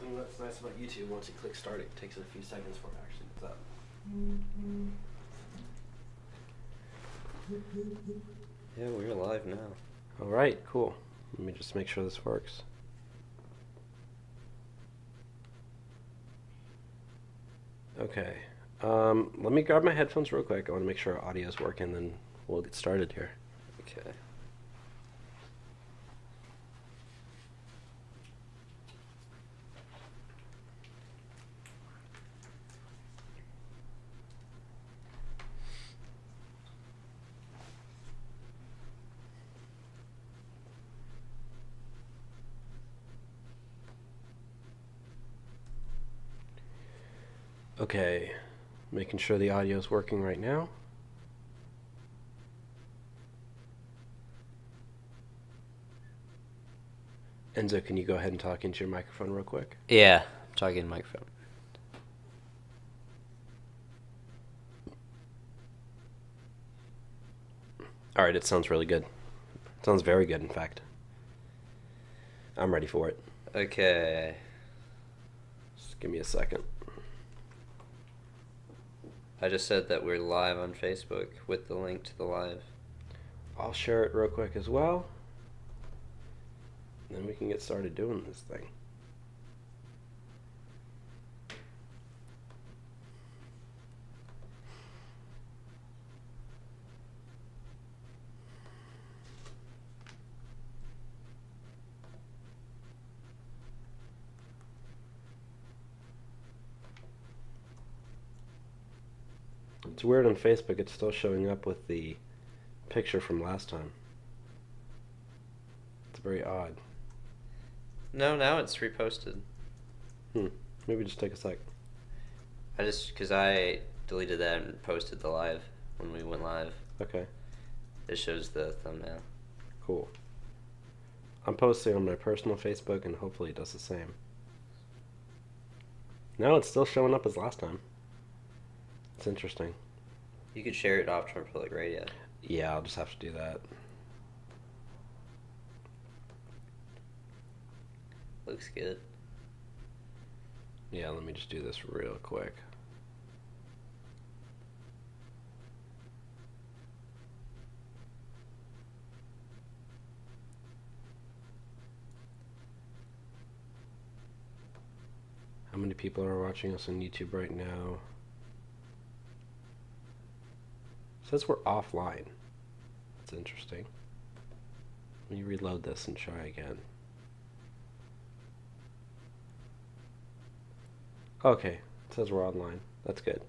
thing that's nice about YouTube, once you click start, it takes a few seconds for it actually gets up. Yeah, we're live now. All right, cool. Let me just make sure this works. Okay. Let me grab my headphones real quick. I want to make sure our audio is working, then we'll get started here. Okay. Okay, making sure the audio is working right now. Enzo, can you go ahead and talk into your microphone real quick? Yeah, I'm talking to the microphone. All right, it sounds really good. It sounds very good, in fact. I'm ready for it. Okay. Just give me a second. I just said that we're live on Facebook with the link to the live. I'll share it real quick as well. Then we can get started doing this thing. It's weird on Facebook, it's still showing up with the picture from last time. It's very odd. No, now it's reposted. Maybe just take a sec. Because I deleted that and posted the live when we went live. Okay, It shows the thumbnail. cool. I'm posting on my personal Facebook and hopefully it does the same. No, it's still showing up as last time. It's interesting. You could share it off to Public Radio. Yeah, I'll just have to do that. Looks good. Yeah, let me just do this real quick. How many people are watching us on YouTube right now? It says we're offline. That's interesting. Let me reload this and try again. Okay, it says we're online. That's good.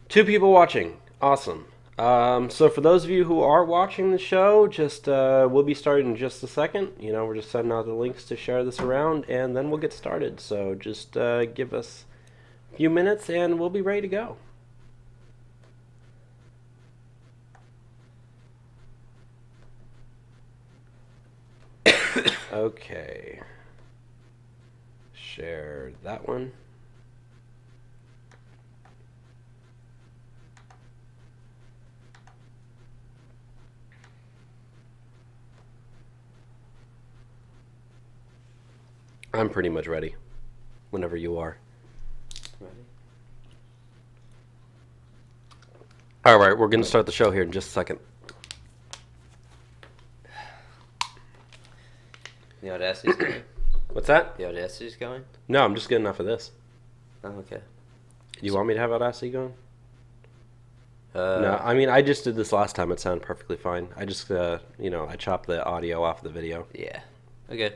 2 people watching. Awesome. So for those of you who are watching the show, just we'll be starting in just a second. You know, we're just sending out the links to share this around, and then we'll get started. So just give us a few minutes, and we'll be ready to go. Okay. Share that one. I'm pretty much ready. Whenever you are. Ready? All right, we're going to start the show here in just a second. The Audacity's going? What's that? The Audacity's going? No, I'm just getting enough of this. Oh, okay. You want me to have Audacity going? No, No, I mean, I just did this last time. It sounded perfectly fine. I just, you know, I chopped the audio off the video. Yeah. Okay.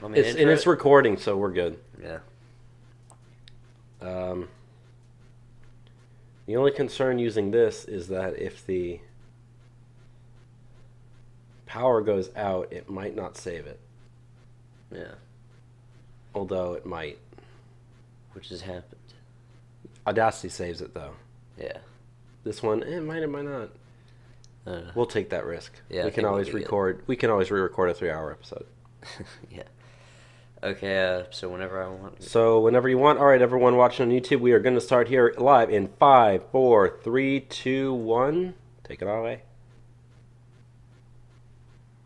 Want me to And intro it's it? recording, so we're good. Yeah. The only concern using this is that if the power goes out, it might not save it. Yeah. Although it might. Which has happened. Audacity saves it, though. Yeah. This one, it might not. I don't know. We'll take that risk. Yeah, I we think can we'll always be good. record. We can always re-record a 3-hour episode. Yeah. Okay, so whenever I want. So whenever you want. All right, everyone watching on YouTube, we are going to start here live in 5, 4, 3, 2, 1. Take it all away.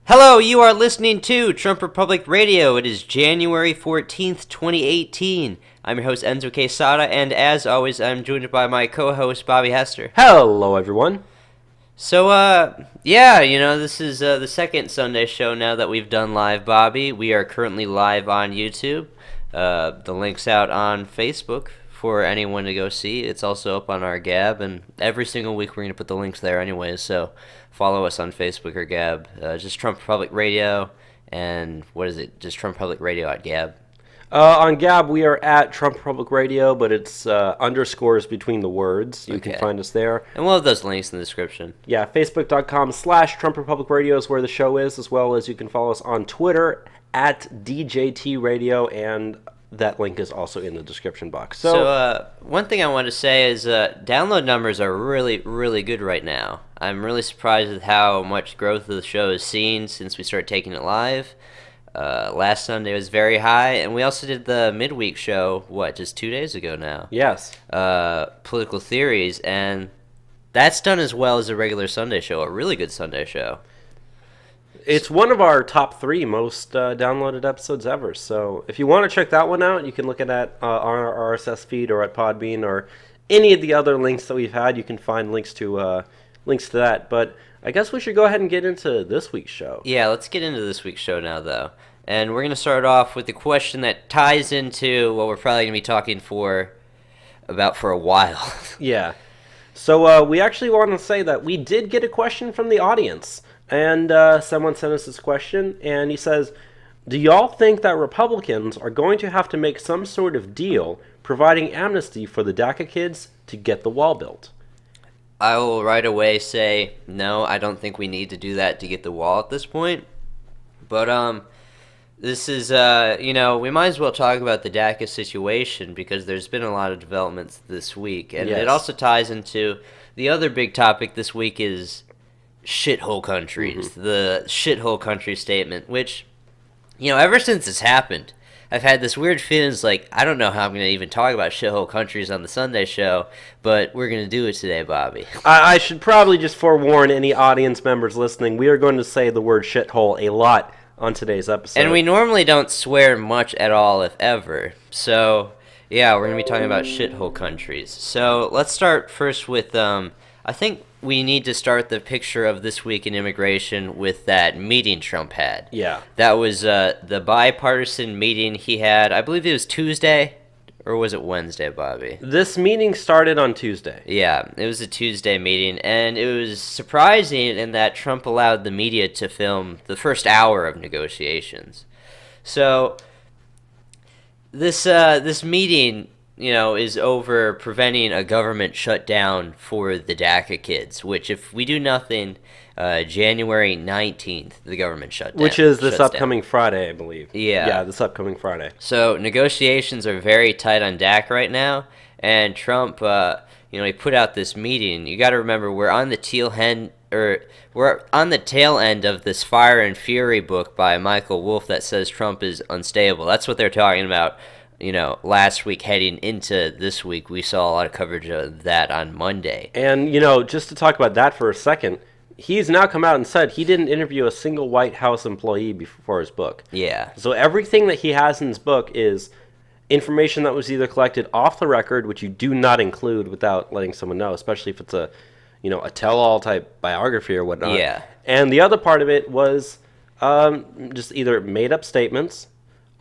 Hello, you are listening to Trump Republic Radio. It is January 14th, 2018. I'm your host, Enzo Quesada, and as always, I'm joined by my co-host, Bobby Hester. Hello, everyone. So, this is the second Sunday show now that we've done live, Bobby. We are currently live on YouTube. The link's out on Facebook for anyone to go see. It's also up on our Gab, and every single week we're going to put the links there anyways, so follow us on Facebook or Gab. Just Trump Republic Radio, and what is it? Just Trump Republic Radio at Gab. On Gab, we are at Trump Republic Radio, but it's underscores between the words. You can find us there. And we'll have those links in the description. Yeah, Facebook.com/Trump Republic Radio is where the show is, as well as you can follow us on Twitter at DJT Radio, and that link is also in the description box. So one thing I want to say is download numbers are really, really good right now. I'm really surprised with how much growth the show has seen since we started taking it live. Last Sunday was very high, and we also did the midweek show, just 2 days ago now? Yes. Political Theories, and that's done as well as a regular Sunday show, a really good Sunday show. It's one of our top 3 most downloaded episodes ever. So if you want to check that one out, you can look at that on our RSS feed or at Podbean or any of the other links that we've had. You can find links to that. But I guess we should go ahead and get into this week's show. Yeah, let's get into this week's show now, though. And we're going to start off with the question that ties into what we're probably going to be talking about for a while. Yeah. So we actually want to say that we did get a question from the audience. And someone sent us this question, and he says, do y'all think that Republicans are going to have to make some sort of deal providing amnesty for the DACA kids to get the wall built? I will right away say, no, I don't think we need to do that to get the wall at this point. But this is, we might as well talk about the DACA situation because there's been a lot of developments this week. And It also ties into the other big topic this week is shithole countries, the shithole country statement, which, ever since this happened, I've had this weird feeling, like, I don't know how I'm going to even talk about shithole countries on the Sunday show, but we're going to do it today, Bobby. I should probably just forewarn any audience members listening, we are going to say the word shithole a lot on today's episode. And we normally don't swear much at all, if ever. So, yeah, we're going to be talking about shithole countries. So, let's start first with, I think we need to start the picture of this week in immigration with that meeting Trump had. Yeah. That was the bipartisan meeting he had. I believe it was Tuesday, or was it Wednesday, Bobby? This meeting started on Tuesday. Yeah, it was a Tuesday meeting, and it was surprising in that Trump allowed the media to film the first hour of negotiations. So this meeting, is over preventing a government shutdown for the DACA kids, which if we do nothing, January 19th, the government shut down. Which is this upcoming Friday, I believe. Yeah. Yeah, this upcoming Friday. So negotiations are very tight on DACA right now, and Trump, he put out this meeting. You got to remember, we're on the tail end of this Fire and Fury book by Michael Wolff that says Trump is unstable. That's what they're talking about. Last week heading into this week, we saw a lot of coverage of that on Monday. And, just to talk about that for a second, he's now come out and said he didn't interview a single White House employee before his book. Yeah. So everything that he has in his book is information that was either collected off the record, which you do not include without letting someone know, especially if it's a tell-all type biography or whatnot. Yeah. And the other part of it was just either made-up statements,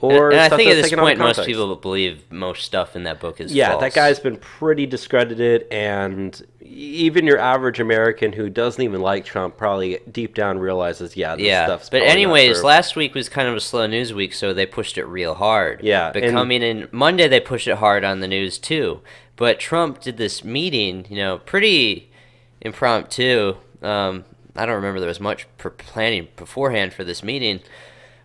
and I think at this point, most people believe most stuff in that book is false. Yeah, that guy's been pretty discredited, and even your average American who doesn't even like Trump probably deep down realizes, this stuff's but probably anyways, not true. last week was kind of a slow news week, so they pushed it real hard. Yeah. But coming in Monday, they pushed it hard on the news, too. But Trump did this meeting, pretty impromptu. I don't remember there was much planning beforehand for this meeting.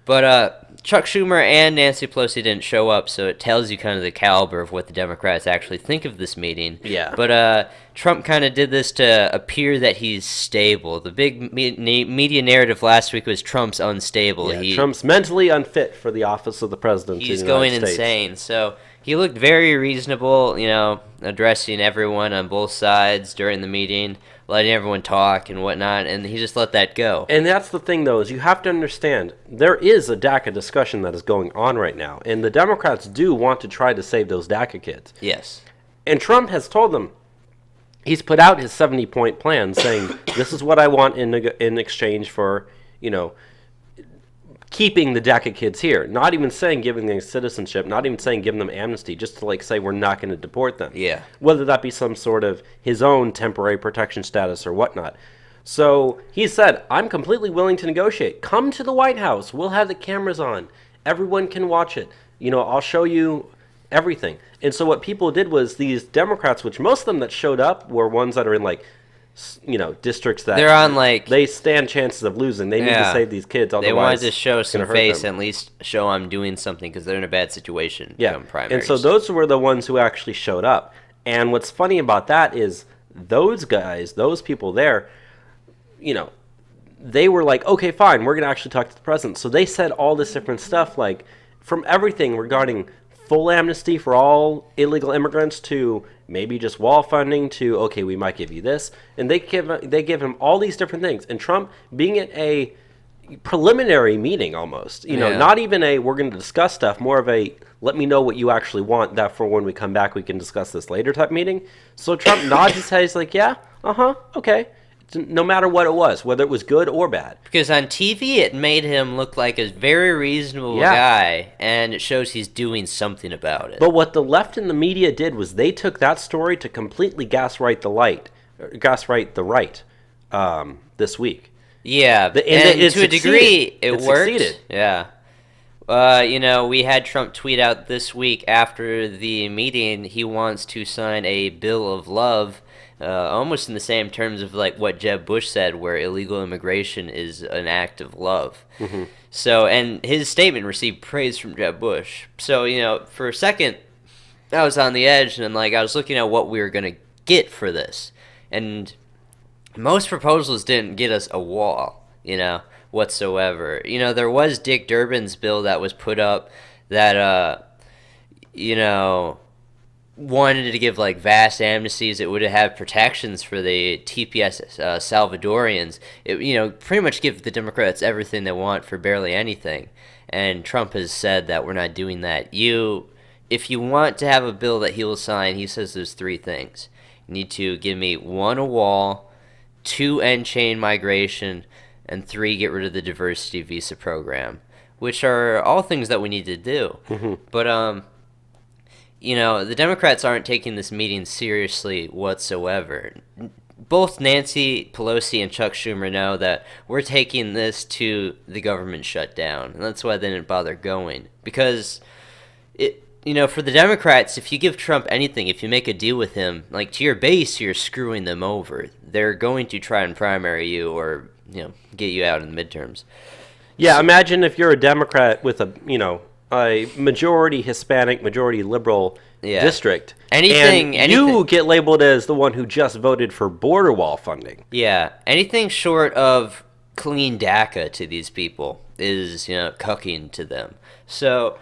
But Chuck Schumer and Nancy Pelosi didn't show up, so it tells you kind of the caliber of what the Democrats actually think of this meeting. Yeah. But Trump kind of did this to appear that he's stable. The big media narrative last week was Trump's unstable. Yeah, Trump's mentally unfit for the office of the president. He's going insane. So he looked very reasonable, addressing everyone on both sides during the meeting. letting everyone talk and whatnot, and he just let that go. And that's the thing, though, is you have to understand there is a DACA discussion that is going on right now, and the Democrats do want to try to save those DACA kids. Yes. And Trump has told them, he's put out his 70-point plan saying, this is what I want in exchange for, keeping the DACA kids here. Not even saying giving them citizenship, not even saying giving them amnesty, just to say we're not going to deport them. Yeah. Whether that be some sort of his own temporary protection status or whatnot. So he said, I'm completely willing to negotiate. Come to the White House. We'll have the cameras on. Everyone can watch it. I'll show you everything. And so what people did was these Democrats, which most of them that showed up were ones that are in districts that they're on they stand chances of losing. They need to save these kids. Otherwise, they wanted to show some face, them. at least show I'm doing something because they're in a bad situation. Yeah, and so those were the ones who actually showed up. And what's funny about that is those guys, those people there, they were like, okay, fine, we're gonna actually talk to the president. So they said all this different stuff, like from everything regarding full amnesty for all illegal immigrants to maybe just wall funding to, okay, we might give you this. And they give him all these different things. And Trump, being at a preliminary meeting almost, not even a we're going to discuss stuff, more of a let me know what you actually want, that for when we come back we can discuss this later type meeting. So Trump nods his head, he's like, yeah, okay. No matter what it was, whether it was good or bad. Because on TV, it made him look like a very reasonable guy, and it shows he's doing something about it. But what the left and the media did was they took that story to completely gaslight the right this week. Yeah, and to a degree, it worked. Succeeded. Yeah. We had Trump tweet out this week after the meeting he wants to sign a bill of love, almost in the same terms of like what Jeb Bush said, where illegal immigration is an act of love. Mm-hmm. So, and his statement received praise from Jeb Bush. So, for a second, I was on the edge, and I was looking at what we were going to get for this. And most proposals didn't get us a wall, whatsoever. There was Dick Durbin's bill that was put up that, wanted to give vast amnesties. It would have protections for the TPS Salvadorians. It pretty much give the Democrats everything they want for barely anything. And Trump has said that we're not doing that. If you want to have a bill that he will sign, he says there's 3 things. You need to give me 1, a wall, 2, end chain migration, and 3, get rid of the diversity visa program, which are all things that we need to do. Mm-hmm. But the Democrats aren't taking this meeting seriously whatsoever. Both Nancy Pelosi and Chuck Schumer know that we're taking this to the government shutdown, and that's why they didn't bother going. Because, for the Democrats, if you give Trump anything, if you make a deal with him, to your base, you're screwing them over. They're going to try and primary you or, get you out in the midterms. Yeah, imagine if you're a Democrat with a majority Hispanic, majority liberal district. Anything. You get labeled as the one who just voted for border wall funding. Yeah, anything short of clean DACA to these people is, cucking to them. So,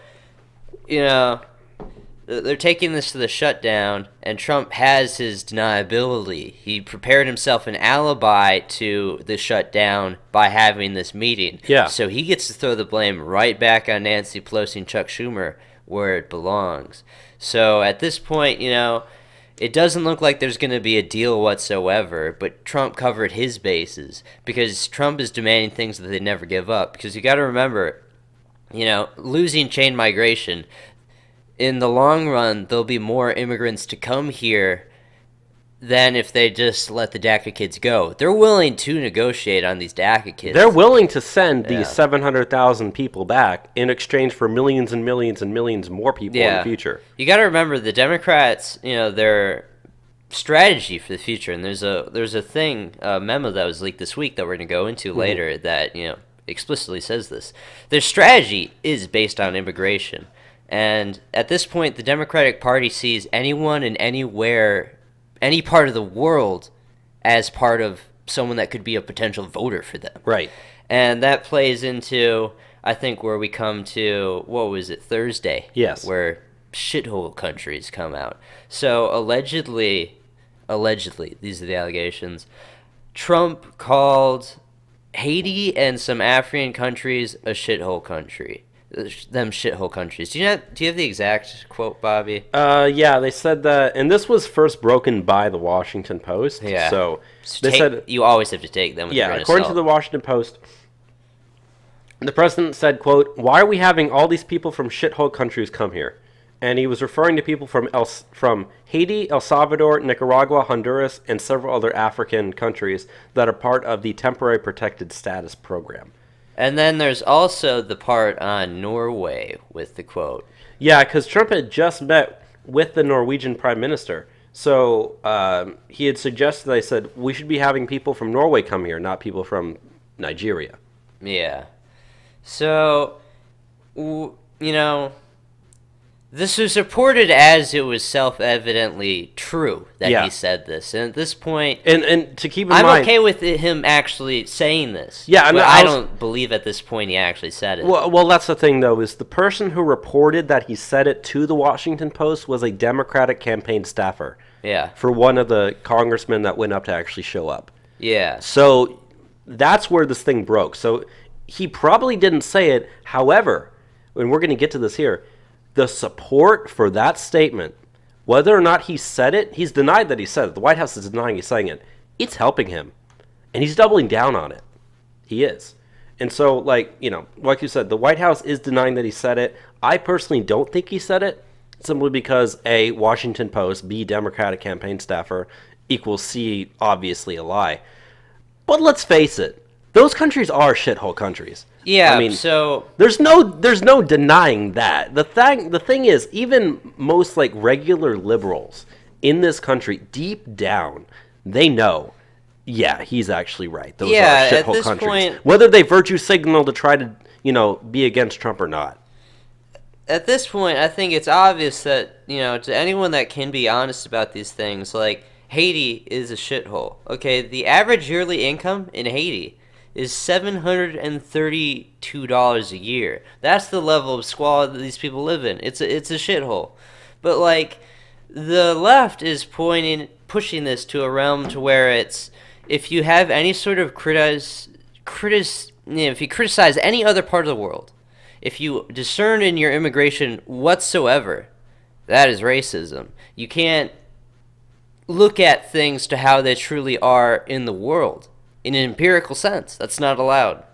they're taking this to the shutdown, and Trump has his deniability. He prepared himself an alibi to the shutdown by having this meeting. Yeah. So he gets to throw the blame right back on Nancy Pelosi and Chuck Schumer where it belongs. So at this point, it doesn't look like there's going to be a deal whatsoever, but Trump covered his bases because Trump is demanding things that they never give up. Because you got to remember, losing chain migration, in the long run, there'll be more immigrants to come here than if they just let the DACA kids go. They're willing to negotiate on these DACA kids. They're willing to send these 700,000 people back in exchange for millions and millions and millions more people in the future. You got to remember, the Democrats, their strategy for the future, and there's a memo that was leaked this week that we're going to go into later that, explicitly says this. Their strategy is based on immigration. And at this point, the Democratic Party sees anyone and anywhere, any part of the world, as part of someone that could be a potential voter for them. Right. And that plays into, I think, where we come to, Thursday? Yes. Where shithole countries come out. So allegedly, these are the allegations, Trump called Haiti and some African countries a shithole country. Them shithole countries. Do you have the exact quote, Bobby? Yeah, they said that, and this was first broken by the Washington Post. Yeah. So they said you always have to take them with a grain of according to salt. the Washington Post, the president said, quote, "Why are we having all these people from shithole countries come here?" And he was referring to people from Haiti, El Salvador, Nicaragua, Honduras, and several other African countries that are part of the Temporary Protected Status Program. And then there's also the part on Norway with the quote. Yeah, because Trump had just met with the Norwegian Prime Minister. So he had suggested, they said, we should be having people from Norway come here, not people from Nigeria. Yeah. So, this was reported as it was self-evidently true that he said this. And at this point... And to keep in mind... I'm okay with him actually saying this. Yeah, but I don't believe at this point he actually said it. Well, that's the thing, though, is the person who reported that he said it to the Washington Post was a Democratic campaign staffer. Yeah. For one of the congressmen that went up to actually show up. Yeah. So that's where this thing broke. So he probably didn't say it. However, and we're going to get to this here, the support for that statement, whether or not he said it, he's denied that he said it. The White House is denying he's saying it. It's helping him. And he's doubling down on it. He is. And so, like you said, the White House is denying that he said it. I personally don't think he said it, simply because A, Washington Post, B, Democratic campaign staffer, equals C, obviously a lie. But let's face it, those countries are shithole countries. Yeah, I mean, so there's no denying that. The thing is, even most like regular liberals in this country, deep down, they know, yeah, he's actually right. Those are shithole countries. Point, whether they virtue signal to try to, be against Trump or not. At this point, I think it's obvious that, to anyone that can be honest about these things, like, Haiti is a shithole. Okay, the average yearly income in Haiti is $732 a year. That's the level of squalor that these people live in. It's a shithole. But, like, the left is pushing this to a realm to where it's, if you have any sort of if you criticize any other part of the world, if you discern in your immigration whatsoever, that is racism. You can't look at things to how they truly are in the world. In an empirical sense, that's not allowed.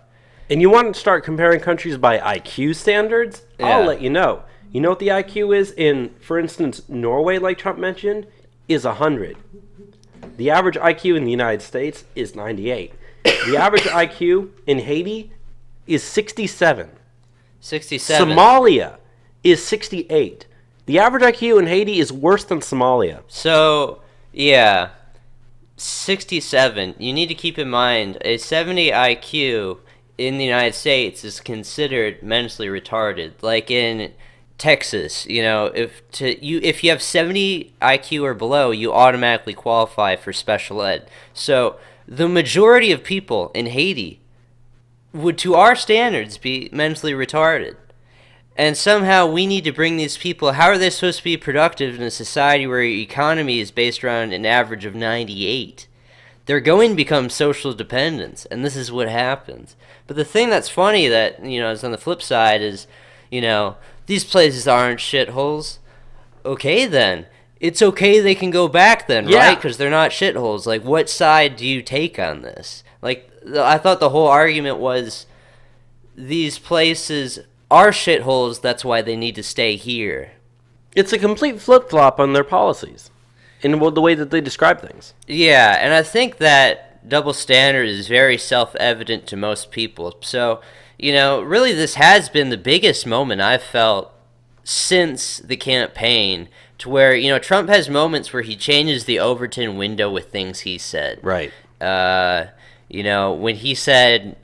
And you want to start comparing countries by IQ standards? Yeah. I'll let you know. You know what the IQ is in, for instance, Norway, like Trump mentioned, is 100. The average IQ in the United States is 98. The average IQ in Haiti is 67. 67. Somalia is 68. The average IQ in Haiti is worse than Somalia. So, yeah. 67. You need to keep in mind a 70 IQ in the United States is considered mentally retarded. Like in Texas, if you have 70 IQ or below, you automatically qualify for special ed. So the majority of people in Haiti would, to our standards, be mentally retarded. And somehow we need to bring these people, how are they supposed to be productive in a society where your economy is based around an average of 98? They're going to become social dependents, and this is what happens. But the thing that's funny that, is on the flip side is, these places aren't shitholes. Okay then. It's okay they can go back then, right? Because they're not shitholes. Like, what side do you take on this? Like, I thought the whole argument was these places are shitholes, that's why they need to stay here. It's a complete flip-flop on their policies in the way that they describe things. Yeah, and I think that double standard is very self-evident to most people. So, really this has been the biggest moment I've felt since the campaign, to where, Trump has moments where he changes the Overton window with things he said. Right. When he said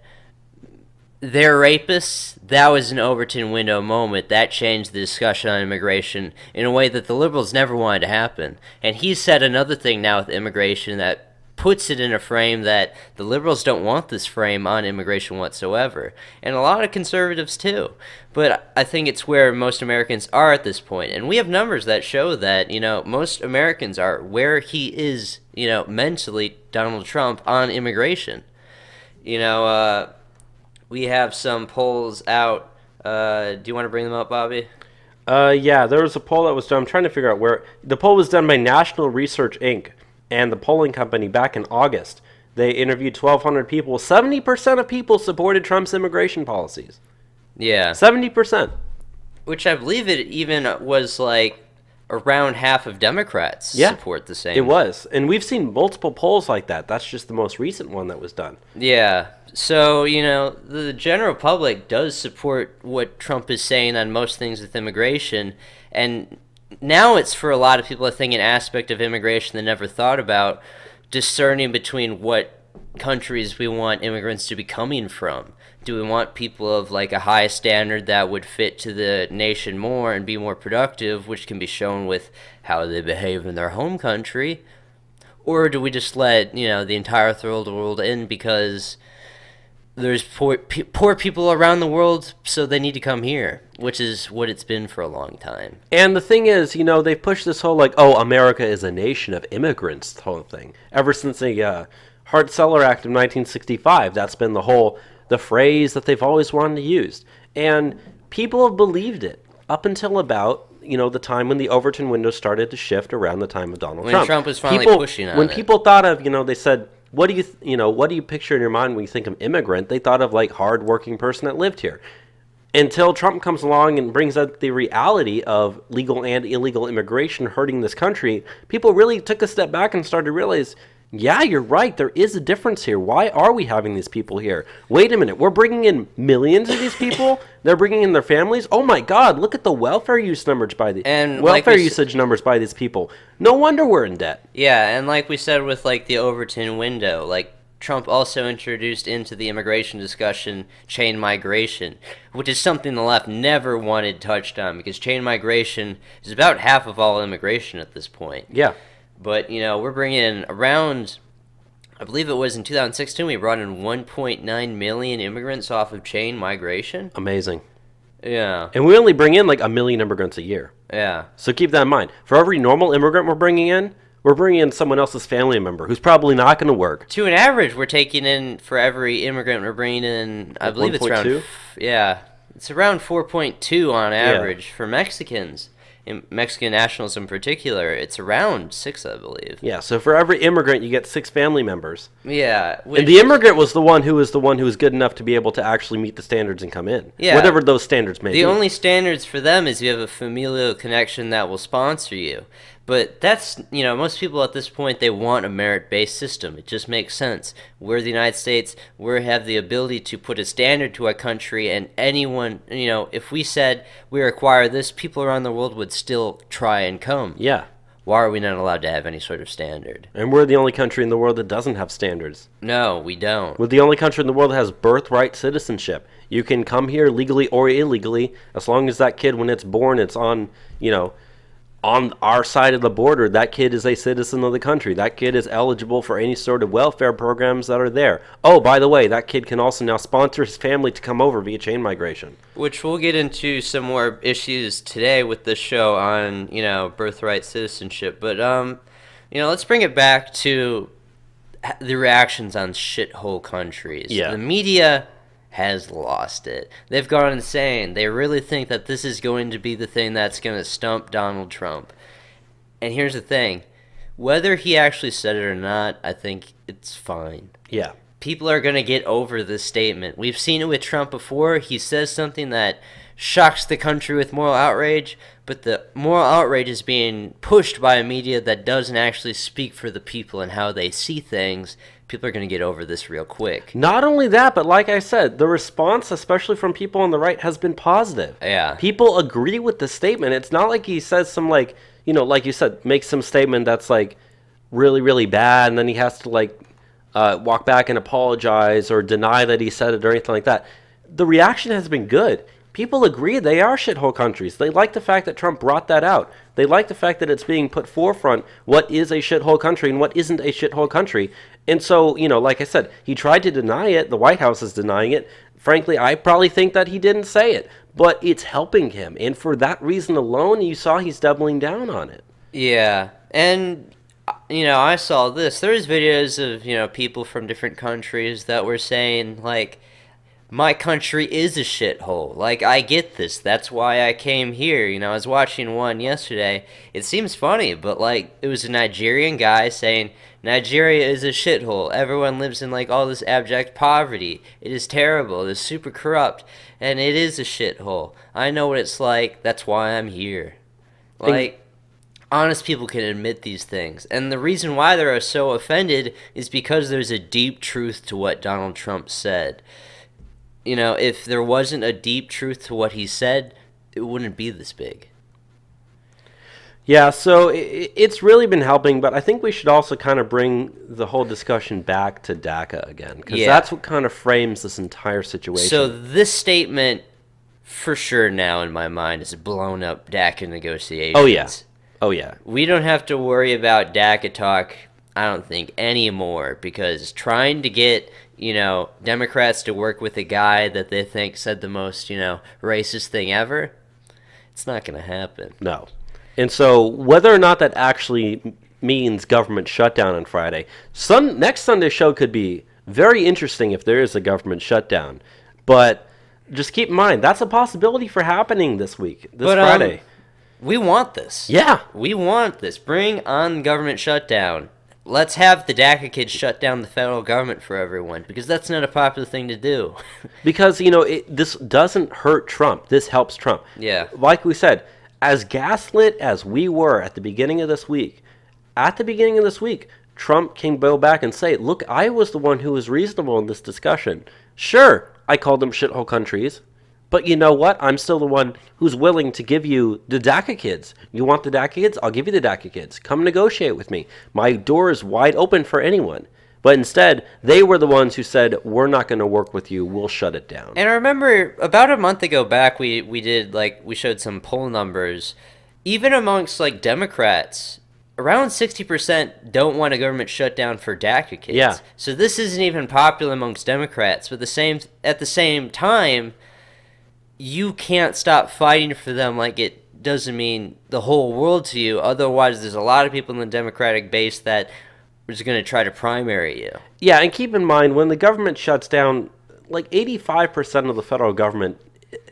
they're rapists, that was an Overton window moment. That changed the discussion on immigration in a way that the liberals never wanted to happen. And he said another thing now with immigration that puts it in a frame that the liberals don't want this frame on immigration whatsoever, and a lot of conservatives too. But I think it's where most Americans are at this point, and we have numbers that show that, most Americans are where he is, mentally, Donald Trump, on immigration. We have some polls out. Do you want to bring them up, Bobby? Yeah, there was a poll that was done. I'm trying to figure out where. The poll was done by National Research Inc. and the polling company back in August. They interviewed 1,200 people. 70% of people supported Trump's immigration policies. Yeah. 70%. Which I believe it even was like around half of Democrats support the same. It was. And we've seen multiple polls like that. That's just the most recent one that was done. Yeah. So, the general public does support what Trump is saying on most things with immigration. And now it's, for a lot of people, I think, an aspect of immigration they never thought about, discerning between what countries we want immigrants to be coming from. Do we want people of like a high standard that would fit to the nation more and be more productive, which can be shown with how they behave in their home country? Or do we just let, the entire third world in because there's poor people around the world, so they need to come here, which is what it's been for a long time. And the thing is, they've pushed this whole, America is a nation of immigrants whole thing. Ever since the Hart-Celler Act of 1965, that's been the phrase that they've always wanted to use. And people have believed it up until about, the time when the Overton window started to shift around the time of Donald Trump. When Trump was finally pushing on it. When people thought of, they said, what do you picture in your mind when you think of immigrant? They thought of hard-working person that lived here. Until Trump comes along and brings up the reality of legal and illegal immigration hurting this country, people really took a step back and started to realize, yeah, you're right, there is a difference here. Why are we having these people here? Wait a minute, we're bringing in millions of these people? They're bringing in their families? Oh my God, look at the welfare use numbers by usage numbers by these people. No wonder we're in debt. Yeah, and like we said with the Overton window, Trump also introduced into the immigration discussion chain migration, which is something the left never wanted touched on, because chain migration is about half of all immigration at this point. Yeah. But, we're bringing in around, I believe it was in 2016, we brought in 1.9 million immigrants off of chain migration. Amazing. Yeah. And we only bring in 1 million immigrants a year. Yeah. So keep that in mind. For every normal immigrant we're bringing in someone else's family member who's probably not going to work. To an average, we're taking in, for every immigrant we're bringing in, I believe it's around, it's around 4.2 on average for Mexicans. Mexican nationals in particular, it's around 6, I believe. Yeah, so for every immigrant, you get 6 family members. Yeah. And the immigrant was the one who was good enough to be able to actually meet the standards and come in. Yeah. Whatever those standards may be. The only standards for them is you have a familial connection that will sponsor you. But that's, most people at this point, they want a merit-based system. It just makes sense. We're the United States. We have the ability to put a standard to our country, and anyone, if we said we require this, people around the world would still try and come. Yeah. Why are we not allowed to have any sort of standard? And we're the only country in the world that doesn't have standards. No, we don't. We're the only country in the world that has birthright citizenship. You can come here legally or illegally, as long as that kid, when it's born, it's on, on our side of the border, that kid is a citizen of the country. That kid is eligible for any sort of welfare programs that are there. Oh, by the way, that kid can also now sponsor his family to come over via chain migration. Which we'll get into some more issues today with this show on, birthright citizenship. But, let's bring it back to the reactions on shithole countries. Yeah. The media has lost it. They've gone insane. They really think that this is going to be the thing that's going to stump Donald Trump. And here's the thing. Whether he actually said it or not, I think it's fine. Yeah. People are going to get over this statement. We've seen it with Trump before. He says something that shocks the country with moral outrage, but the moral outrage is being pushed by a media that doesn't actually speak for the people and how they see things. People are going to get over this real quick. Not only that, but like I said, the response, especially from people on the right, has been positive. Yeah. People agree with the statement. It's not like he says some, like you said, makes some statement that's, really, really bad, and then he has to, walk back and apologize or deny that he said it or anything like that. The reaction has been good. people agree they are shithole countries. They like the fact that Trump brought that out. They like the fact that it's being put forefront what is a shithole country and what isn't a shithole country. And so, like I said, he tried to deny it. The White House is denying it. Frankly, I probably think that he didn't say it, but it's helping him. And for that reason alone, you saw he's doubling down on it. Yeah, and I saw this. There's videos of, people from different countries that were saying, like, my country is a shithole. Like, I get this. That's why I came here. I was watching one yesterday. It seems funny, but, like, it was a Nigerian guy saying, Nigeria is a shithole. Everyone lives in, like, all this abject poverty. It is terrible. It is super corrupt. And it is a shithole. I know what it's like. That's why I'm here. Like, honest people can admit these things. And the reason why they're so offended is because there's a deep truth to what Donald Trump said. If there wasn't a deep truth to what he said, it wouldn't be this big. Yeah, so it's really been helping, but I think we should also kind of bring the whole discussion back to DACA again, because that's what kind of frames this entire situation. So this statement, for sure now in my mind, is blown up DACA negotiations. Oh, yeah. Oh, yeah. We don't have to worry about DACA talk, I don't think, anymore, because trying to get, Democrats to work with a guy that they think said the most, racist thing ever, it's not going to happen. No. And so whether or not that actually means government shutdown on Friday, next Sunday's show could be very interesting if there is a government shutdown. But just keep in mind, that's a possibility for happening this Friday. We want this. Yeah. We want this. Bring on government shutdown. Let's have the DACA kids shut down the federal government for everyone, because that's not a popular thing to do. Because, this doesn't hurt Trump. This helps Trump. Yeah. Like we said, as gaslit as we were at the beginning of this week, Trump can go back and say, look, I was the one who was reasonable in this discussion. Sure, I called them shithole countries. But you know what? I'm still the one who's willing to give you the DACA kids. You want the DACA kids? I'll give you the DACA kids. Come negotiate with me. My door is wide open for anyone. But instead, they were the ones who said, we're not going to work with you. We'll shut it down. And I remember about a month ago back, we showed some poll numbers. Even amongst, Democrats, around 60% don't want a government shutdown for DACA kids. Yeah. So this isn't even popular amongst Democrats. But at the same time, you can't stop fighting for them like it doesn't mean the whole world to you. Otherwise, there's a lot of people in the Democratic base that are just going to try to primary you. Yeah, and keep in mind, when the government shuts down, 85% of the federal government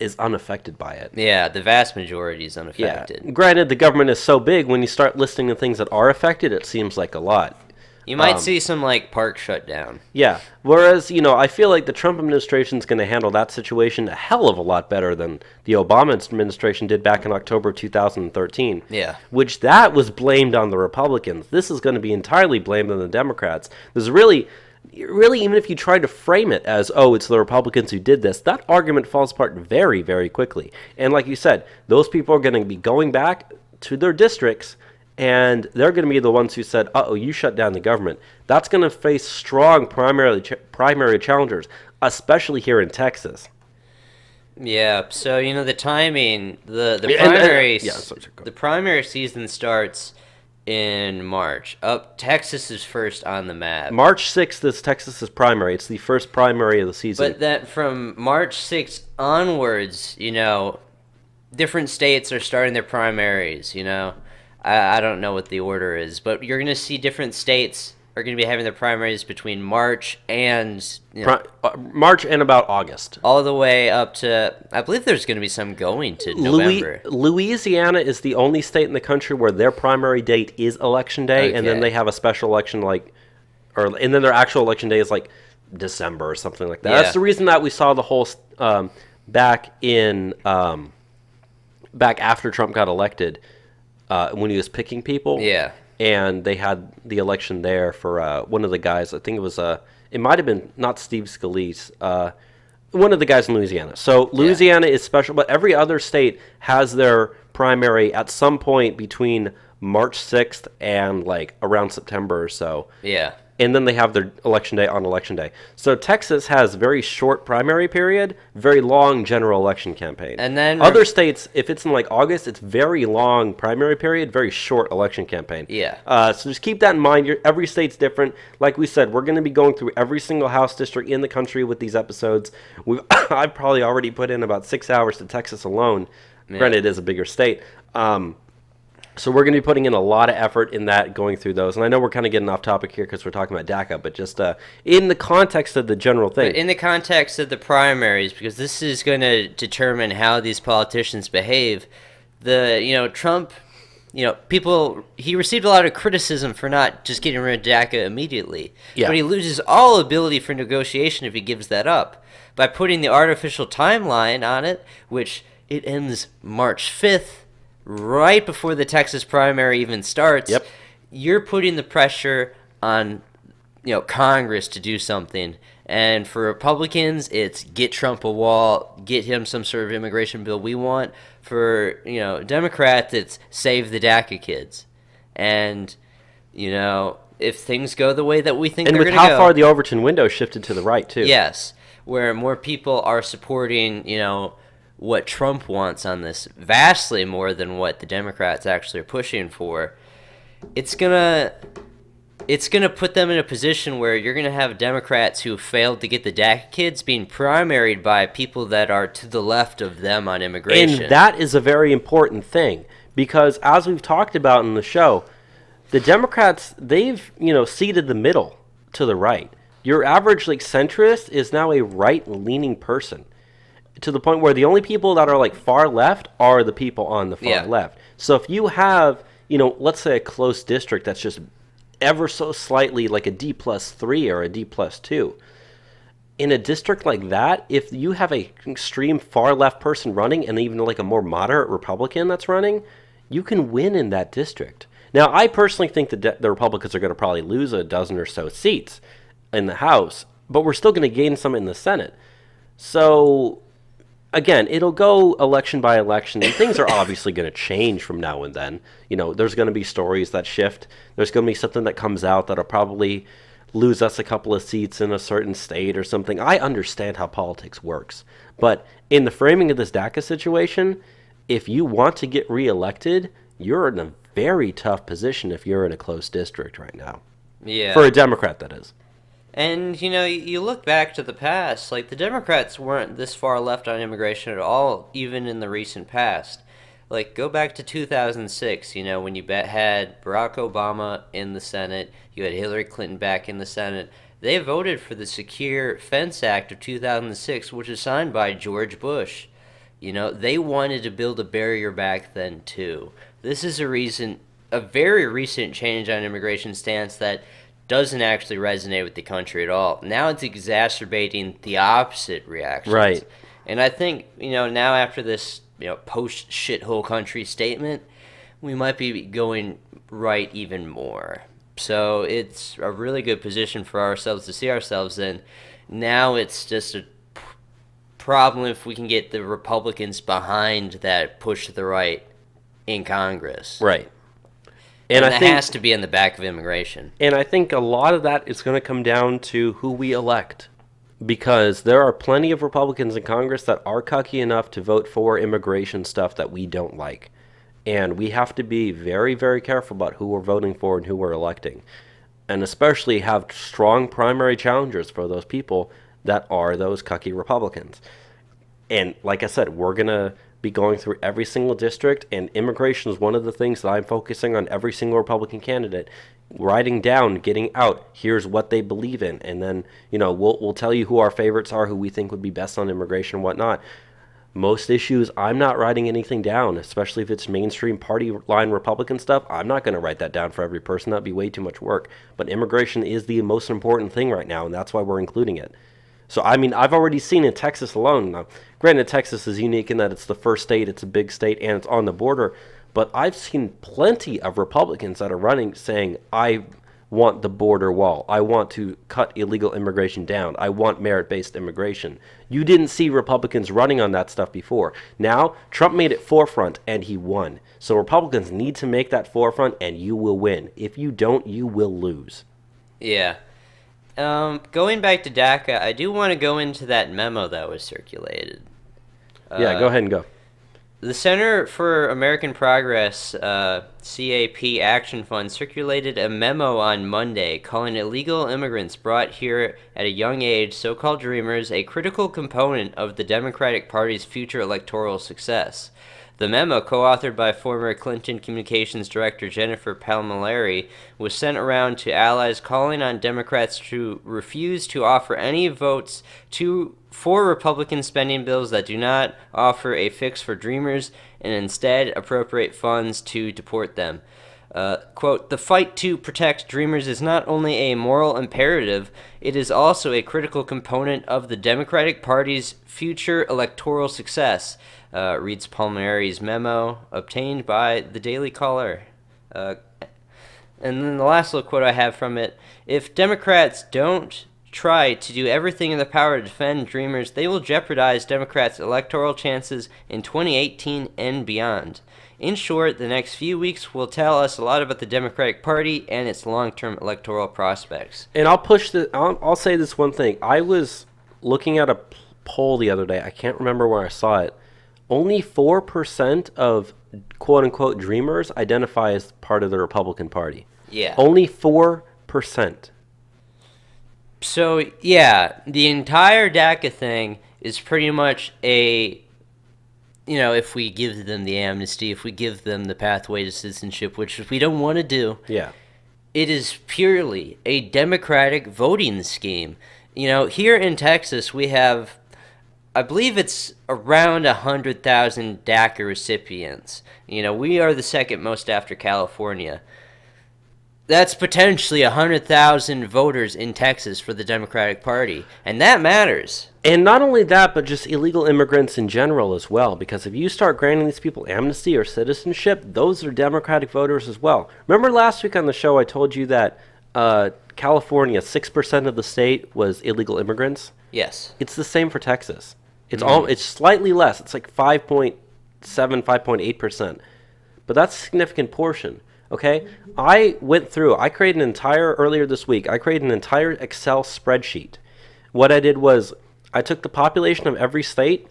is unaffected by it. Yeah, the vast majority is unaffected. Yeah. Granted, the government is so big, when you start listing the things that are affected, it seems like a lot. You might see some, park shut down. Yeah. Whereas, I feel like the Trump administration is going to handle that situation a hell of a lot better than the Obama administration did back in October 2013. Yeah. Which that was blamed on the Republicans. This is going to be entirely blamed on the Democrats. There's really, even if you try to frame it as, oh, it's the Republicans who did this, that argument falls apart very, very quickly. And like you said, those people are going to be going back to their districts, and they're going to be the ones who said, uh-oh, you shut down the government. That's going to face strong primary challengers, especially here in Texas. Yeah, so, the timing, the primary season starts in March. Texas is first on the map. March 6th is Texas's primary. It's the first primary of the season. But that from March 6th onwards, different states are starting their primaries, I don't know what the order is, but you're going to see different states are going to be having their primaries between March and March and about August, all the way up to, I believe there's going to be some going to November. Louisiana is the only state in the country where their primary date is election day, and then they have a special election and then their actual election day is December or something like that. Yeah. That's the reason that we saw the whole back after Trump got elected. When he was picking people. Yeah. And they had the election there for one of the guys. I think it was, it might have been not Steve Scalise, one of the guys in Louisiana. So Louisiana is special, but every other state has their primary at some point between March 6th and around September or so. Yeah. and then they have their election day on election day. So Texas has very short primary period, very long general election campaign. And then other states, if it's in like August, it's very long primary period, very short election campaign. Yeah. So just keep that in mind. Every state's different. Like we said, we're going to be going through every single House district in the country with these episodes. I've probably already put in about 6 hours to Texas alone. Yeah. Granted, it is a bigger state. So we're going to be putting in a lot of effort in that, going through those. And I know we're kind of getting off topic here because we're talking about DACA, but just in the context of the general thing. But in the context of the primaries, because this is going to determine how these politicians behave. Trump, he received a lot of criticism for not just getting rid of DACA immediately. Yeah. But he loses all ability for negotiation if he gives that up. By putting the artificial timeline on it, which it ends March 5th, right before the Texas primary even starts, yep. You're putting the pressure on, Congress to do something. And for Republicans, it's get Trump a wall, get him some sort of immigration bill we want. For, Democrats, it's save the DACA kids. And, if things go the way that we think they're going to go. And with how far the Overton window shifted to the right, too. Yes, where more people are supporting, what Trump wants on this, vastly more than what the Democrats actually are pushing for. It's gonna put them in a position where you're gonna have Democrats who failed to get the DACA kids being primaried by people that are to the left of them on immigration. And that is a very important thing, because as we've talked about in the show, the Democrats, they've ceded the middle to the right. Your average centrist is now a right-leaning person, to the point where the only people that are far left are the people on the far left. So if you have, let's say a close district that's just ever so slightly like a D+3 or a D+2, in a district like that, if you have a extreme far left person running and even a more moderate Republican that's running, you can win in that district. Now, I personally think that the Republicans are going to probably lose a dozen or so seats in the House, but we're still going to gain some in the Senate. So again, it'll go election by election, and things are obviously going to change from now and then. There's going to be stories that shift. There's going to be something that comes out that'll probably lose us a couple of seats in a certain state or something. I understand how politics works. But in the framing of this DACA situation, if you want to get reelected, you're in a very tough position if you're in a close district right now. Yeah. For a Democrat, that is. And, you look back to the past, the Democrats weren't this far left on immigration at all, even in the recent past. Go back to 2006, when you had Barack Obama in the Senate, you had Hillary Clinton back in the Senate. They voted for the Secure Fence Act of 2006, which was signed by George Bush. They wanted to build a barrier back then, too. This is a very recent change on immigration stance that doesn't actually resonate with the country at all. Now it's exacerbating the opposite reactions. Right. And I think, now after this, post-shithole country statement, we might be going right even more. So it's a really good position for ourselves to see ourselves in. Now it's just a problem if we can get the Republicans behind that push to the right in Congress. Right. And that has to be in the back of immigration. And I think a lot of that is going to come down to who we elect. Because there are plenty of Republicans in Congress that are cocky enough to vote for immigration stuff that we don't like. And we have to be very, very careful about who we're voting for and who we're electing. And especially have strong primary challengers for those people that are those cocky Republicans. And like I said, we're going to be going through every single district, and immigration is one of the things that I'm focusing on every single Republican candidate, writing down, getting out, here's what they believe in, and then, we'll tell you who our favorites are, who we think would be best on immigration and whatnot. Most issues, I'm not writing anything down, especially if it's mainstream party line Republican stuff. I'm not going to write that down for every person. That'd be way too much work. But immigration is the most important thing right now, and that's why we're including it. So, I've already seen in Texas alone. Now, granted, Texas is unique in that it's the first state, it's a big state, and it's on the border. But I've seen plenty of Republicans that are running saying, I want the border wall. I want to cut illegal immigration down. I want merit-based immigration. You didn't see Republicans running on that stuff before. Now, Trump made it forefront, and he won. So Republicans need to make that forefront, and you will win. If you don't, you will lose. Yeah. Going back to DACA, I do want to go into that memo that was circulated. Yeah, go ahead and go. The Center for American Progress, CAP Action Fund, circulated a memo on Monday calling illegal immigrants brought here at a young age, so-called dreamers, a critical component of the Democratic Party's future electoral success. The memo, co-authored by former Clinton Communications Director Jennifer Palmieri, was sent around to allies calling on Democrats to refuse to offer any votes for Republican spending bills that do not offer a fix for dreamers and instead appropriate funds to deport them. Quote, "The fight to protect dreamers is not only a moral imperative, it is also a critical component of the Democratic Party's future electoral success," reads Palmieri's memo, obtained by the Daily Caller. And then the last little quote I have from it: "If Democrats don't try to do everything in their power to defend dreamers, they will jeopardize Democrats' electoral chances in 2018 and beyond. In short, the next few weeks will tell us a lot about the Democratic Party and its long-term electoral prospects." And I'll say this one thing. I was looking at a poll the other day. I can't remember where I saw it. Only 4% of quote-unquote dreamers identify as part of the Republican Party. Yeah. Only 4%. So, yeah, the entire DACA thing is pretty much if we give them the amnesty, if we give them the pathway to citizenship, which we don't want to do, yeah, it is purely a Democratic voting scheme. Here in Texas, we have, I believe it's around 100,000 DACA recipients. We are the second most after California. That's potentially 100,000 voters in Texas for the Democratic Party, and that matters. And not only that, but just illegal immigrants in general as well, because if you start granting these people amnesty or citizenship, those are Democratic voters as well. Remember last week on the show I told you that California, 6% of the state was illegal immigrants? Yes. It's the same for Texas. It's slightly less. It's like 5.7, 5.8%. But that's a significant portion. Okay, earlier this week, I created an entire Excel spreadsheet. What I did was I took the population of every state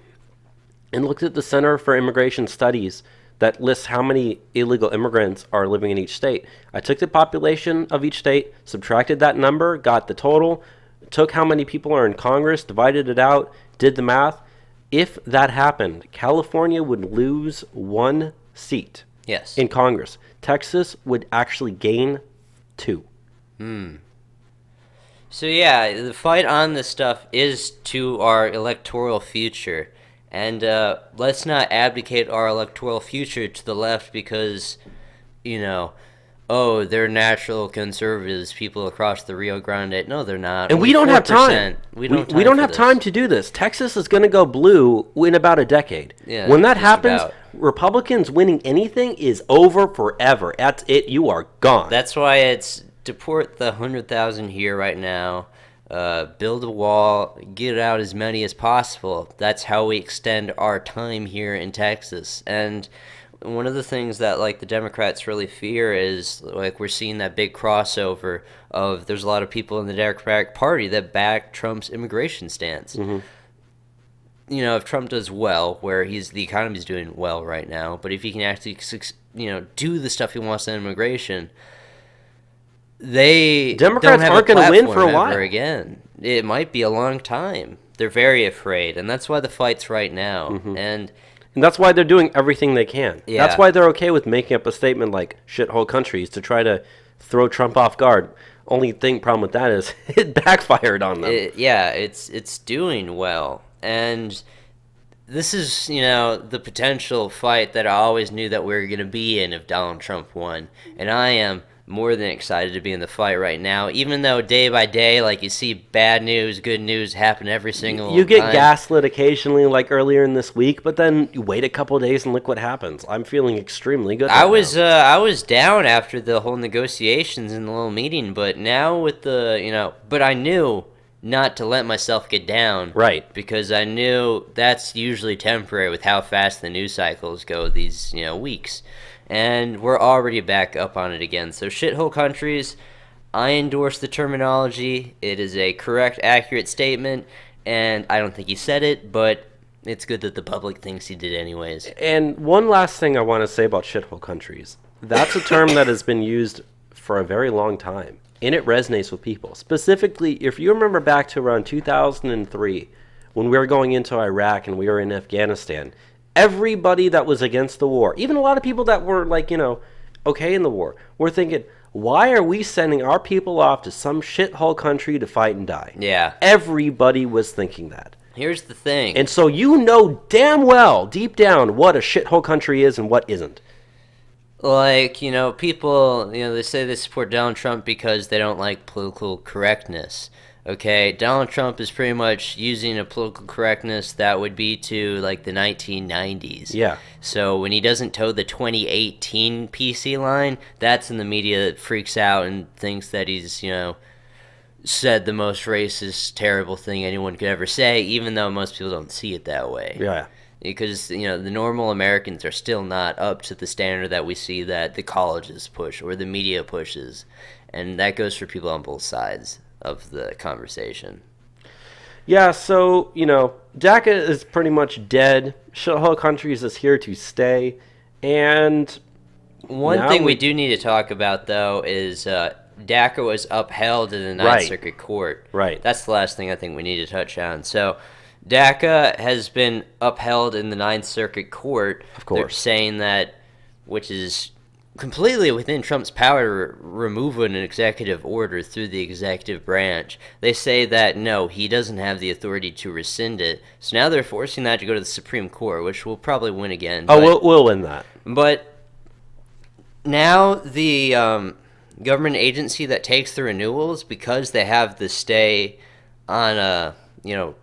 and looked at the Center for Immigration Studies that lists how many illegal immigrants are living in each state. I took the population of each state, subtracted that number, got the total, took how many people are in Congress, divided it out, did the math. If that happened, California would lose 1 seat. Yes. In Congress. Texas would actually gain 2. So yeah, the fight on this stuff is to our electoral future. And let's not abdicate our electoral future to the left because, they're natural conservatives, people across the Rio Grande. No, they're not. And we don't have time. We don't have time to do this. Texas is going to go blue in about a decade. Yeah, when that happens, Republicans winning anything is over forever. That's it. You are gone. That's why it's deport the 100,000 here right now, build a wall, get out as many as possible. That's how we extend our time here in Texas. And one of the things that the Democrats really fear is we're seeing that big crossover of there's a lot of people in the Democratic Party that back Trump's immigration stance. Mm-hmm. If Trump does well, where the economy's doing well right now, but if he can actually do the stuff he wants on immigration, Democrats aren't going to win for a while again. It might be a long time. They're very afraid, and that's why the fight's right now. Mm-hmm. And that's why they're doing everything they can. Yeah. That's why they're okay with making up a statement like shithole countries to try to throw Trump off guard. Only problem with that is it backfired on them. It's doing well. And this is, the potential fight that I always knew that we were going to be in if Donald Trump won. And I am more than excited to be in the fight right now, even though day by day, you see bad news, good news happen every single time. You get gaslit occasionally, earlier in this week, but then you wait a couple of days and look what happens. I'm feeling extremely good. I was down after the whole negotiations in the little meeting, but now with but I knew not to let myself get down. Right. Because I knew that's usually temporary with how fast the news cycles go these, weeks. And we're already back up on it again. So shithole countries, I endorse the terminology. It is a correct, accurate statement, and I don't think he said it, but it's good that the public thinks he did anyways. And one last thing I want to say about shithole countries. That's a term that has been used for a very long time, and it resonates with people. Specifically, if you remember back to around 2003, when we were going into Iraq and we were in Afghanistan, everybody that was against the war, even a lot of people that were like, okay in the war, were thinking, why are we sending our people off to some shithole country to fight and die? Yeah. Everybody was thinking that. Here's the thing. And so you know damn well, deep down, what a shithole country is and what isn't. Like, people, they say they support Donald Trump because they don't like political correctness. Okay, Donald Trump is pretty much using a political correctness that would be to, like, the 1990s. Yeah. So when he doesn't toe the 2018 PC line, that's in the media that freaks out and thinks that he's, said the most racist, terrible thing anyone could ever say, even though most people don't see it that way. Yeah. Because, the normal Americans are still not up to the standard that we see that the colleges push or the media pushes. And that goes for people on both sides of the conversation. Yeah, so, DACA is pretty much dead. Shithole countries is here to stay. And one thing we do need to talk about, though, is DACA was upheld in the Ninth Circuit Court. Right. That's the last thing I think we need to touch on. So DACA has been upheld in the Ninth Circuit Court. Of course. They're saying that, which is completely within Trump's power to remove an executive order through the executive branch. They say that, no, he doesn't have the authority to rescind it. So now they're forcing that to go to the Supreme Court, which will probably win again. Oh, we'll win that. But now the government agency that takes the renewals, because they have the stay on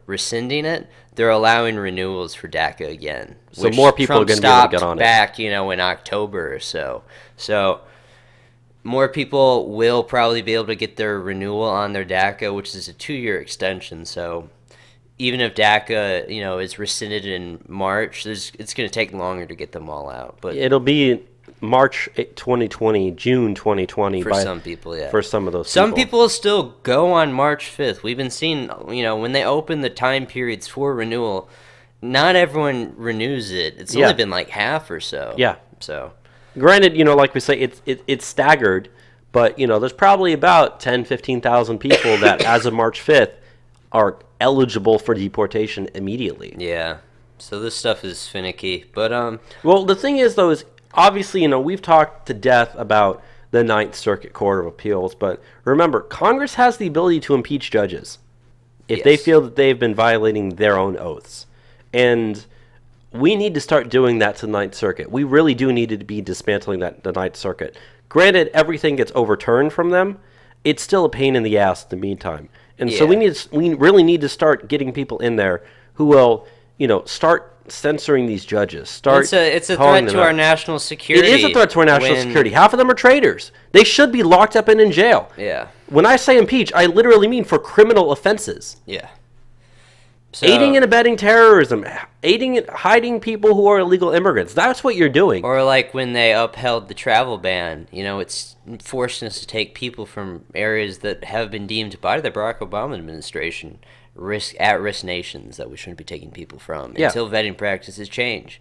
rescinding it, they're allowing renewals for DACA again. So more people are going to be able to get on it. Back, in October or so. So more people will probably be able to get their renewal on their DACA, which is a 2-year extension. So even if DACA, is rescinded in March, it's going to take longer to get them all out. But it'll be March 2020, June 2020. For some people, yeah. For some of those Some people still go on March 5th. We've been seeing, when they open the time periods for renewal, not everyone renews it. It's only been like half or so. Yeah. So, granted, like we say, it's staggered, but, there's probably about 10, 15,000 people that, as of March 5th, are eligible for deportation immediately. Yeah. So this stuff is finicky. But, well, the thing is, though, is obviously, we've talked to death about the Ninth Circuit Court of Appeals, but remember, Congress has the ability to impeach judges if they feel that they've been violating their own oaths. And we need to start doing that to the Ninth Circuit. We really do need to be dismantling the Ninth Circuit. Granted, everything gets overturned from them. It's still a pain in the ass in the meantime. And so we really need to start getting people in there who will, start censoring these judges. It's a threat to our national security. It is a threat to our national security. Half of them are traitors. They should be locked up and in jail. Yeah. When I say impeach, I literally mean for criminal offenses. Yeah. So, aiding and abetting terrorism, aiding and hiding people who are illegal immigrants. That's what you're doing. Or like when they upheld the travel ban, it's forcing us to take people from areas that have been deemed by the Barack Obama administration at-risk nations that we shouldn't be taking people from until vetting practices change.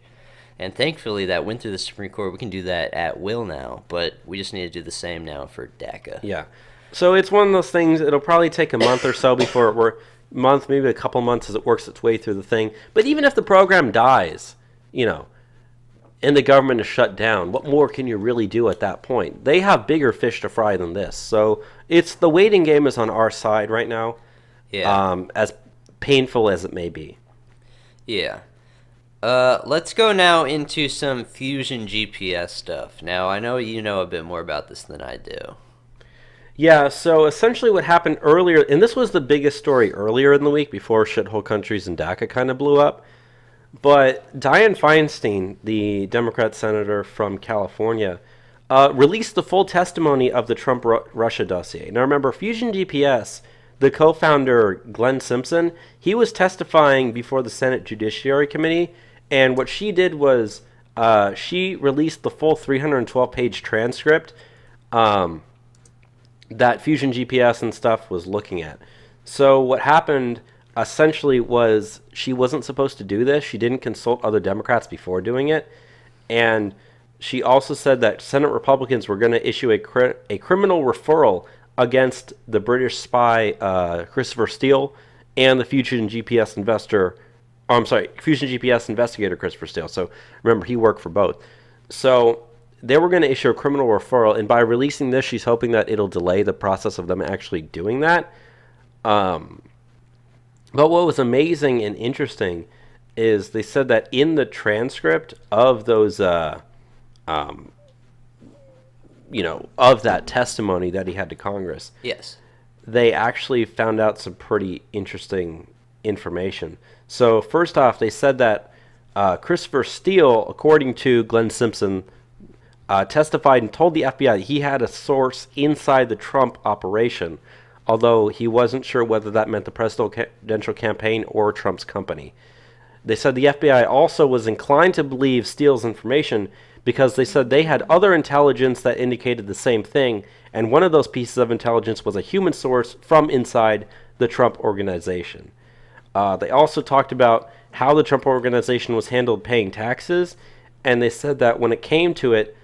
And thankfully that went through the Supreme Court. We can do that at will now, but we just need to do the same now for DACA. Yeah. So it's one of those things, it'll probably take a month or so before it works. Maybe a couple months as it works its way through the thing. But even if the program dies, and the government is shut down, what more can you really do at that point? They have bigger fish to fry than this. So the waiting game is on our side right now. Yeah. As painful as it may be. Yeah. Let's go now into some Fusion GPS stuff. Now, I know you know a bit more about this than I do. Yeah, so essentially what happened earlier, and this was the biggest story earlier in the week before Shithole Countries and DACA kind of blew up, but Dianne Feinstein, the Democrat senator from California, released the full testimony of the Trump-Russia dossier. Now remember, Fusion GPS, the co-founder Glenn Simpson, he was testifying before the Senate Judiciary Committee, and what she did was she released the full 312-page transcript that Fusion GPS and stuff was looking at. So what happened essentially was she wasn't supposed to do this. She didn't consult other Democrats before doing it, and she also said that Senate Republicans were going to issue a criminal referral against the British spy Christopher Steele and the Fusion GPS investor. Oh, I'm sorry, Fusion GPS investigator Christopher Steele. So remember, he worked for both. So they were going to issue a criminal referral, and by releasing this, she's hoping that it'll delay the process of them actually doing that. But what was amazing and interesting is they said that in the transcript of those, of that testimony that he had to Congress, Yes. they actually found out some pretty interesting information. So first off, they said that Christopher Steele, according to Glenn Simpson, testified and told the FBI that he had a source inside the Trump operation, although he wasn't sure whether that meant the presidential campaign or Trump's company. They said the FBI also was inclined to believe Steele's information because they said they had other intelligence that indicated the same thing, and one of those pieces of intelligence was a human source from inside the Trump organization. They also talked about how the Trump organization was handled paying taxes, and they said that when it came to it,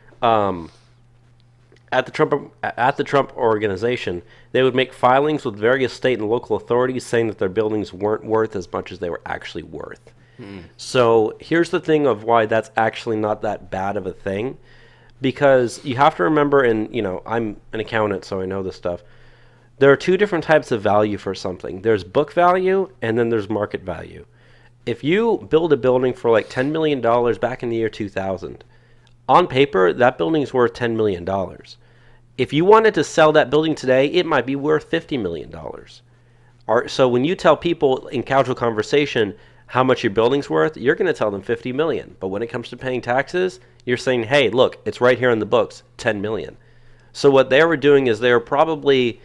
at the Trump organization, they would make filings with various state and local authorities saying that their buildings weren't worth as much as they were actually worth. So here's the thing of why that's actually not that bad of a thing, because you have to remember, and I'm an accountant, so I know this stuff. There are two different types of value for something. There's book value, and then there's market value. If you build a building for like $10 million back in the year 2000, on paper, that building's worth $10 million. If you wanted to sell that building today, it might be worth $50 million. So when you tell people in casual conversation how much your building's worth, you're going to tell them $50 million. But when it comes to paying taxes, you're saying, hey, look, it's right here in the books, $10 million. So what they were doing is they were probably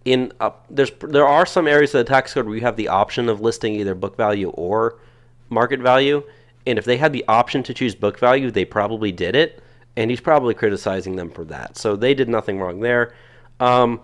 there are some areas of the tax code where you have the option of listing either book value or market value. And if they had the option to choose book value, they probably did it. And he's probably criticizing them for that. So they did nothing wrong there. The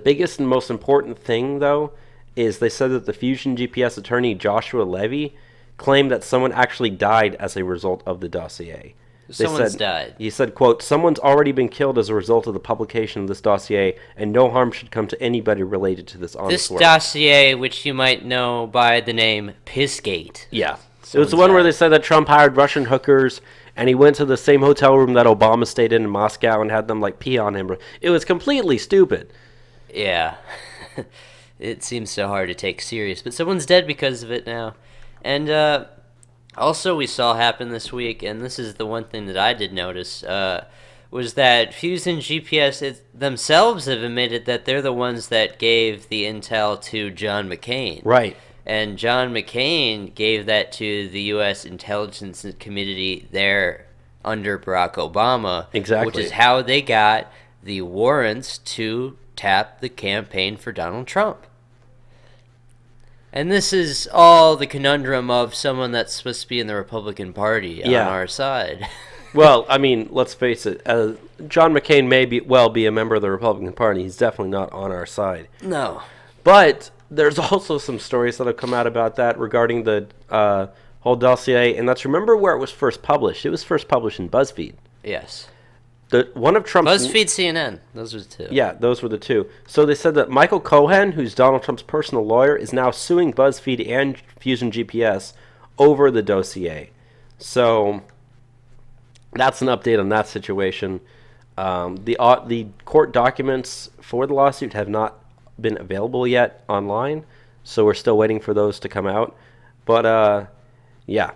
biggest and most important thing, though, is they said that the Fusion GPS attorney Joshua Levy claimed that someone actually died as a result of the dossier. Someone's died. He said, quote, "Someone's already been killed as a result of the publication of this dossier, and no harm should come to anybody related to this honest work." This dossier, which you might know by the name Pissgate. Yeah. It was the one where they said that Trump hired Russian hookers, and he went to the same hotel room that Obama stayed in Moscow and had them, like, pee on him. It was completely stupid. Yeah. It seems so hard to take serious, but someone's dead because of it now. And, also we saw happen this week, and this is the one thing that I did notice, was that Fusion GPS themselves have admitted that they're the ones that gave the intel to John McCain. Right. And John McCain gave that to the U.S. intelligence community there under Barack Obama. Exactly. Which is how they got the warrants to tap the campaign for Donald Trump. And this is all the conundrum of someone that's supposed to be in the Republican Party on our side. Well, I mean, let's face it. John McCain may be a member of the Republican Party. He's definitely not on our side. No. But there's also some stories that have come out about that regarding the whole dossier. And let's remember where it was first published. It was first published in BuzzFeed. Yes. One of Trump's BuzzFeed, CNN. Those were the two. Yeah, those were the two. So they said that Michael Cohen, who's Donald Trump's personal lawyer, is now suing BuzzFeed and Fusion GPS over the dossier. So that's an update on that situation. The court documents for the lawsuit have not been available yet online, so we're still waiting for those to come out. But yeah.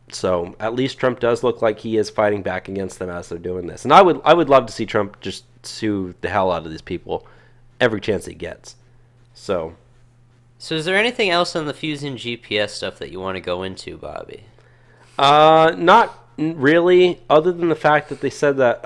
So at least Trump does look like he is fighting back against them as they're doing this. And I would love to see Trump just sue the hell out of these people every chance he gets. So is there anything else on the Fusion GPS stuff that you want to go into, Bobby? Not really, other than the fact that they said that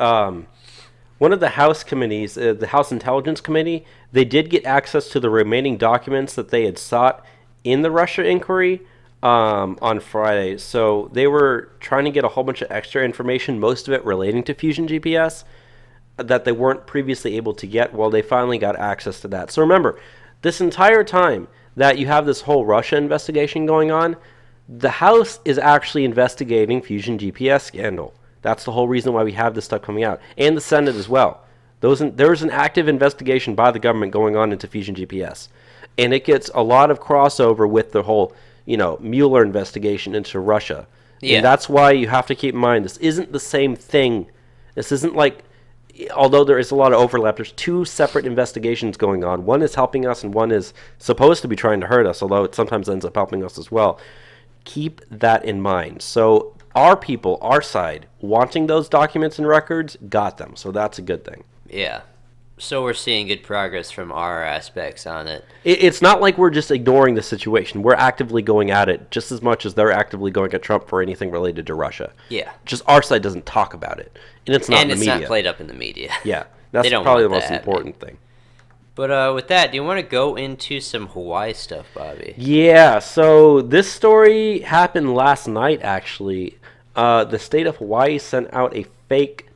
one of the House committees, the House Intelligence Committee, they did get access to the remaining documents that they had sought in the Russia inquiry on Friday. So they were trying to get a whole bunch of extra information, most of it relating to Fusion GPS. that they weren't previously able to get. Well, they finally got access to that. So remember, this entire time that you have this whole Russia investigation going on, the House is actually investigating Fusion GPS scandal. That's the whole reason why we have this stuff coming out. And the Senate as well. There's an active investigation by the government going on into Fusion GPS. And it gets a lot of crossover with the whole, Mueller investigation into Russia. Yeah. And that's why you have to keep in mind, this isn't the same thing. This isn't like, although there is a lot of overlap, there's two separate investigations going on. One is helping us and one is supposed to be trying to hurt us, although it sometimes ends up helping us as well. Keep that in mind. So our people, our side, wanting those documents and records, got them. So that's a good thing. Yeah. So we're seeing good progress from our aspects on it. It's not like we're just ignoring the situation. We're actively going at it just as much as they're actively going at Trump for anything related to Russia. Yeah. Just our side doesn't talk about it. And it's not in the media. And it's not played up in the media. Yeah. That's probably the most important thing. But with that, do you want to go into some Hawaii stuff, Bobby? Yeah. So this story happened last night, actually. The state of Hawaii sent out a fake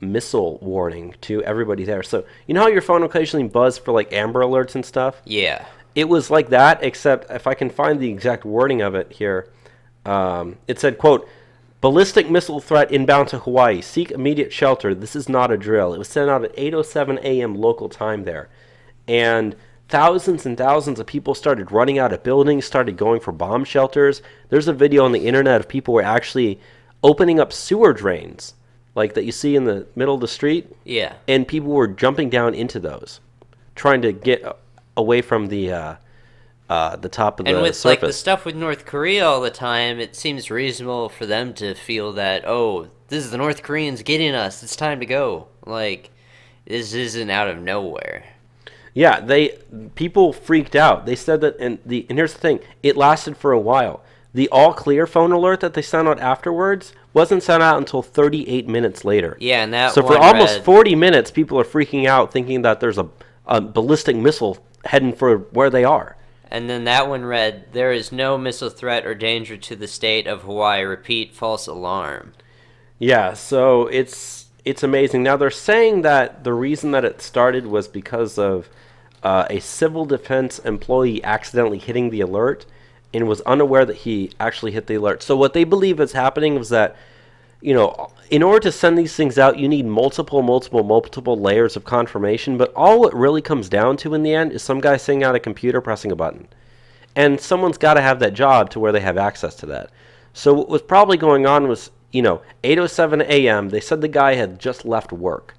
missile warning to everybody there. So you know how your phone occasionally buzz for like Amber Alerts and stuff? Yeah. It was like that, except if I can find the exact wording of it here, it said, quote, "Ballistic missile threat inbound to Hawaii. Seek immediate shelter. This is not a drill." It was sent out at 8:07 a.m. local time there. And thousands and thousands of people started running out of buildings, started going for bomb shelters. There's a video on the internet of people who were actually opening up sewer drains, like that you see in the middle of the street. Yeah. And people were jumping down into those, trying to get away from the top of the surface. And with like the stuff with North Korea all the time, it seems reasonable for them to feel that, oh, this is the North Koreans getting us. It's time to go. Like, this isn't out of nowhere. Yeah, people freaked out. They said that, and here's the thing, it lasted for a while. The all clear phone alert that they sent out afterwards wasn't sent out until 38 minutes later. Yeah, and that so for almost 40 minutes, people are freaking out, thinking that there's a ballistic missile heading for where they are. And then that one read, "There is no missile threat or danger to the state of Hawaii. Repeat, false alarm." Yeah, so it's amazing. Now they're saying that the reason that it started was because of a civil defense employee accidentally hitting the alert and was unaware that he actually hit the alert. So what they believe is happening is that, in order to send these things out, you need multiple layers of confirmation. But all it really comes down to in the end is some guy sitting at a computer pressing a button. And someone's got to have that job to where they have access to that. So what was probably going on was, 8:07 a.m., they said the guy had just left work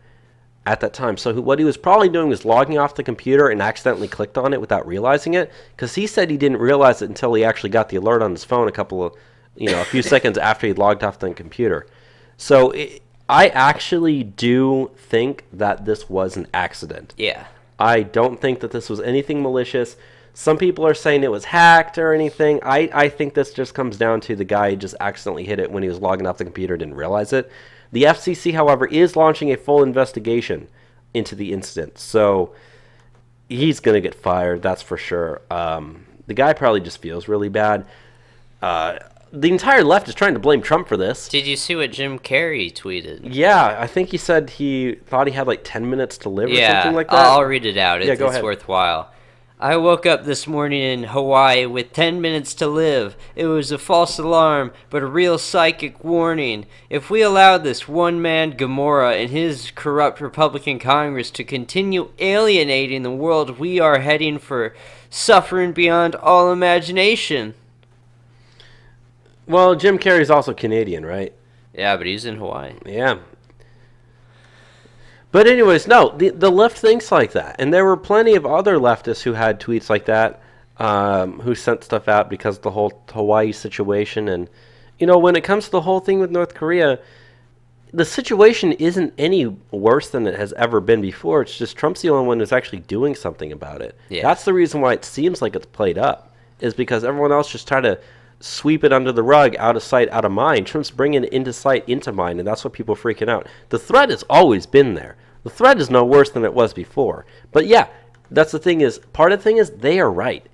at that time. So what he was probably doing was logging off the computer and accidentally clicked on it without realizing it, because he said he didn't realize it until he actually got the alert on his phone a few seconds after he logged off the computer. So I actually do think that this was an accident. Yeah. I don't think that this was anything malicious. Some people are saying it was hacked or anything. I think this just comes down to the guy just accidentally hit it when he was logging off the computer, didn't realize it. The FCC, however, is launching a full investigation into the incident. So he's going to get fired, that's for sure. The guy probably just feels really bad. The entire left is trying to blame Trump for this. Did you see what Jim Carrey tweeted? Yeah, I think he said he thought he had like 10 minutes to live or something like that. I'll read it out. Go ahead. It's worthwhile. "I woke up this morning in Hawaii with 10 minutes to live. It was a false alarm, but a real psychic warning. If we allow this one-man Gomorrah and his corrupt Republican Congress to continue alienating the world, we are heading for suffering beyond all imagination." Well, Jim Carrey's also Canadian, right? Yeah, but he's in Hawaii. Yeah. But anyways, no, the left thinks like that. And there were plenty of other leftists who had tweets like that, who sent stuff out because of the whole Hawaii situation. And, when it comes to the whole thing with North Korea, the situation isn't any worse than it has ever been before. It's just Trump's the only one who's actually doing something about it. Yeah. That's the reason why it seems like it's played up, is because everyone else just tried to sweep it under the rug, out of sight, out of mind. Trump's bringing it into sight, into mind, and that's what people are freaking out. The threat has always been there. The threat is no worse than it was before. But yeah, that's the thing is, part of the thing is, they are right.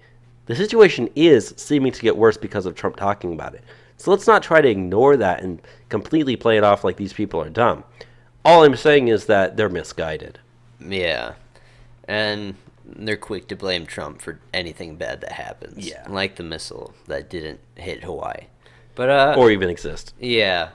The situation is seeming to get worse because of Trump talking about it. So let's not try to ignore that and completely play it off like these people are dumb. All I'm saying is that they're misguided. Yeah. And they're quick to blame Trump for anything bad that happens. Yeah. Like the missile that didn't hit Hawaii. But or even exist. Yeah.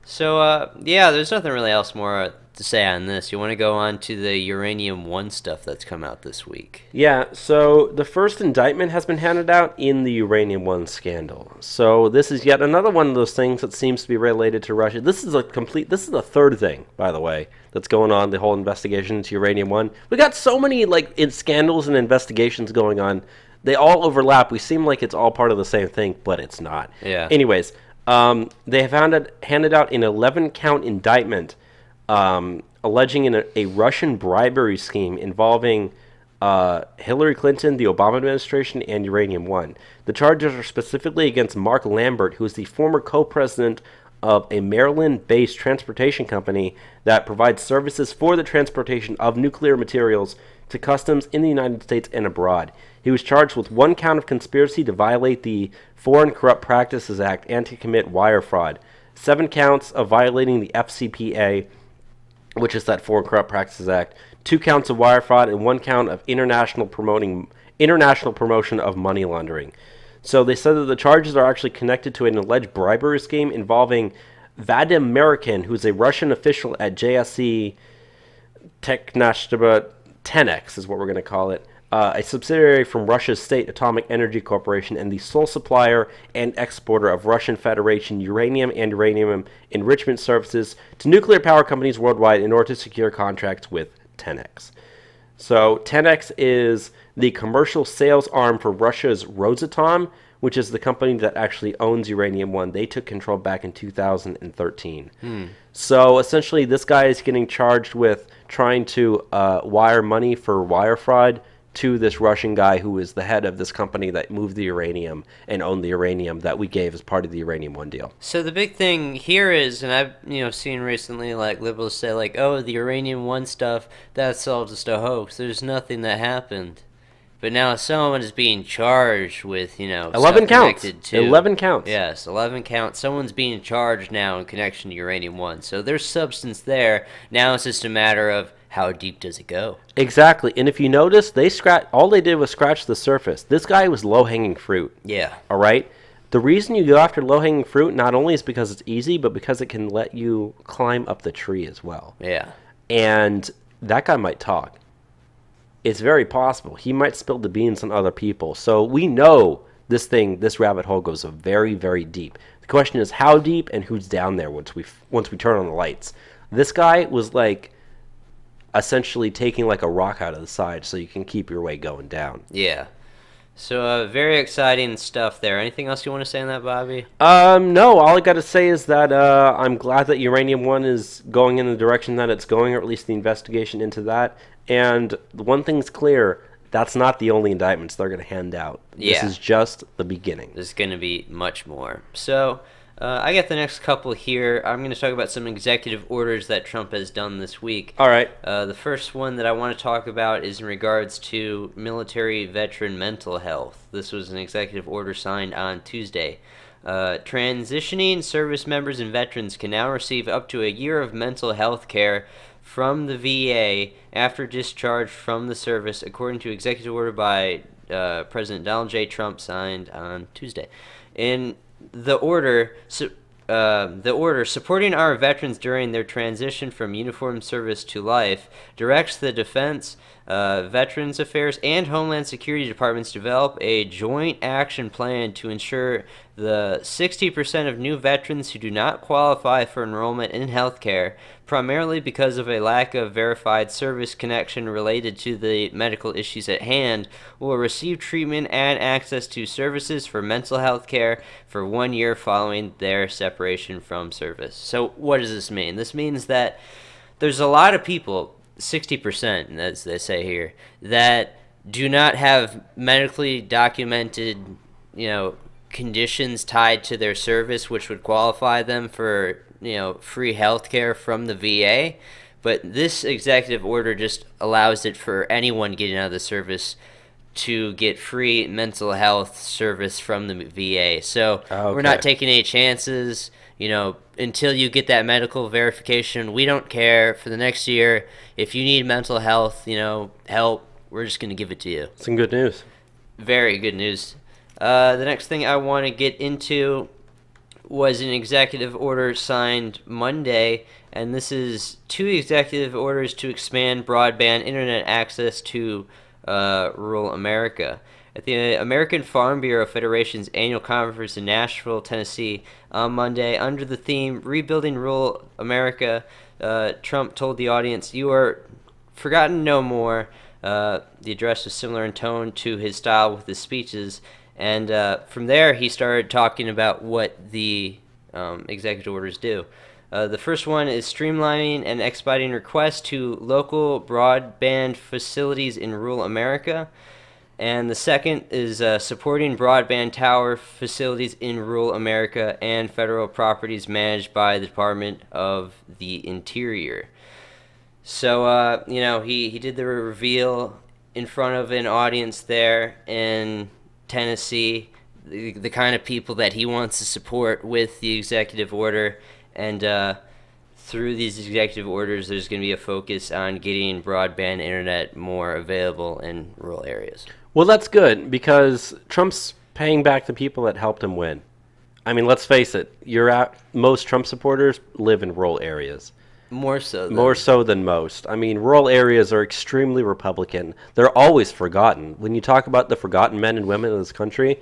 So yeah, there's nothing really else more to say on this. You want to go on to the uranium-1 stuff that's come out this week? Yeah, so the first indictment has been handed out in the uranium-1 scandal. So this is yet another one of those things that seems to be related to Russia. This is the third thing, by the way, that's going on, the whole investigation into uranium-1. We got so many scandals and investigations going on. They all overlap. We seem like it's all part of the same thing, but it's not. Yeah. Anyways, they have handed out an 11-count indictment alleging a Russian bribery scheme involving Hillary Clinton, the Obama administration, and Uranium-1. The charges are specifically against Mark Lambert, who is the former co-president of a Maryland-based transportation company that provides services for the transportation of nuclear materials to customs in the United States and abroad. He was charged with 1 count of conspiracy to violate the Foreign Corrupt Practices Act and to commit wire fraud, 7 counts of violating the FCPA, which is that Foreign Corrupt Practices Act, 2 counts of wire fraud, and 1 count of international promotion of money laundering. So they said that the charges are actually connected to an alleged bribery scheme involving Vadim Merikin, who's a Russian official at JSC Technashtab 10X is what we're going to call it, a subsidiary from Russia's State Atomic Energy Corporation and the sole supplier and exporter of Russian Federation uranium and uranium enrichment services to nuclear power companies worldwide in order to secure contracts with 10X. So 10X is the commercial sales arm for Russia's Rosatom, which is the company that actually owns Uranium-1. They took control back in 2013. So essentially this guy is getting charged with trying to wire money for wire fraud to this Russian guy who is the head of this company that moved the uranium and owned the uranium that we gave as part of the Uranium-1 deal. So the big thing here is, and I've seen recently liberals say oh, the Uranium-1 stuff, that's all just a hoax. There's nothing that happened. But now someone is being charged with 11 counts. 11 counts. Yes, 11 counts. Someone's being charged now in connection to Uranium-1. So there's substance there. Now it's just a matter of how deep does it go? Exactly. And if you notice, all they did was scratch the surface. This guy was low-hanging fruit. Yeah. All right? The reason you go after low-hanging fruit not only is because it's easy, but because it can let you climb up the tree as well. Yeah. And that guy might talk. It's very possible. He might spill the beans on other people. So we know this rabbit hole goes very, very deep. The question is how deep and who's down there once we turn on the lights. This guy was essentially taking a rock out of the side so you can keep your way going down. Yeah. So very exciting stuff there. Anything else you want to say on that, Bobby? No. All I got to say is that I'm glad that Uranium-1 is going in the direction that it's going, or at least the investigation into that. And one thing's clear, that's not the only indictments they're going to hand out. Yeah. This is just the beginning. There's going to be much more. So I got the next couple here. I'm going to talk about some executive orders that Trump has done this week. All right. The first one that I want to talk about is in regards to military veteran mental health. This was an executive order signed on Tuesday. Transitioning service members and veterans can now receive up to a year of mental health care from the VA after discharge from the service, according to executive order by President Donald J. Trump, signed on Tuesday. In the order supporting our veterans during their transition from uniformed service to life directs the Defense, Veterans Affairs, and Homeland Security Departments to develop a joint action plan to ensure the 60% of new veterans who do not qualify for enrollment in health care, primarily because of a lack of verified service connection related to the medical issues at hand, will receive treatment and access to services for mental health care for 1 year following their separation from service. So what does this mean? This means that there's a lot of people, 60%, as they say here, that do not have medically documented, conditions tied to their service which would qualify them for, free health care from the VA. But this executive order just allows it for anyone getting out of the service to get free mental health service from the VA. So we're not taking any chances. until you get that medical verification, we don't care for the next year. If you need mental health, help, we're just going to give it to you. Some good news. Very good news. The next thing I want to get into was an executive order signed Monday, and this is 2 executive orders to expand broadband internet access to rural America. At the American Farm Bureau Federation's annual conference in Nashville, Tennessee, on Monday, under the theme Rebuilding Rural America, Trump told the audience, "You are forgotten no more." The address was similar in tone to his style with his speeches. And from there, he started talking about what the executive orders do. The first one is streamlining and expediting requests to local broadband facilities in rural America. And the second is supporting broadband tower facilities in rural America and federal properties managed by the Department of the Interior. So, he did the reveal in front of an audience there in Tennessee, the kind of people that he wants to support with the executive order, and through these executive orders there's going to be a focus on getting broadband internet more available in rural areas. Well, that's good, because Trump's paying back the people that helped him win. I mean, let's face it, most Trump supporters live in rural areas. More so than most. I mean, rural areas are extremely Republican. They're always forgotten. When you talk about the forgotten men and women in this country,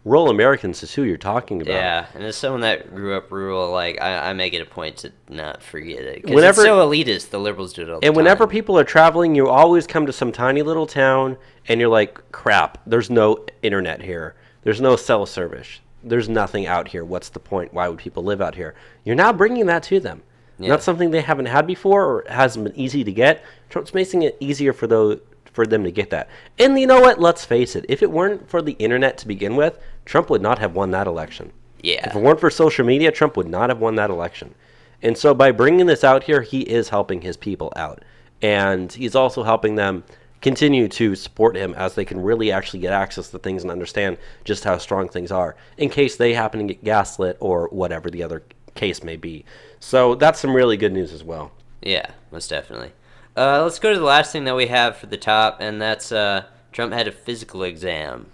rural Americans is who you're talking about. Yeah, and as someone that grew up rural, I make it a point to not forget it. Because it's so elitist, the liberals do it all the time. And whenever people are traveling, you always come to some tiny little town, and you're like, crap, there's no internet here. There's no cell service. There's nothing out here. What's the point? Why would people live out here? You're now bringing that to them. Yeah. Not something they haven't had before or hasn't been easy to get. Trump's making it easier for them to get that. And you know what? Let's face it. If it weren't for the internet to begin with, Trump would not have won that election. Yeah. If it weren't for social media, Trump would not have won that election. And so by bringing this out here, he is helping his people out. And he's also helping them continue to support him as they can really actually get access to things and understand just how strong things are in case they happen to get gaslit or whatever the other case may be. So that's some really good news as well. Yeah, most definitely. Let's go to the last thing that we have for the top, and that's Trump had a physical exam.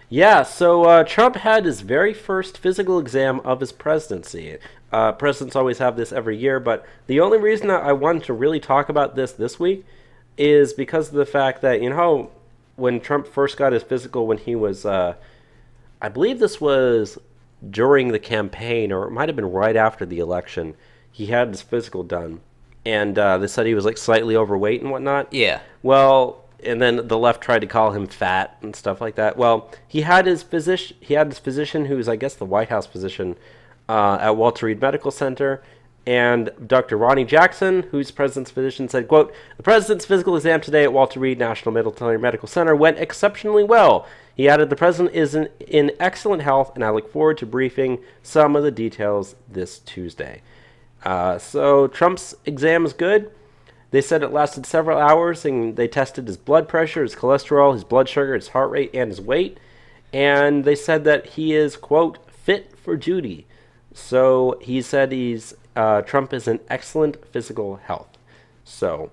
Yeah, so Trump had his very first physical exam of his presidency. Presidents always have this every year, but the only reason that I wanted to really talk about this week is because of the fact that, when Trump first got his physical when he was, I believe this was during the campaign, or it might have been right after the election, he had his physical done. And they said he was slightly overweight and whatnot. Yeah. Well, and then the left tried to call him fat and stuff like that. Well, he had his physician, who's I guess the White House physician at Walter Reed Medical Center, and Dr. Ronnie Jackson, who's the president's physician, said, quote, "The president's physical exam today at Walter Reed National Military Medical Center went exceptionally well." He added, "The president is in excellent health, and I look forward to briefing some of the details this Tuesday." So Trump's exam is good. They said it lasted several hours, and they tested his blood pressure, his cholesterol, his blood sugar, his heart rate, and his weight. And they said that he is, quote, "fit for duty." So he said Trump is in excellent physical health. So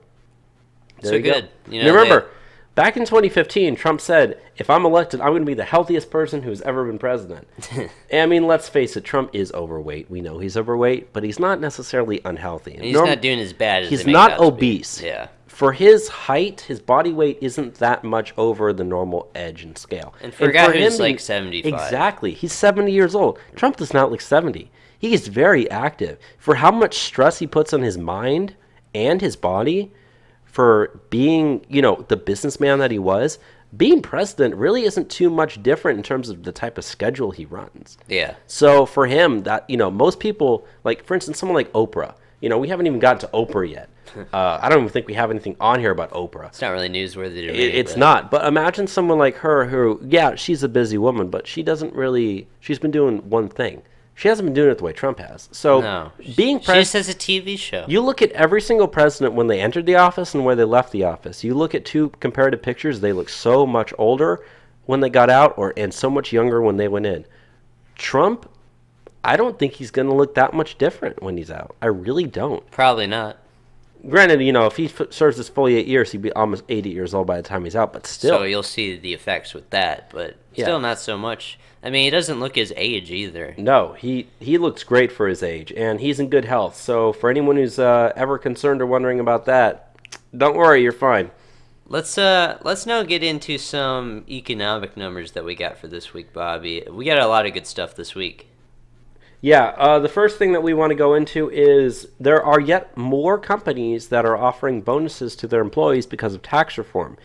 there you good. Go. Remember, back in 2015, Trump said, if I'm elected, I'm going to be the healthiest person who's ever been president. And I mean, let's face it, Trump is overweight. We know he's overweight, but he's not necessarily unhealthy. And he's not doing as bad as he's not obese. Yeah. For his height, his body weight isn't that much over the normal edge and scale. And for a guy who's 75. Exactly. He's 70 years old. Trump does not look 70. He is very active. For how much stress he puts on his mind and his body, for being, the businessman that he was, being president really isn't too much different in terms of the type of schedule he runs. Yeah. So for him, that, most people, for instance, someone like Oprah, we haven't even gotten to Oprah yet. I don't even think we have anything on here about Oprah. It's not really newsworthy to me. It's not. But imagine someone like her who, yeah, she's a busy woman, but she's been doing one thing. She hasn't been doing it the way Trump has. So no, being president, she just has a TV show. You look at every single president when they entered the office and where they left the office. You look at two comparative pictures, they look so much older when they got out and so much younger when they went in. Trump I don't think he's going to look that much different when he's out. I really don't. Probably not. Granted, if he serves his full 8 years, he'd be almost 80 years old by the time he's out, but still. So you'll see the effects with that, but still not so much. I mean, he doesn't look his age either. No, he looks great for his age, and he's in good health. So for anyone who's ever concerned or wondering about that, don't worry, you're fine. Let's now get into some economic numbers that we got for this week, Bobby. We got a lot of good stuff this week. Yeah, the first thing that we want to go into is there are yet more companies that are offering bonuses to their employees because of tax reform.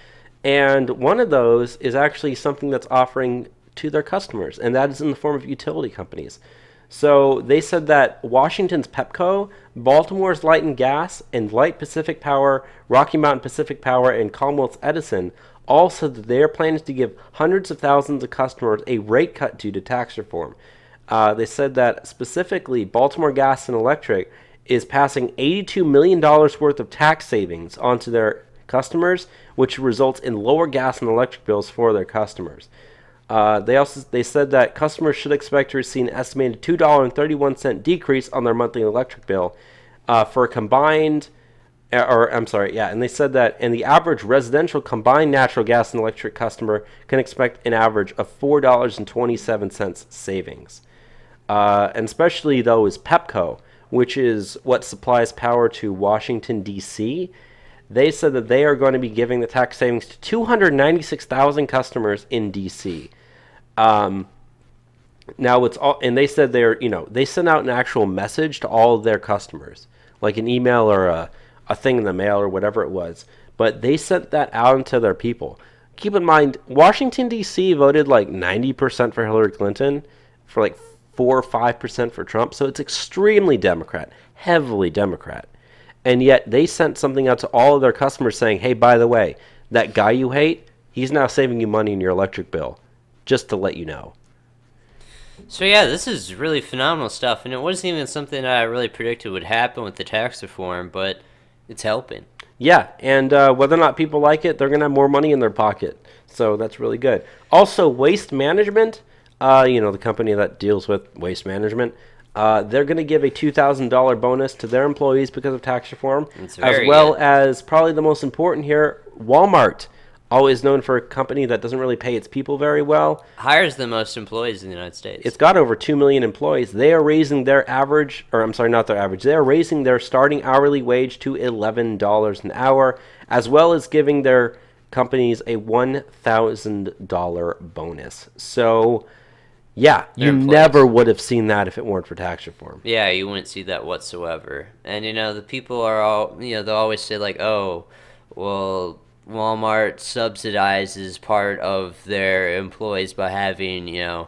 And one of those is actually something that's offering to their customers, and that is in the form of utility companies. So they said that Washington's Pepco, Baltimore's Light and Gas, and Light Pacific Power, Rocky Mountain Pacific Power, and Commonwealth's Edison all said that they are planning to give hundreds of thousands of customers a rate cut due to tax reform. They said that specifically Baltimore Gas and Electric is passing $82 million worth of tax savings onto their customers, which results in lower gas and electric bills for their customers. They said that customers should expect to receive an estimated $2.31 decrease on their monthly electric bill for a combined, and they said that the average residential combined natural gas and electric customer can expect an average of $4.27 savings. And especially though is Pepco, which is what supplies power to Washington, D.C., they said that they are going to be giving the tax savings to 296,000 customers in D.C. Now it's all, and they said they sent out an actual message to all of their customers, like an email or a thing in the mail or whatever it was. But they sent that out into their people. Keep in mind, Washington, D.C. voted like 90% for Hillary Clinton, for like 4 or 5% for Trump. So it's extremely Democrat, heavily Democrat. And yet they sent something out to all of their customers saying, hey, by the way, that guy you hate, he's now saving you money in your electric bill, just to let you know. So yeah, this is really phenomenal stuff, and it wasn't even something that I really predicted would happen with the tax reform, but it's helping. Yeah, and whether or not people like it, they're going to have more money in their pocket. So that's really good. Also, Waste Management, the company that deals with waste management, they're going to give a $2,000 bonus to their employees because of tax reform, as well as probably the most important here, Walmart, always known for a company that doesn't really pay its people very well. Hires the most employees in the United States. It's got over 2 million employees. They are raising their average, or I'm sorry, not their average. They are raising their starting hourly wage to $11 an hour, as well as giving their companies a $1,000 bonus. So yeah, you never would have seen that if it weren't for tax reform. Yeah, you wouldn't see that whatsoever. And, the people are all, they'll always say, like, oh, well, Walmart subsidizes part of their employees by having,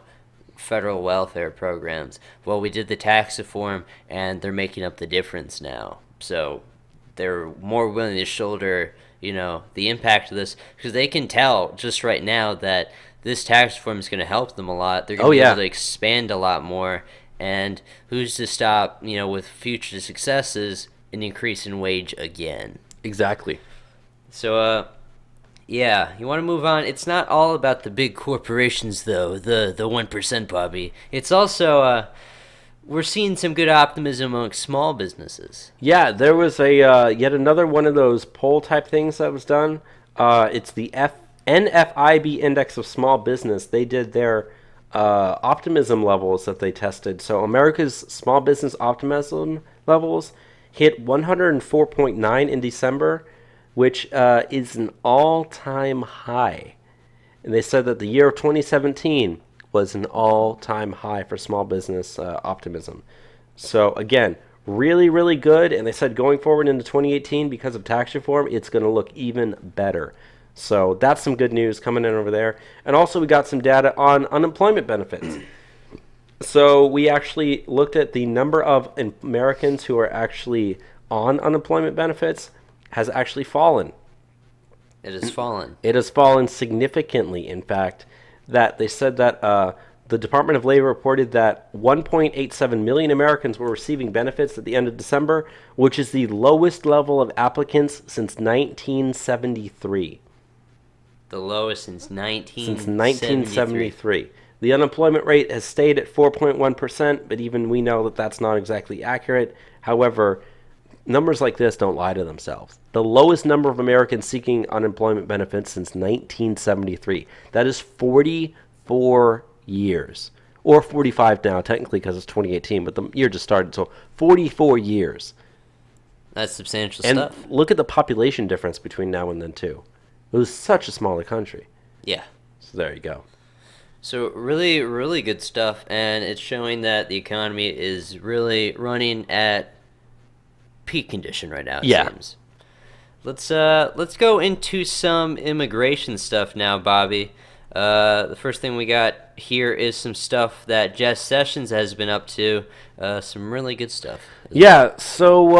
federal welfare programs. Well, we did the tax reform, and they're making up the difference now. So they're more willing to shoulder, the impact of this, because they can tell just right now that this tax reform is going to help them a lot. They're going to be able to expand a lot more. And who's to stop, with future successes, an increase in wage again? Exactly. So, yeah, you want to move on? It's not all about the big corporations, though, the 1%, Bobby. It's also, we're seeing some good optimism among small businesses. Yeah, there was a yet another one of those poll-type things that was done. It's the NFIB Index of Small Business. They did their optimism levels that they tested. So America's small business optimism levels hit 104.9 in December, which is an all-time high. And they said that the year of 2017 was an all-time high for small business optimism. So again, really, really good. And they said going forward into 2018, because of tax reform, it's going to look even better. So that's some good news coming in over there. And also we got some data on unemployment benefits. So we actually looked at the number of Americans who are actually on unemployment benefits has actually fallen. It has fallen. It has fallen significantly, in fact, that they said that the Department of Labor reported that 1.87 million Americans were receiving benefits at the end of December, which is the lowest level of applicants since 1973. The lowest since 1973. Since 1973. The unemployment rate has stayed at 4.1%, but even we know that that's not exactly accurate. However, numbers like this don't lie to themselves. The lowest number of Americans seeking unemployment benefits since 1973. That is 44 years. Or 45 now, technically, because it's 2018, but the year just started, so 44 years. That's substantial And stuff. look at the population difference between now and then, too. It was such a smaller country. Yeah. So there you go. So really, really good stuff, and it's showing that the economy is really running at peak condition right now, it seems. Let's go into some immigration stuff now, Bobby. The first thing we got here is some stuff that Jeff Sessions has been up to. Some really good stuff. Yeah, so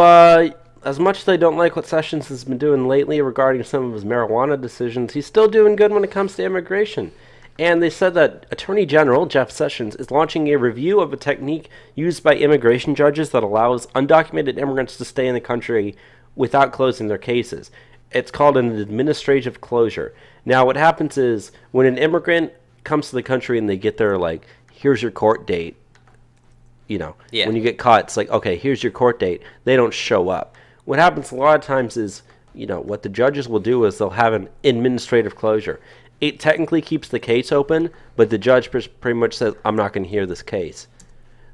as much as I don't like what Sessions has been doing lately regarding some of his marijuana decisions, he's still doing good when it comes to immigration. And they said that Attorney General Jeff Sessions is launching a review of a technique used by immigration judges that allows undocumented immigrants to stay in the country without closing their cases. It's called an administrative closure. Now, what happens is when an immigrant comes to the country and they get their, like, here's your court date, when you get caught, it's like, okay, here's your court date. They don't show up. What happens a lot of times is, what the judges will do is they'll have an administrative closure. It technically keeps the case open, but the judge pretty much says, I'm not going to hear this case.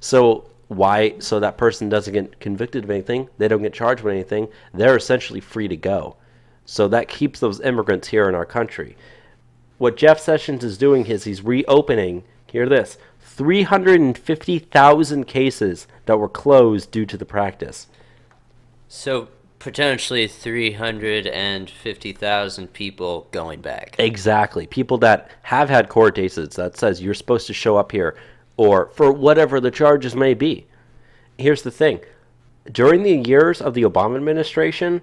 So why? So that person doesn't get convicted of anything. They don't get charged with anything. They're essentially free to go. So that keeps those immigrants here in our country. What Jeff Sessions is doing is he's reopening, hear this, 350,000 cases that were closed due to the practice. So potentially 350,000 people going back. Exactly. People that have had court cases that says you're supposed to show up here or for whatever the charges may be. Here's the thing. During the years of the Obama administration,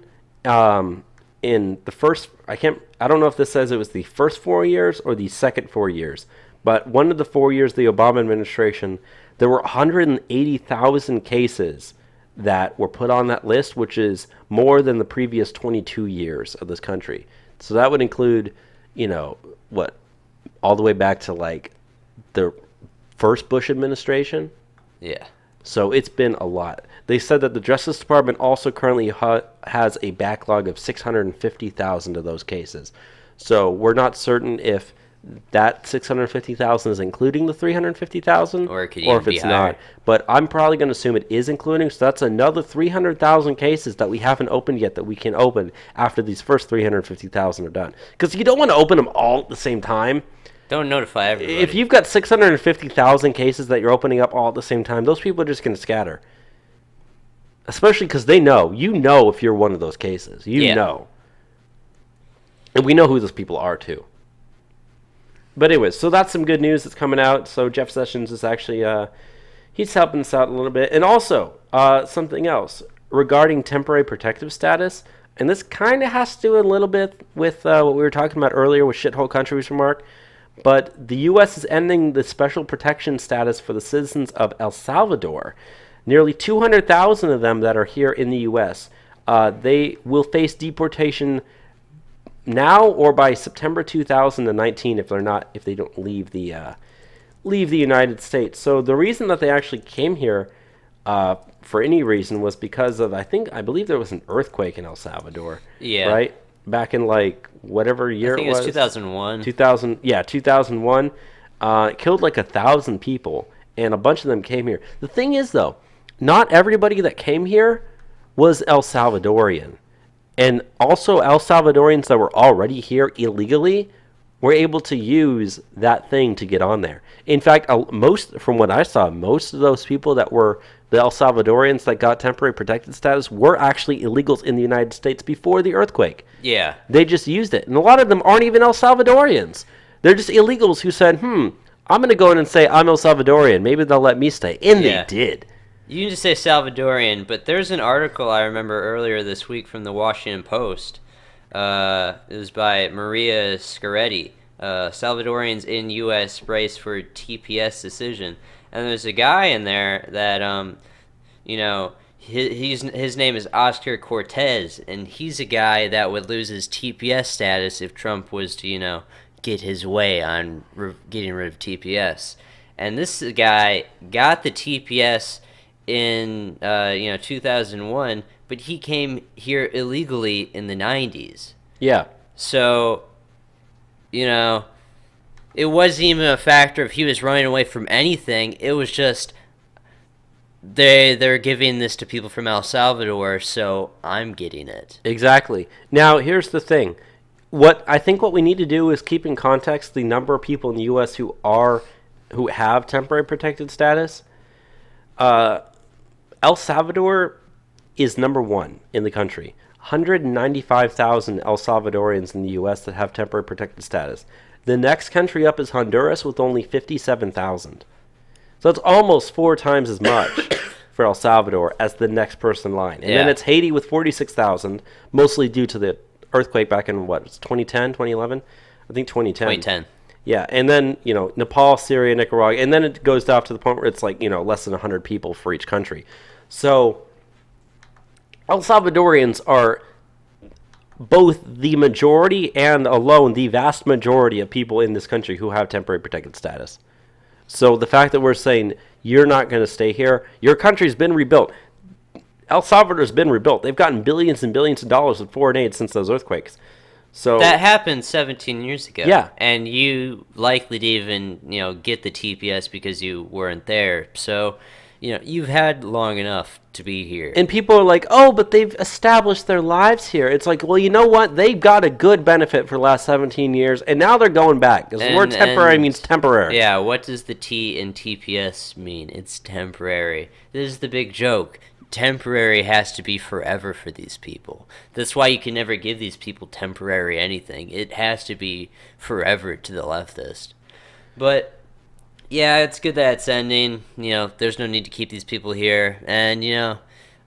in the first, I don't know if this says it was the first 4 years or the second 4 years, but one of the 4 years of the Obama administration, there were 180,000 cases that were put on that list, which is more than the previous 22 years of this country. So that would include, all the way back to like the first Bush administration. Yeah. So it's been a lot. They said that the Justice Department also currently has a backlog of 650,000 of those cases. So we're not certain if that 650,000 is including the 350,000 or if it's not. But I'm probably going to assume it is including, so that's another 300,000 cases that we haven't opened yet that we can open after these first 350,000 are done. Because you don't want to open them all at the same time. Don't notify everybody. If you've got 650,000 cases that you're opening up all at the same time, those people are just going to scatter. Especially because they know. You know if you're one of those cases. You know. And we know who those people are, too. But anyways, so that's some good news that's coming out. So Jeff Sessions is actually, he's helping us out a little bit. And also, something else regarding temporary protective status. And this kind of has to do a little bit with what we were talking about earlier with Shithole Country's remark. But the U.S. is ending the special protection status for the citizens of El Salvador. Nearly 200,000 of them that are here in the U.S. They will face deportation now or by September 2019 if they don't leave the United States. So the reason that they actually came here for any reason was because of I believe there was an earthquake in El Salvador. Yeah. Right? Back in like whatever year it was. I think it was 2001. 2001. It killed like 1,000 people, and a bunch of them came here. The thing is, though, not everybody that came here was El Salvadorian. And also El Salvadorians that were already here illegally were able to use that thing to get on there. In fact, from what I saw, most of those people that were the El Salvadorians that got temporary protected status were actually illegals in the United States before the earthquake. Yeah. They just used it. And a lot of them aren't even El Salvadorians. They're just illegals who said, I'm going to go in and say I'm El Salvadorian. Maybe they'll let me stay. And they did. You can just say Salvadorian, but there's an article I remember earlier this week from the Washington Post. It was by Maria Scaretti. Salvadorians in U.S. brace for TPS decision. And there's a guy in there that, his name is Oscar Cortez, and he's a guy that would lose his TPS status if Trump was to, get his way on getting rid of TPS. And this guy got the TPS in 2001, but he came here illegally in the 90s. Yeah. So, it wasn't even a factor if he was running away from anything. It was just they're giving this to people from El Salvador, so I'm getting it. Exactly. Now, here's the thing. What we need to do is keep in context the number of people in the U.S. who have temporary protected status. El Salvador is number one in the country. 195,000 El Salvadorians in the U.S. that have temporary protected status. The next country up is Honduras with only 57,000. So it's almost 4 times as much for El Salvador as the next person in line. And then it's Haiti with 46,000, mostly due to the earthquake back in, 2010, 2011? I think 2010. 2010. Yeah, and then, Nepal, Syria, Nicaragua, and then it goes down to the point where it's less than 100 people for each country. So El Salvadorians are both the majority and alone the vast majority of people in this country who have temporary protected status. So the fact that we're saying you're not going to stay here, your country's been rebuilt. El Salvador's been rebuilt. They've gotten billions and billions of dollars of foreign aid since those earthquakes. So that happened 17 years ago. Yeah. And you likely didn't even, get the TPS because you weren't there. So, you've had long enough to be here. And people are like, oh, but they've established their lives here. It's like, well, you know what? They've got a good benefit for the last 17 years, and now they're going back. Because the word temporary means temporary. Yeah, what does the T in TPS mean? It's temporary. This is the big joke. Temporary has to be forever for these people. That's why you can never give these people temporary anything. It has to be forever to the leftist. But yeah, it's good that it's ending. There's no need to keep these people here. And,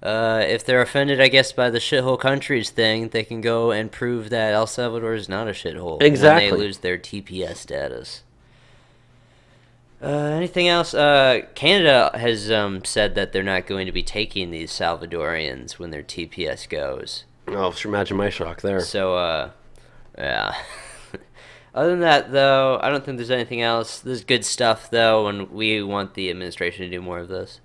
if they're offended, I guess, by the shithole countries thing, they can go and prove that El Salvador is not a shithole. Exactly. When they lose their TPS status. Anything else? Canada has said that they're not going to be taking these Salvadorians when their TPS goes. Oh, just imagine my shock there. So, yeah. Other than that, though, I don't think there's anything else. There's good stuff, though, and we want the administration to do more of this.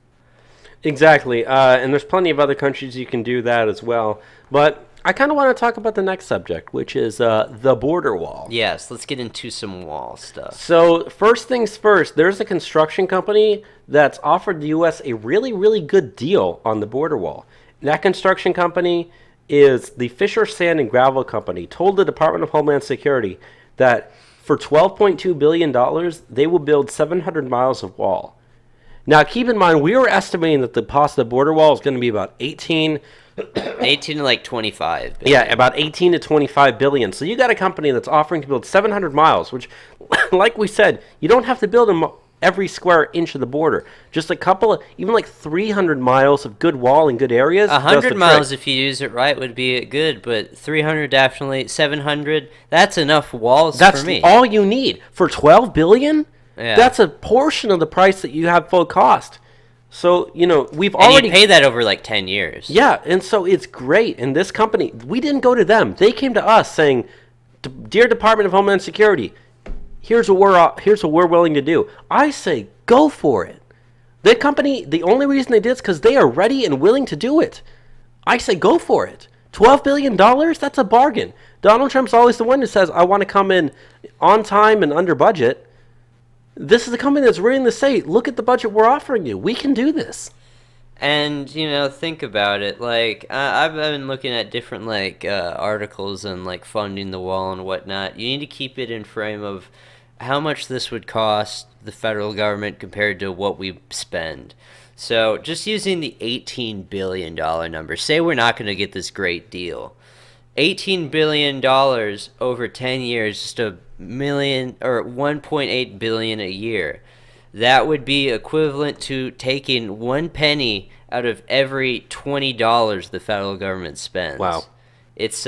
Exactly. And there's plenty of other countries you can do that as well. But I kind of want to talk about the next subject, which is the border wall. Yes, let's get into some wall stuff. So first things first, there's a construction company that's offered the U.S. a really, really good deal on the border wall. That construction company is the Fisher Sand and Gravel Company, told the Department of Homeland Security that for $12.2 billion, they will build 700 miles of wall. Now, keep in mind, we were estimating that the cost of the border wall is going to be about 18 to 25 billion. Yeah, about 18 to 25 billion. So you got a company that's offering to build 700 miles, which, like we said, you don't have to build them every square inch of the border. Just a couple of, even 300 miles of good wall in good areas. 100 miles, if you use it right, would be good, but 300 definitely, 700, that's enough walls for me. That's all you need. For 12 billion? Yeah. That's a portion of the price that you have full cost. So, we've already... And you pay that over 10 years. Yeah, and so it's great. And this company, we didn't go to them. They came to us saying, Dear Department of Homeland Security, here's what we're willing to do. I say, go for it. The company, the only reason they did is because they are ready and willing to do it. I say, go for it. $12 billion? That's a bargain. Donald Trump's always the one who says, I want to come in on time and under budget. This is a company that's willing to say, look at the budget we're offering you. We can do this. And, think about it. I've been looking at different, articles and, funding the wall and whatnot. You need to keep it in frame of how much this would cost the federal government compared to what we spend. So, just using the $18 billion number, say we're not going to get this great deal. $18 billion over 10 years, just a million or 1.8 billion a year. That would be equivalent to taking 1 penny out of every $20 the federal government spends. Wow. It's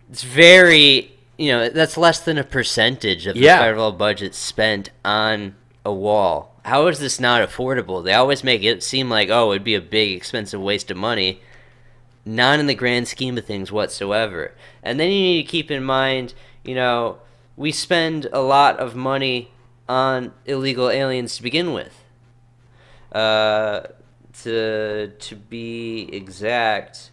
very, that's less than a percentage of the federal budget spent on a wall. How is this not affordable? They always make it seem like, it'd be a big, expensive waste of money. Not in the grand scheme of things whatsoever. And then you need to keep in mind, we spend a lot of money on illegal aliens to begin with. To be exact,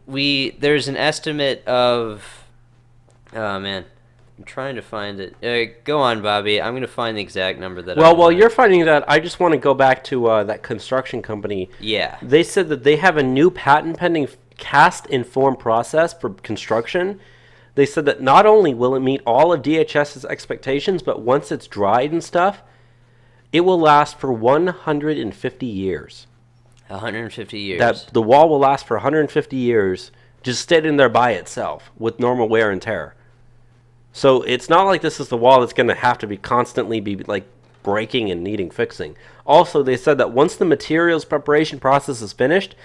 there's an estimate of, oh man, I'm trying to find it. Go on, Bobby. I'm gonna find the exact number that. Well, while you're finding that, I just want to go back to that construction company. Yeah. They said that they have a new patent pending cast-in-form process for construction. They said that not only will it meet all of DHS's expectations, but once it's dried and stuff, it will last for 150 years. 150 years. That the wall will last for 150 years, just sitting there by itself with normal wear and tear. So it's not like this is the wall that's going to have to be constantly like breaking and needing fixing. Also, they said that once the materials preparation process is finished,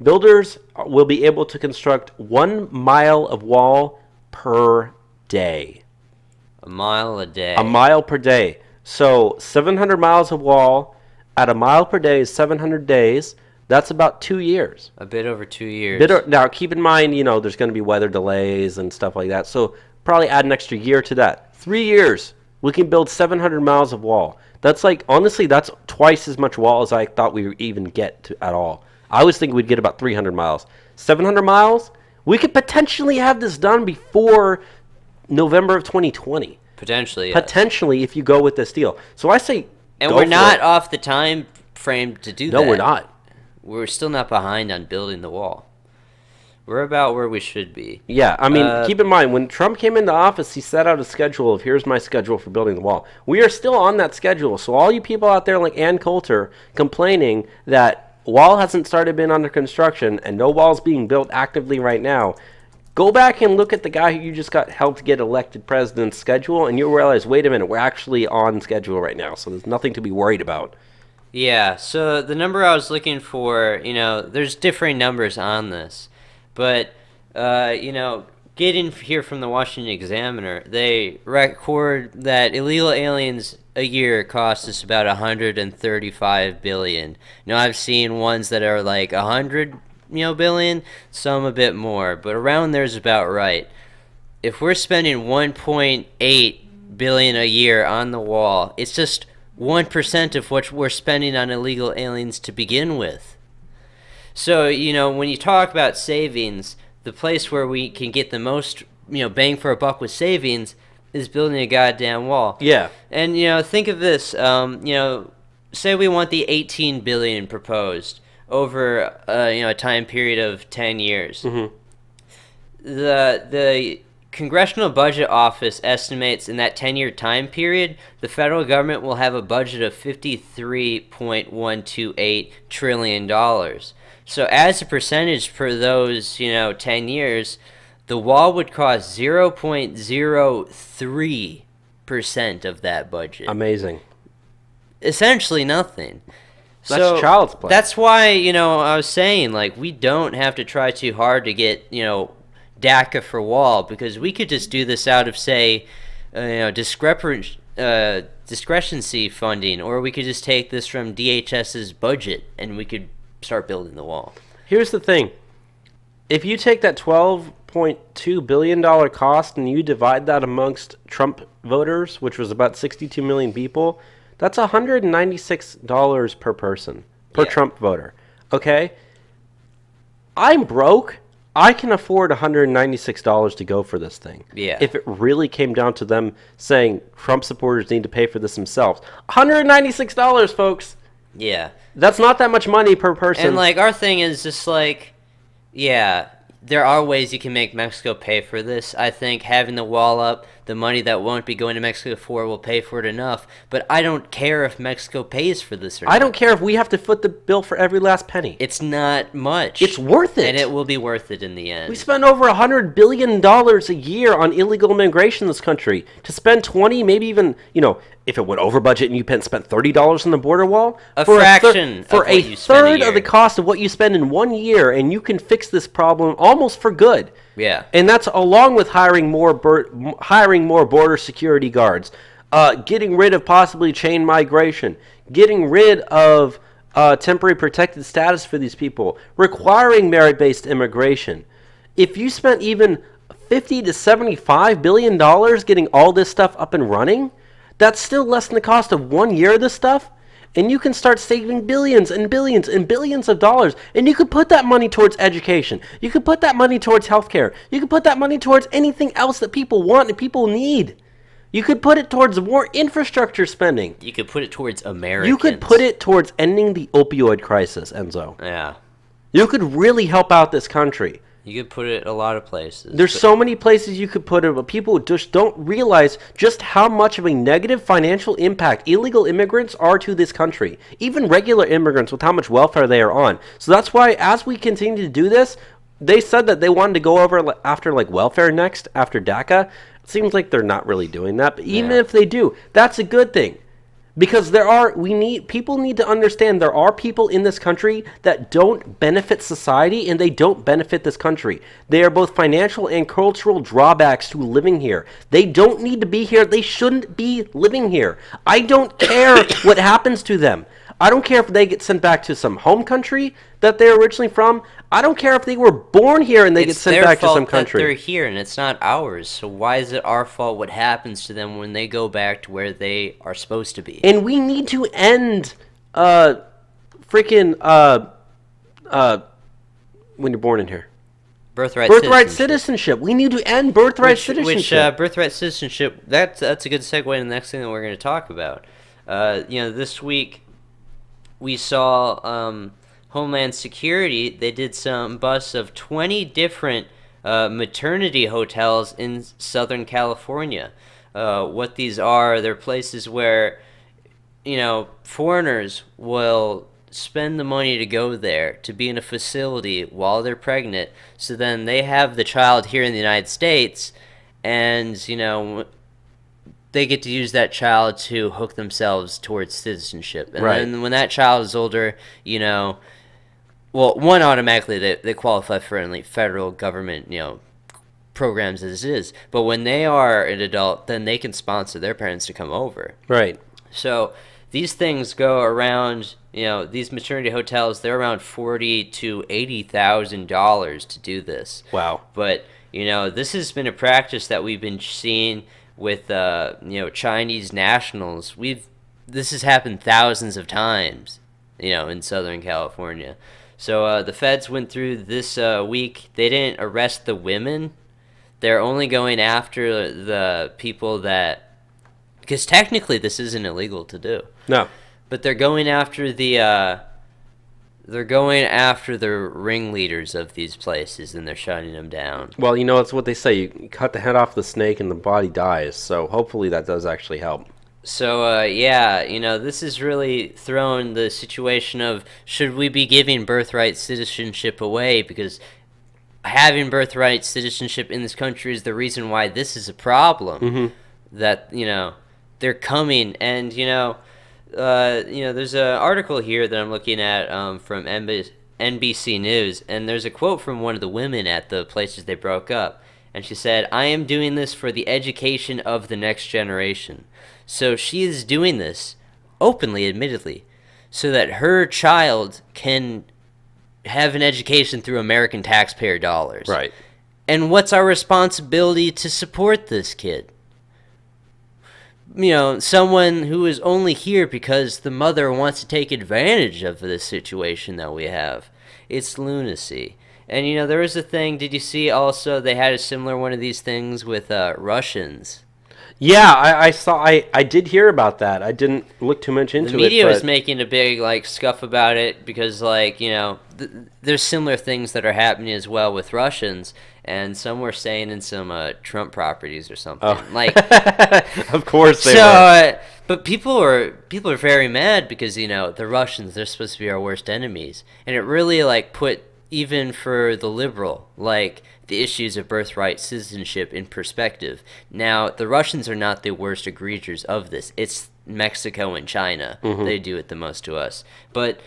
builders will be able to construct 1 mile of wall per day. A mile a day. A mile per day. So 700 miles of wall at a mile per day is 700 days. That's about 2 years. A bit over 2 years. Now, keep in mind, there's going to be weather delays and stuff like that. So probably add an extra year to that. 3 years, we can build 700 miles of wall. That's like, honestly, that's twice as much wall as I thought we would even get to at all. I was thinking we'd get about 300 miles. 700 miles, we could potentially have this done before November of 2020. Potentially, yes. Potentially, if you go with this deal. So I say, and we're not off the time frame to do that. No, we're not. We're still not behind on building the wall. We're about where we should be. Yeah, I mean, keep in mind, when Trump came into office, he set out a schedule of, here's my schedule for building the wall. We are still on that schedule. So all you people out there like Ann Coulter complaining that wall hasn't started been under construction and no wall's being built actively right now, go back and look at the guy who you just helped get elected president's schedule, and you'll realize, wait a minute, we're actually on schedule right now, so there's nothing to be worried about. Yeah, so the number I was looking for, there's differing numbers on this. But, getting here from the Washington Examiner, they record that illegal aliens a year cost us about $135 billion. Now, I've seen ones that are like 100 billion, some a bit more, but around there's about right. If we're spending 1.8 billion a year on the wall, it's just 1% of what we're spending on illegal aliens to begin with. So, when you talk about savings, the place where we can get the most, bang for a buck with savings is building a goddamn wall. Yeah. And, think of this, say we want the 18 billion proposed over a time period of 10 years. Mm-hmm. The Congressional Budget Office estimates in that 10-year time period, the federal government will have a budget of $53.128 trillion. So as a percentage for those, 10 years, the wall would cost 0.03% of that budget. Amazing. Essentially nothing. That's child's play. That's why, I was saying, like, we don't have to try too hard to get, DACA for wall, because we could just do this out of, say, discrepancy funding, or we could just take this from DHS's budget and we could start building the wall. Here's the thing. If you take that $12.2 billion cost and you divide that amongst Trump voters, which was about 62 million people, that's $196 per person, per Trump voter. Okay? I'm broke. I can afford $196 to go for this thing. Yeah. If it really came down to them saying Trump supporters need to pay for this themselves. $196, folks. Yeah. That's not that much money per person. And, like, our thing is just, like, yeah, there are ways you can make Mexico pay for this. I think having the wall up, the money that won't be going to Mexico for will pay for it enough. But I don't care if Mexico pays for this or not. I don't care if we have to foot the bill for every last penny. It's not much. It's worth it. And it will be worth it in the end. We spend over $100 billion a year on illegal immigration in this country. To spend 20, maybe even, if it went over budget and you spent $30 on the border wall, for a third of the cost of what you spend in 1 year, and you can fix this problem almost for good. Yeah. And that's along with hiring more border security guards, getting rid of possibly chain migration, getting rid of temporary protected status for these people, requiring merit-based immigration. If you spent even $50 to $75 billion getting all this stuff up and running. That's still less than the cost of 1 year of this stuff. And you can start saving billions and billions and billions of dollars. And you could put that money towards education. You could put that money towards healthcare. You could put that money towards anything else that people want and people need. You could put it towards more infrastructure spending. You could put it towards Americans. You could put it towards ending the opioid crisis, Enzo. Yeah. You could really help out this country. You could put it a lot of places. There's so many places you could put it, but people just don't realize just how much of a negative financial impact illegal immigrants are to this country. Even regular immigrants with how much welfare they are on. So that's why as we continue to do this, they said that they wanted to go over after like welfare next, after DACA. It seems like they're not really doing that, but even if they do, that's a good thing. Because people need to understand there are people in this country that don't benefit society and they don't benefit this country. They are both financial and cultural drawbacks to living here. They don't need to be here. They shouldn't be living here. I don't care what happens to them. I don't care if they get sent back to some home country that they're originally from. I don't care if they were born here and they get sent back to some country. They're here and it's not ours. So why is it our fault what happens to them when they go back to where they are supposed to be? And we need to end when you're born in here. Birthright citizenship. We need to end birthright citizenship. Birthright citizenship, that's a good segue to the next thing that we're going to talk about. This week we saw Homeland Security, they did some busts of 20 different maternity hotels in Southern California. What these are, they're places where, foreigners will spend the money to go there, to be in a facility while they're pregnant, so then they have the child here in the United States, and, they get to use that child to hook themselves towards citizenship. And then when that child is older, one, automatically they qualify for any federal government, programs as it is. But when they are an adult, then they can sponsor their parents to come over. Right. So these things go around, these maternity hotels, they're around $40,000 to $80,000 to do this. Wow. But, this has been a practice that we've been seeing with Chinese nationals. This has happened thousands of times, in Southern California. So the feds went through this week. They didn't arrest the women. They're only going after the people that, because technically this isn't illegal to do. No. But they're going after the ringleaders of these places, and they're shutting them down. Well, it's what they say. You cut the head off the snake and the body dies. So hopefully that does actually help. So, this has really thrown the situation of, should we be giving birthright citizenship away? Because having birthright citizenship in this country is the reason why this is a problem. Mm-hmm. That, they're coming, and, there's an article here that I'm looking at from NBC News, and there's a quote from one of the women at the places they broke up, and she said, "I am doing this for the education of the next generation." So she is doing this openly, admittedly, so that her child can have an education through American taxpayer dollars. Right. And what's our responsibility to support this kid? Someone who is only here because the mother wants to take advantage of this situation that we have. It's lunacy. And, there was a thing, did you see also they had a similar one of these things with Russians? Yeah, I saw. I did hear about that. I didn't look too much into it. The media was making a big scuff about it because there's similar things that are happening as well with Russians, and some were staying in some Trump properties or something. Of course they were. But people are very mad because the Russians, they're supposed to be our worst enemies, and it really put, even for the liberal, the issues of birthright citizenship in perspective. Now, the Russians are not the worst egregious of this. It's Mexico and China. Mm-hmm. They do it the most to us. But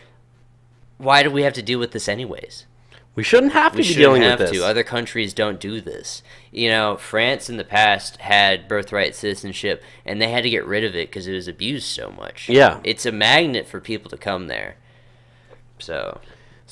why do we have to deal with this anyways? We shouldn't have to be dealing with this. Other countries don't do this. France in the past had birthright citizenship, and they had to get rid of it because it was abused so much. Yeah. It's a magnet for people to come there. So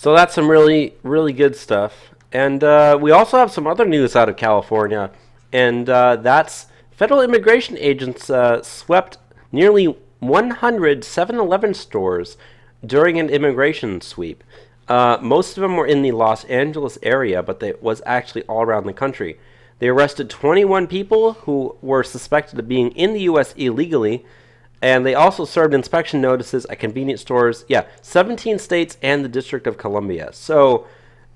that's some really, really good stuff. And we also have some other news out of California, and that's federal immigration agents swept nearly 100 7-Eleven stores during an immigration sweep. Most of them were in the Los Angeles area, but it was actually all around the country. They arrested 21 people who were suspected of being in the U.S. illegally, and they also served inspection notices at convenience stores, 17 states and the District of Columbia. So,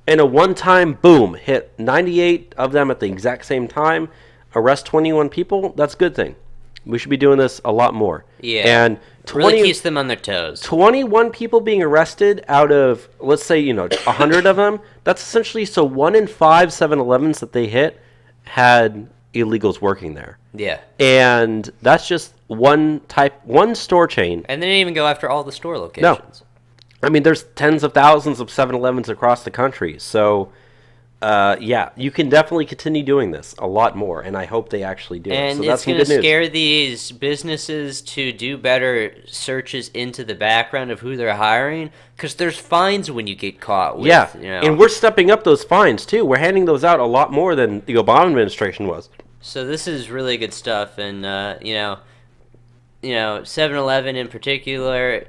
in a one-time boom, hit 98 of them at the exact same time, arrest 21 people, that's a good thing. We should be doing this a lot more. Yeah. And really keeps them on their toes. 21 people being arrested out of, let's say, 100 of them, that's essentially, so 1 in 5 7-Elevens that they hit had illegals working there. Yeah. And that's just one store chain. And they didn't even go after all the store locations. No. I mean, there's tens of thousands of 7-Elevens across the country. So, you can definitely continue doing this a lot more, and I hope they actually do. And so that's it's going to some good news. scare these businesses to do better searches into the background of who they're hiring, because there's fines when you get caught with, and we're stepping up those fines, too. We're handing those out a lot more than the Obama administration was. So this is really good stuff, and, 7-Eleven in particular,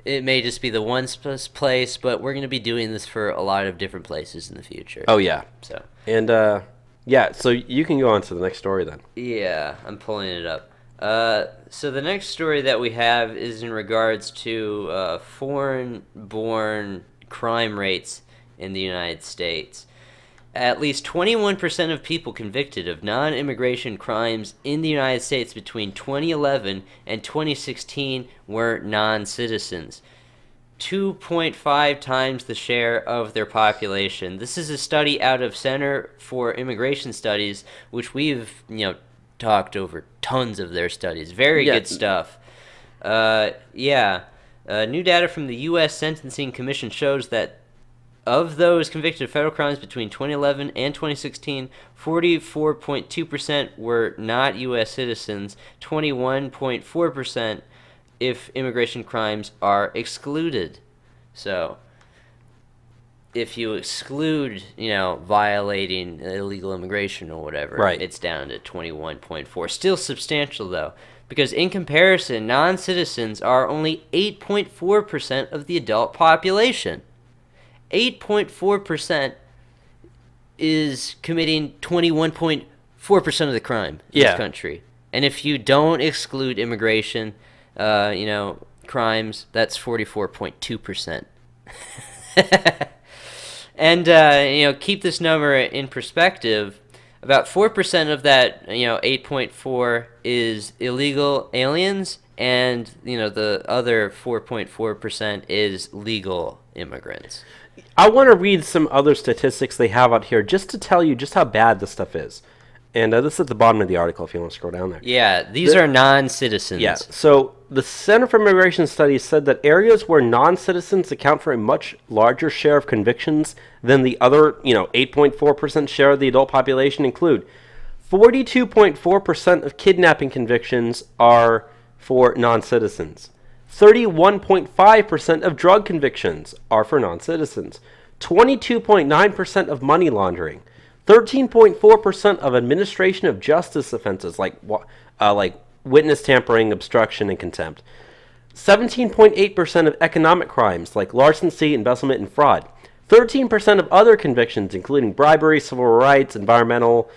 it may just be the one place, but we're going to be doing this for a lot of different places in the future. Oh, yeah. So. And, so you can go on to the next story then. Yeah, I'm pulling it up. So the next story that we have is in regards to foreign-born crime rates in the United States. At least 21% of people convicted of non-immigration crimes in the United States between 2011 and 2016 were non-citizens. 2.5 times the share of their population. This is a study out of Center for Immigration Studies, which we've, talked over tons of their studies. Very good stuff. New data from the U.S. Sentencing Commission shows that of those convicted of federal crimes between 2011 and 2016, 44.2% were not U.S. citizens, 21.4% if immigration crimes are excluded. So, if you exclude, violating illegal immigration or whatever, right, it's down to 21.4. Still substantial, though, because in comparison, non-citizens are only 8.4% of the adult population. 8.4% is committing 21.4% of the crime in this country. And if you don't exclude immigration, crimes, that's 44.2%. And, keep this number in perspective. About 4% of that, 8.4 is illegal aliens, and, the other 4.4% is legal immigrants. I want to read some other statistics they have out here just to tell you just how bad this stuff is. And this is at the bottom of the article if you want to scroll down there. Yeah, these are non-citizens. Yeah, so the Center for Immigration Studies said that areas where non-citizens account for a much larger share of convictions than the other, 8.4% share of the adult population include 42.4% of kidnapping convictions are for non-citizens. 31.5% of drug convictions are for non-citizens. 22.9% of money laundering. 13.4% of administration of justice offenses like witness tampering, obstruction, and contempt. 17.8% of economic crimes like larceny, embezzlement, and fraud. 13% of other convictions, including bribery, civil rights, environmental,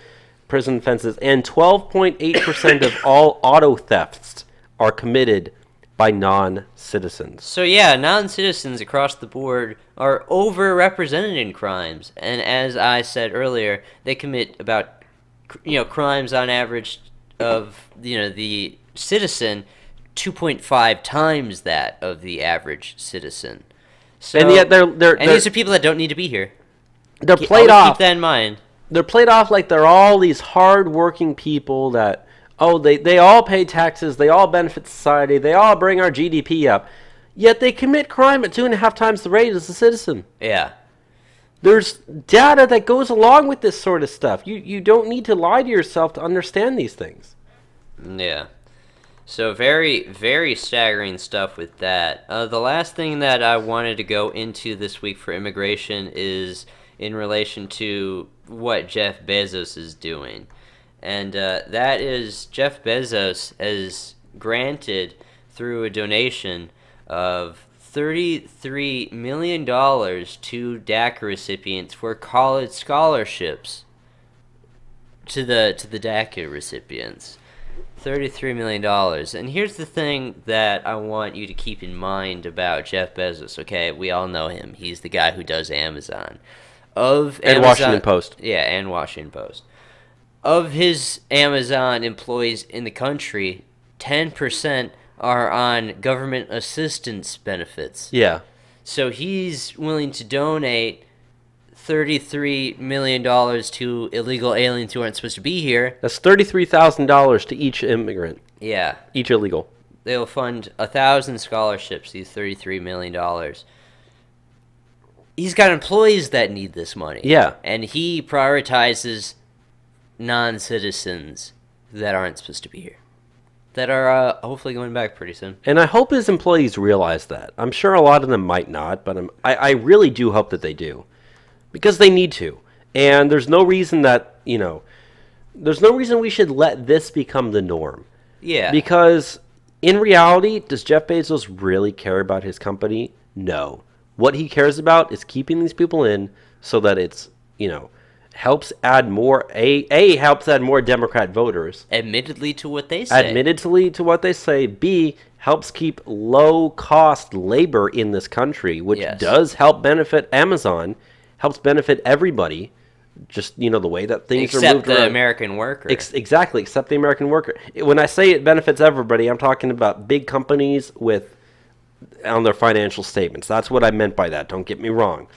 prison offenses, and 12.8% of all auto thefts are committed by non-citizens. So yeah, non-citizens across the board are overrepresented in crimes, and as I said earlier, they commit about crimes on average of the citizen 2.5 times that of the average citizen. So, and yet they're these are people that don't need to be here. They're played off. Keep that in mind. They're played off like they're all these hard-working people that they all pay taxes, they all benefit society, they all bring our GDP up, yet they commit crime at 2.5 times the rate as a citizen. Yeah. There's data that goes along with this sort of stuff. You don't need to lie to yourself to understand these things. Yeah. So very, very staggering stuff with that. The last thing that I wanted to go into this week for immigration is in relation to what Jeff Bezos is doing. And that is Jeff Bezos has granted, through a donation of $33 million to DACA recipients for college scholarships to the DACA recipients. $33 million. And here's the thing that I want you to keep in mind about Jeff Bezos, okay? We all know him. He's the guy who does Amazon. And Washington Post. Yeah, and Washington Post. Of his Amazon employees in the country, 10% are on government assistance benefits. Yeah. So he's willing to donate $33 million to illegal aliens who aren't supposed to be here. That's $33,000 to each immigrant. Yeah. Each illegal. They'll fund 1,000 scholarships, these $33 million. He's got employees that need this money. Yeah. And he prioritizes non-citizens that aren't supposed to be here. That are hopefully going back pretty soon. And I hope his employees realize that. I'm sure a lot of them might not, but I really do hope that they do. Because they need to. And there's no reason that, there's no reason we should let this become the norm. Yeah. Because in reality, does Jeff Bezos really care about his company? No. What he cares about is keeping these people in so that it's, helps add more, helps add more Democrat voters. Admittedly to what they say. Admittedly to what they say. B, helps keep low-cost labor in this country, which does help benefit Amazon. Helps benefit everybody, just, the way that things are moved around. Except the American worker. Exactly, except the American worker. When I say it benefits everybody, I'm talking about big companies on their financial statements. That's what I meant by that, don't get me wrong.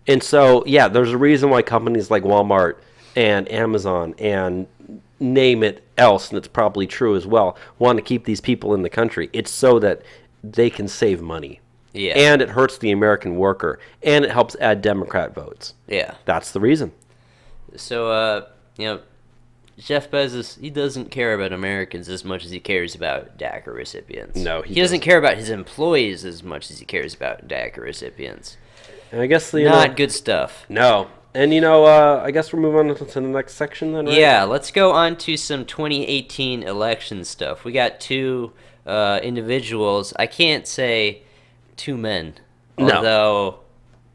And so, yeah, there's a reason why companies like Walmart and Amazon and name it else, and it's probably true as well, want to keep these people in the country. It's so that they can save money. Yeah. And it hurts the American worker. And it helps add Democrat votes. Yeah. That's the reason. So, Jeff Bezos, he doesn't care about Americans as much as he cares about DACA recipients. No, he doesn't care about his employees as much as he cares about DACA recipients. And I guess not good stuff. No. And, I guess we're moving on to the next section then, right? Yeah, let's go on to some 2018 election stuff. We got two individuals. I can't say two men, although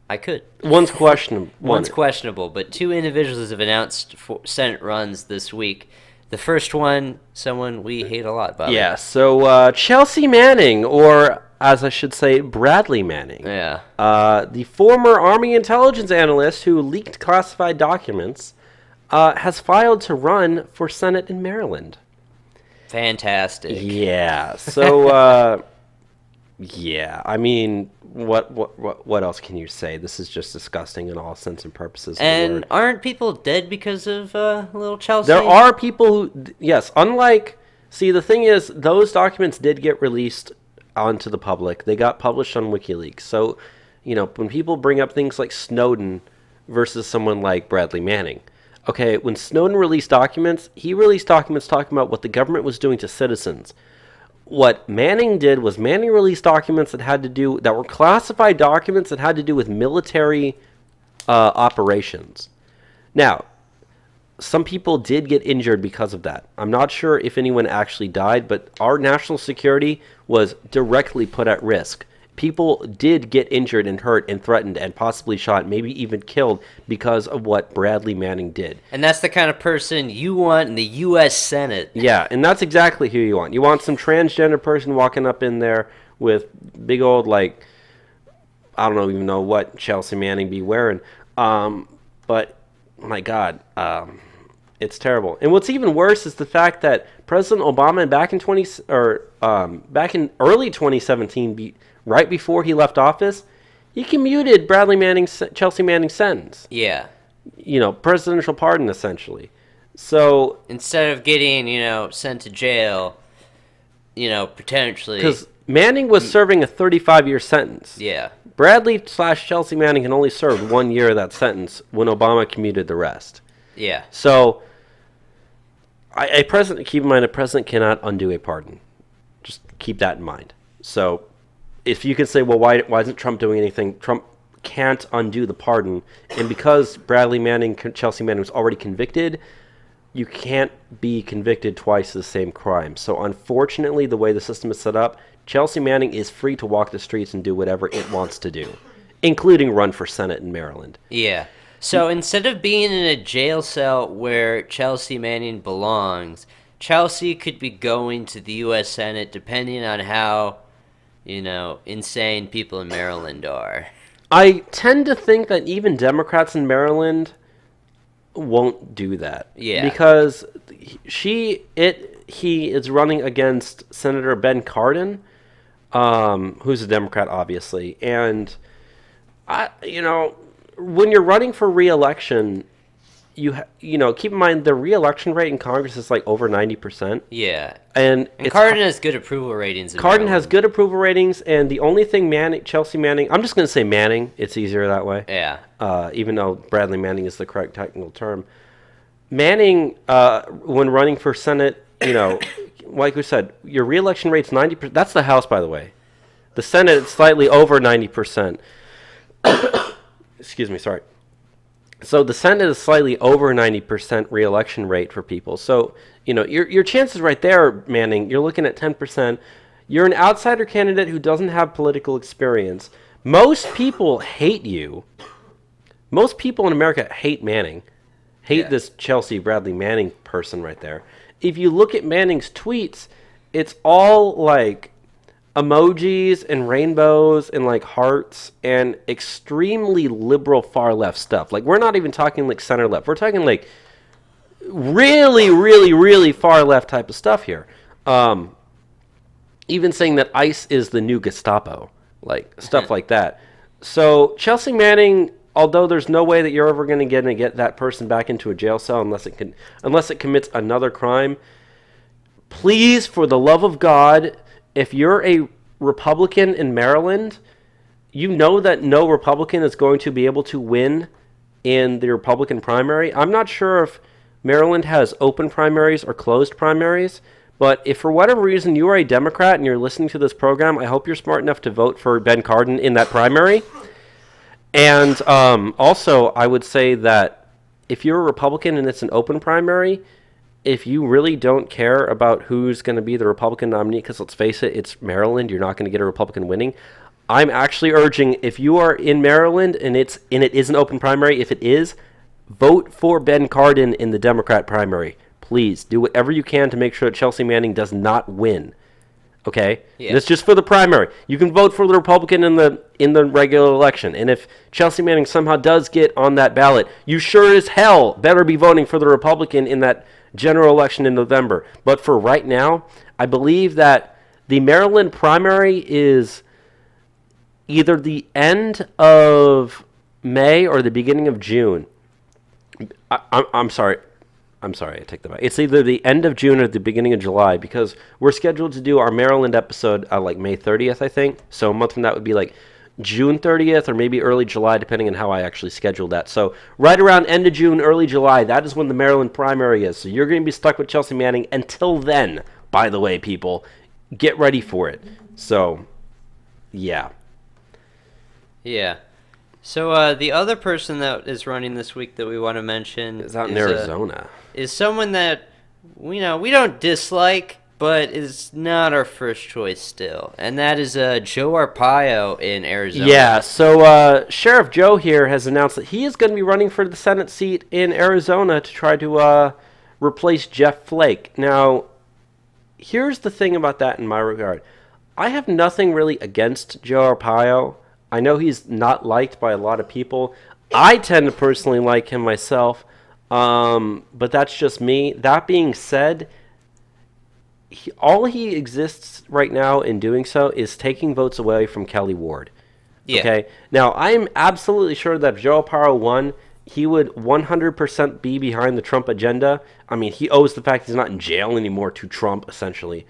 I could. One's questionable. One's questionable, but two individuals have announced Senate runs this week. The first one, someone we hate a lot, Bobby. Yeah, so Chelsea Manning, or as I should say, Bradley Manning. Yeah. The former Army intelligence analyst who leaked classified documents has filed to run for Senate in Maryland. Fantastic. Yeah, so... yeah, I mean, what else can you say? This is just disgusting in all sense and purposes. And aren't people dead because of little Chelsea? There are people who, yes, see, the thing is, those documents did get released onto the public. They got published on WikiLeaks. So, when people bring up things like Snowden versus someone like Bradley Manning, okay, when Snowden released documents, he released documents talking about what the government was doing to citizens. What Manning did was Manning released documents that were classified documents that had to do with military operations. Now, some people did get injured because of that. I'm not sure if anyone actually died, but our national security was directly put at risk. People did get injured and hurt and threatened and possibly shot, maybe even killed because of what Bradley Manning did. And that's the kind of person you want in the U.S. Senate. Yeah, and that's exactly who you want. You want some transgender person walking up in there with big old, I don't even know what Chelsea Manning be wearing. But, my God, it's terrible. And what's even worse is the fact that President Obama back in early 2017, right before he left office, he commuted Chelsea Manning's sentence. Yeah. Presidential pardon, essentially. So instead of getting, sent to jail, potentially. Because Manning was serving a 35-year sentence. Yeah. Bradley/Chelsea Manning can only serve 1 year of that sentence when Obama commuted the rest. Yeah. So keep in mind, a president cannot undo a pardon. Just keep that in mind. So if you could say, well, why isn't Trump doing anything? Trump can't undo the pardon. And because Chelsea Manning was already convicted, you can't be convicted twice of the same crime. So unfortunately, the way the system is set up, Chelsea Manning is free to walk the streets and do whatever it wants to do, including run for Senate in Maryland. Yeah. So instead of being in a jail cell where Chelsea Manning belongs, Chelsea could be going to the U.S. Senate depending on how, insane people in Maryland are. I tend to think that even Democrats in Maryland won't do that. Yeah. Because he is running against Senator Ben Cardin, who's a Democrat, obviously. And, when you're running for re-election, keep in mind the re-election rate in Congress is like over 90%. Yeah. And Cardin has good approval ratings. Cardin has good approval ratings, and the only thing Chelsea Manning, I'm just going to say Manning, it's easier that way. Yeah. Even though Bradley Manning is the correct technical term. Manning, when running for Senate, like we said, your re-election rate's 90%. That's the House, by the way. The Senate is slightly over 90%. Excuse me, sorry. So the Senate is slightly over 90% re-election rate for people. So, your chances right there, Manning, you're looking at 10%. You're an outsider candidate who doesn't have political experience. Most people hate you. Most people in America hate Manning. Hate this Chelsea Bradley Manning person right there. If you look at Manning's tweets, it's all like emojis and rainbows and like hearts and extremely liberal far left stuff. Like, we're not even talking like center left. We're talking like really, really, really far left type of stuff here. Even saying that ICE is the new Gestapo, like stuff like that. So Chelsea Manning, although there's no way that you're ever going to get that person back into a jail cell unless it commits another crime, please, for the love of God, if you're a Republican in Maryland, you know that no Republican is going to be able to win in the Republican primary. I'm not sure if Maryland has open primaries or closed primaries, but if for whatever reason you are a Democrat and you're listening to this program, I hope you're smart enough to vote for Ben Cardin in that primary. And also, I would say that if you're a Republican and it's an open primary, if you really don't care about who's going to be the Republican nominee, because let's face it, it's Maryland, you're not going to get a Republican winning. I'm actually urging, if you are in Maryland and it is an open primary, if it is, vote for Ben Cardin in the Democrat primary. Please do whatever you can to make sure that Chelsea Manning does not win. Okay? Yeah. That's just for the primary. You can vote for the Republican in the regular election. And if Chelsea Manning somehow does get on that ballot, you sure as hell better be voting for the Republican in that general election in November. But for right now, I believe that the Maryland primary is either the end of May or the beginning of June. I'm sorry. I take that back. It's either the end of June or the beginning of July, because we're scheduled to do our Maryland episode like May 30th, I think. So a month from that would be like June 30th or maybe early July, depending on how I actually schedule that. So right around end of June, early July, that is when the Maryland primary is. So you're going to be stuck with Chelsea Manning until then, by the way, people. Get ready for it. So, yeah. Yeah. So the other person that is running this week that we want to mention is out in Arizona. Is someone that we don't dislike, but is not our first choice still, and that is Joe Arpaio in Arizona. Yeah. So Sheriff Joe here has announced that he is going to be running for the Senate seat in Arizona to try to replace Jeff Flake. Now, here's the thing about that in my regard. I have nothing really against Joe Arpaio. I know he's not liked by a lot of people. I tend to personally like him myself, but that's just me. That being said, all he exists right now in doing so is taking votes away from Kelly Ward. Yeah. Okay? Now, I'm absolutely sure that if Joe Arpaio won, he would 100% be behind the Trump agenda. I mean, he owes the fact he's not in jail anymore to Trump, essentially.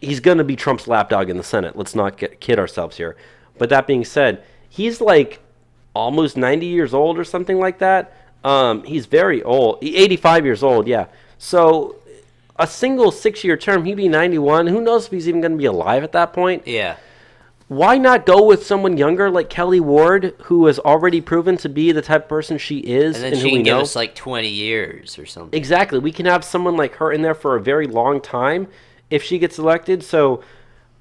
He's going to be Trump's lapdog in the Senate. Let's not kid ourselves here. But that being said, he's like almost 90 years old or something like that. He's very old. 85 years old, yeah. So a single 6-year term, he'd be 91. Who knows if he's even going to be alive at that point? Yeah. Why not go with someone younger like Kelly Ward, who has already proven to be the type of person she is, And then and she who we can give know? us like 20 years or something. Exactly. We can have someone like her in there for a very long time if she gets elected. So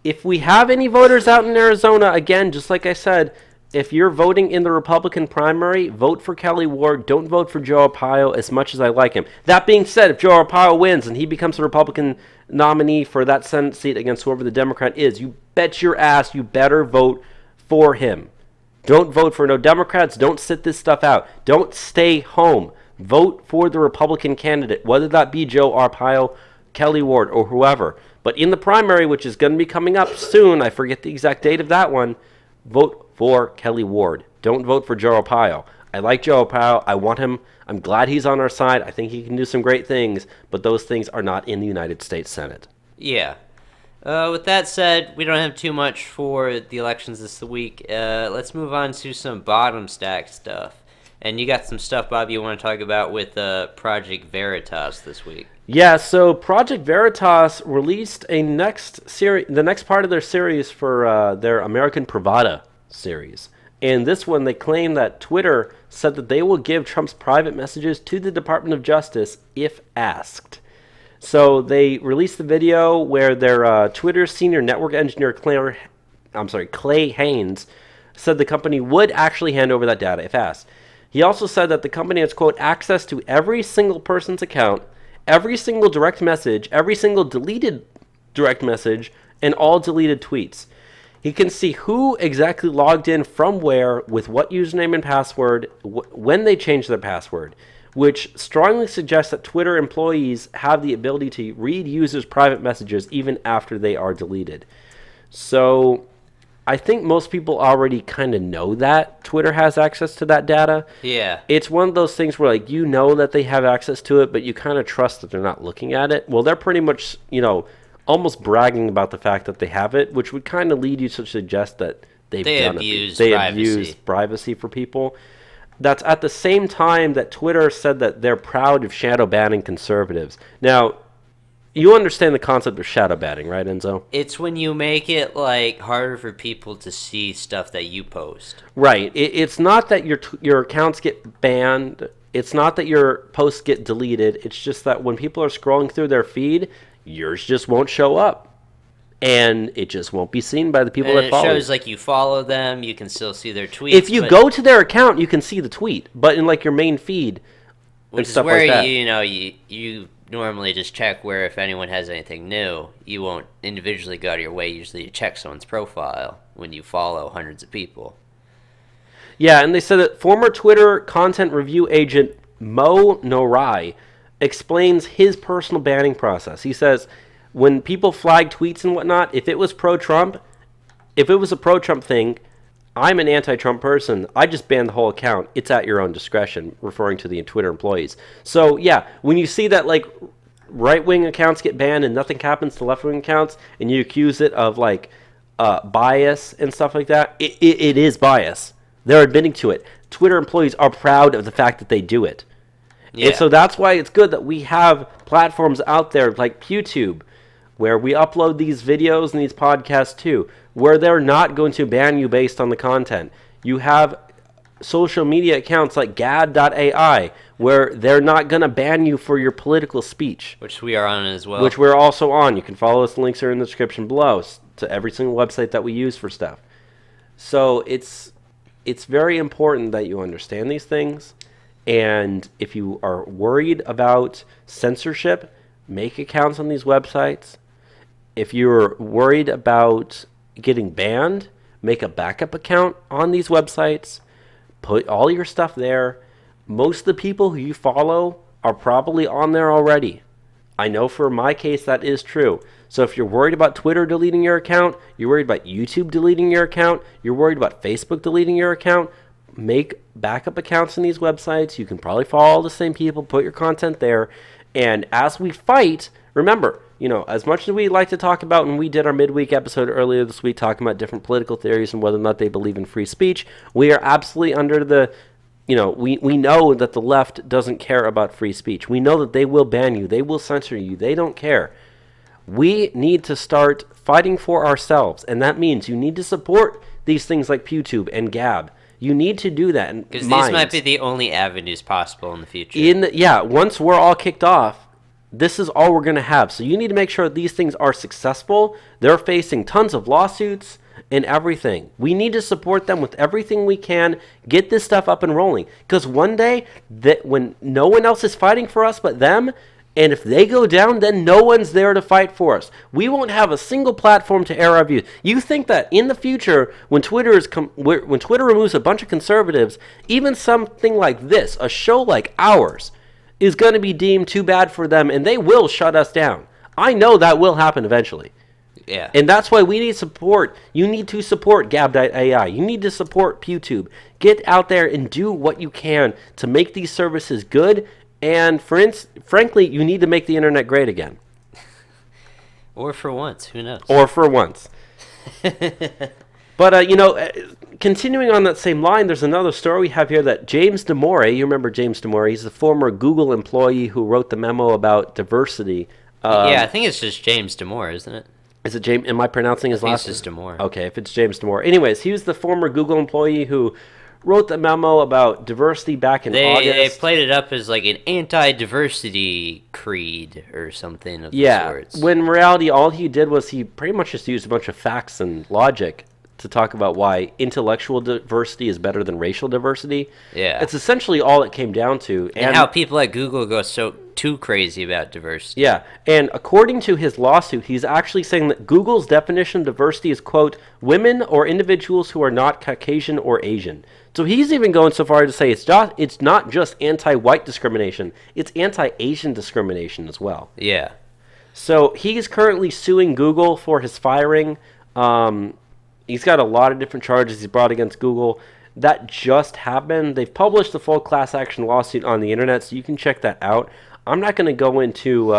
if we have any voters out in Arizona, again, just like I said, if you're voting in the Republican primary, vote for Kelly Ward. Don't vote for Joe Arpaio as much as I like him. That being said, if Joe Arpaio wins and he becomes the Republican nominee for that Senate seat against whoever the Democrat is, you bet your ass you better vote for him. Don't vote for no Democrats. Don't sit this stuff out. Don't stay home. Vote for the Republican candidate, whether that be Joe Arpaio, Kelly Ward, or whoever. But in the primary, which is going to be coming up soon, I forget the exact date of that one, vote for Kelly Ward. Don't vote for Joe Arpaio. I like Joe Arpaio. I want him. I'm glad he's on our side. I think he can do some great things, but those things are not in the United States Senate. Yeah. With that said, we don't have too much for the elections this week. Let's move on to some bottom stack stuff. And you got some stuff, Bob, you want to talk about with Project Veritas this week. Yeah, so Project Veritas released the next part of their series for their American Pravada series. And this one, they claim that Twitter said that they will give Trump's private messages to the Department of Justice if asked. So they released the video where their Twitter senior network engineer Clay Haynes said the company would actually hand over that data if asked. He also said that the company has, quote, access to every single person's account, every single direct message, every single deleted direct message, and all deleted tweets. He can see who exactly logged in from where, with what username and password, when they changed their password, which strongly suggests that Twitter employees have the ability to read users' private messages even after they are deleted. So I think most people already kind of know that Twitter has access to that data. Yeah. It's one of those things where, like, you know that they have access to it, but you kind of trust that they're not looking at it. Well, they're pretty much, almost bragging about the fact that they have it, which would kind of lead you to suggest that they abuse privacy for people. That's at the same time that Twitter said that they're proud of shadow banning conservatives. Now, you understand the concept of shadow banning, right, Enzo? It's when you make it like harder for people to see stuff that you post. Right. It's not that your accounts get banned. It's not that your posts get deleted. It's just that when people are scrolling through their feed, yours just won't show up. And it just won't be seen by the people that follow. It shows like you follow them, you can still see their tweets. If you go to their account, you can see the tweet, but in like your main feed, which is where you normally just check where if anyone has anything new. You won't individually go out of your way usually to check someone's profile when you follow hundreds of people. Yeah, and they said that former Twitter content review agent Mo Norai explains his personal banning process. He says, when people flag tweets and whatnot, if it was pro-Trump, if it was a pro-Trump thing, I'm an anti-Trump person. I just ban the whole account. It's at your own discretion, referring to the Twitter employees. So, yeah, when you see that, like, right-wing accounts get banned and nothing happens to left-wing accounts, and you accuse it of, like, bias and stuff like that, it is bias. They're admitting to it. Twitter employees are proud of the fact that they do it. Yeah. And so that's why it's good that we have platforms out there like YouTube, where we upload these videos and these podcasts too, where they're not going to ban you based on the content. You have social media accounts like gad.ai, where they're not going to ban you for your political speech. Which we are on as well. Which we're also on. You can follow us. The links are in the description below to every single website that we use for stuff. So it's very important that you understand these things. And if you are worried about censorship, make accounts on these websites. If you're worried about getting banned, make a backup account on these websites. Put all your stuff there. Most of the people who you follow are probably on there already. I know for my case that is true. So if you're worried about Twitter deleting your account, you're worried about YouTube deleting your account, you're worried about Facebook deleting your account, make backup accounts on these websites. You can probably follow all the same people, put your content there. And as we fight, remember, as much as we like to talk about, and we did our midweek episode earlier this week talking about different political theories and whether or not they believe in free speech, we are absolutely under the, we know that the left doesn't care about free speech. We know that they will ban you. They will censor you. They don't care. We need to start fighting for ourselves, and that means you need to support these things like PewTube and Gab. You need to do that. Because these might be the only avenues possible in the future. Once we're all kicked off, this is all we're going to have. So you need to make sure that these things are successful. They're facing tons of lawsuits and everything. We need to support them with everything we can. Get this stuff up and rolling. Because one day, when no one else is fighting for us but them, and if they go down, then no one's there to fight for us. We won't have a single platform to air our views. You think that in the future, when Twitter removes a bunch of conservatives, even something like this, a show like ours, is going to be deemed too bad for them, and they will shut us down. I know that will happen eventually. Yeah. And that's why we need support. You need to support Gab.ai. You need to support PewTube. Get out there and do what you can to make these services good. And frankly, you need to make the internet great again. Or for once, who knows? Or for once. But, continuing on that same line, there's another story we have here that James Damore, you remember James Damore, he's the former Google employee who wrote the memo about diversity. Yeah, I think it's just James Damore, isn't it? Is it James? Am I pronouncing his last name? It's just Damore. Okay, if it's James Damore. Anyways, he was the former Google employee who wrote the memo about diversity back in August. They played it up as like an anti-diversity creed or something of the sorts. When in reality, all he did was he pretty much just used a bunch of facts and logic to talk about why intellectual diversity is better than racial diversity. Yeah. It's essentially all it came down to. And how people at Google go so too crazy about diversity. Yeah, and according to his lawsuit, he's actually saying that Google's definition of diversity is, quote, women or individuals who are not Caucasian or Asian. So he's even going so far to say it's not just anti-white discrimination, it's anti-Asian discrimination as well. Yeah. So he's currently suing Google for his firing. He's got a lot of different charges he's brought against Google. That just happened. They've published the full class action lawsuit on the internet, so you can check that out. I'm not going to go into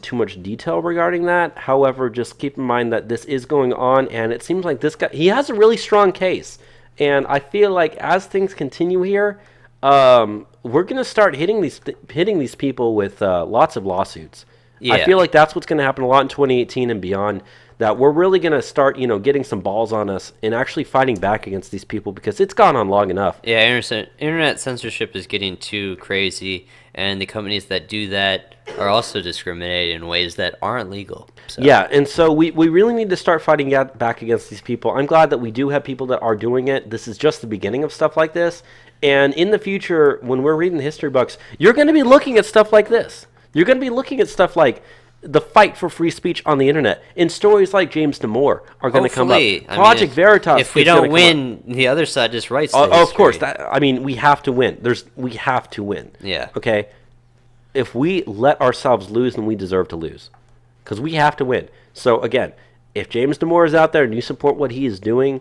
too much detail regarding that. However, just keep in mind that this is going on, and it seems like this guy, he has a really strong case. And I feel like as things continue here, we're going to start hitting these people with lots of lawsuits. Yeah. I feel like that's what's going to happen a lot in 2018 and beyond. That we're really going to start, getting some balls on us and actually fighting back against these people because it's gone on long enough. Yeah, internet censorship is getting too crazy, and the companies that do that are also discriminating in ways that aren't legal. So. Yeah, and so we really need to start fighting back against these people. I'm glad that we do have people that are doing it. This is just the beginning of stuff like this. And in the future, when we're reading the history books, you're going to be looking at stuff like this. You're going to be looking at stuff like the fight for free speech on the internet, and stories like James Damore are going to come up. Project Veritas. If we don't win, the other side just writes the history. Of course. We have to win. We have to win. Yeah. Okay? If we let ourselves lose, then we deserve to lose. Because we have to win. So, again, if James Damore is out there and you support what he is doing,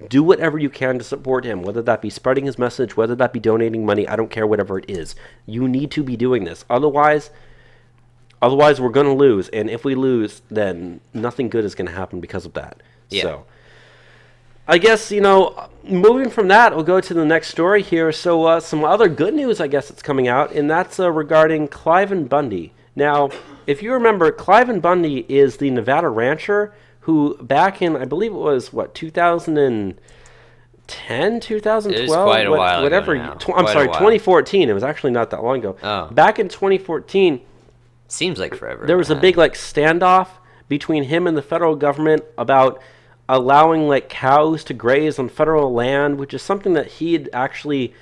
do whatever you can to support him, whether that be spreading his message, whether that be donating money, I don't care, whatever it is. You need to be doing this. Otherwise, we're going to lose, and if we lose, then nothing good is going to happen because of that. Yeah. So, I guess, moving from that, we'll go to the next story here. So, some other good news, I guess, that's coming out, and that's regarding Cliven Bundy. Now, if you remember, Cliven Bundy is the Nevada rancher who back in, I believe it was, 2010, 2012? It was quite a while ago now. 2014. It was actually not that long ago. Oh. Back in 2014... Seems like forever. There was a big standoff between him and the federal government about allowing cows to graze on federal land, which is something that he had actually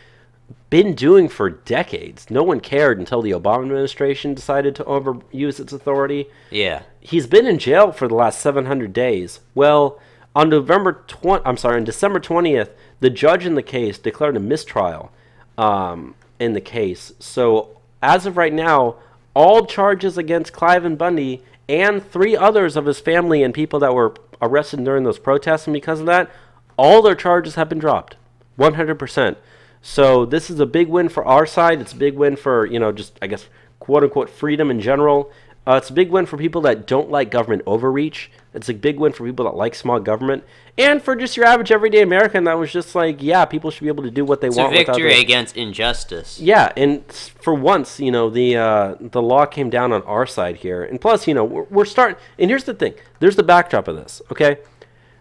been doing for decades. No one cared until the Obama administration decided to overuse its authority. Yeah. He's been in jail for the last 700 days. Well, on December 20th, the judge in the case declared a mistrial in the case. So, as of right now, all charges against Cliven Bundy and 3 others of his family and people that were arrested during those protests, and because of that, all their charges have been dropped. 100%. So this is a big win for our side. It's a big win for, just, I guess, quote-unquote freedom in general. It's a big win for people that don't like government overreach. It's a big win for people that like small government. And for just your average everyday American that was just like, yeah, people should be able to do what they want. It's a victory against injustice. Yeah, and for once, the law came down on our side here. And plus, we're starting. And here's the thing. There's the backdrop of this, okay?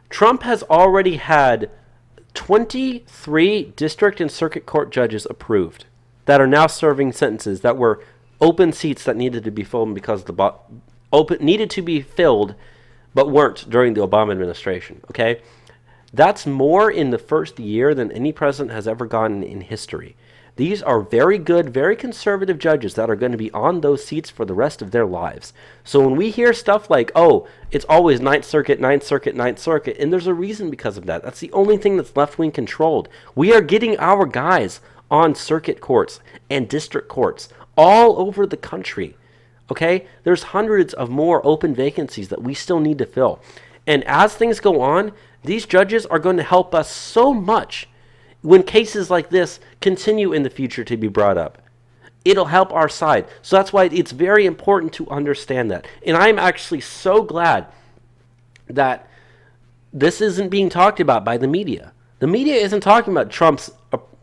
Trump has already had 23 district and circuit court judges approved that are now serving sentences that were open seats that needed to be filled because needed to be filled but weren't during the Obama administration, okay? That's more in the first year than any president has ever gotten in history. These are very good, very conservative judges that are going to be on those seats for the rest of their lives. So when we hear stuff like, oh, it's always Ninth Circuit, Ninth Circuit, Ninth Circuit, and there's a reason because of that. That's the only thing that's left-wing controlled. We are getting our guys on circuit courts and district courts all over the country. Okay? There's hundreds of more open vacancies that we still need to fill. And as things go on, these judges are going to help us so much when cases like this continue in the future to be brought up. It'll help our side. So that's why it's very important to understand that. And I'm actually so glad that this isn't being talked about by the media. The media isn't talking about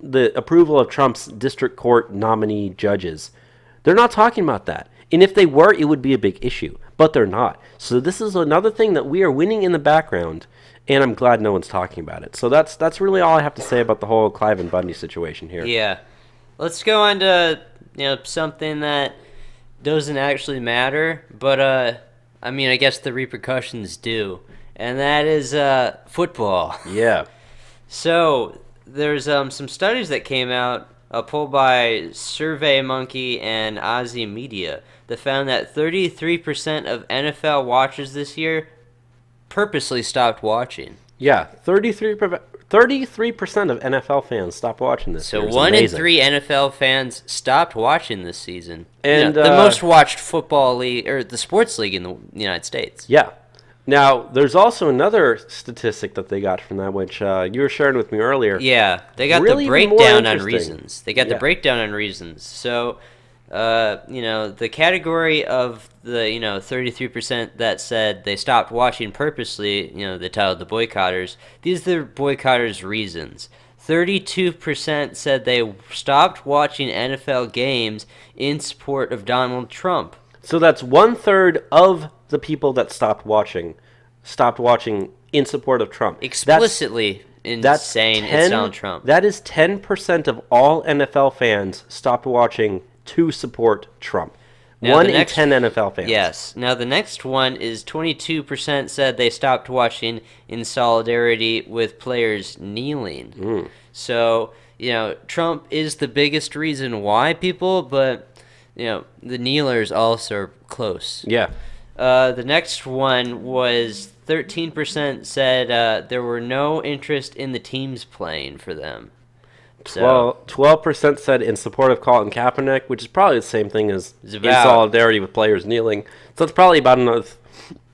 the approval of Trump's district court nominee judges. They're not talking about that. And if they were, it would be a big issue. But they're not. So this is another thing that we are winning in the background, and I'm glad no one's talking about it. So that's really all I have to say about the whole Clive and Bundy situation here. Yeah. Let's go on to something that doesn't actually matter, but I guess the repercussions do. And that is football. Yeah. So there's some studies that came out, a poll by SurveyMonkey and Aussie Media, that found that 33% of NFL watchers this year purposely stopped watching. Yeah, 33% of NFL fans stopped watching this. So 1 in 3 NFL fans stopped watching this season. And the most watched football league, or the sports league in the United States. Yeah. Now, there's also another statistic that they got from that, which you were sharing with me earlier. Yeah, they got really the breakdown on reasons. They got the breakdown on reasons. So, the category of the 33% that said they stopped watching purposely, they titled the boycotters. These are the boycotters' reasons. 32% said they stopped watching NFL games in support of Donald Trump. So that's 1/3 of the people that stopped watching in support of Trump. Explicitly saying it's Donald Trump. That is 10% of all NFL fans stopped watching to support Trump. Now 1 in 10 NFL fans. Yes. Now the next one is 22% said they stopped watching in solidarity with players kneeling. So, Trump is the biggest reason why people, but, the kneelers also are close. Yeah. The next one was 13% said there were no interest in the teams playing for them. So, 12% said in support of Colin Kaepernick, which is probably the same thing as in solidarity with players kneeling. So it's probably about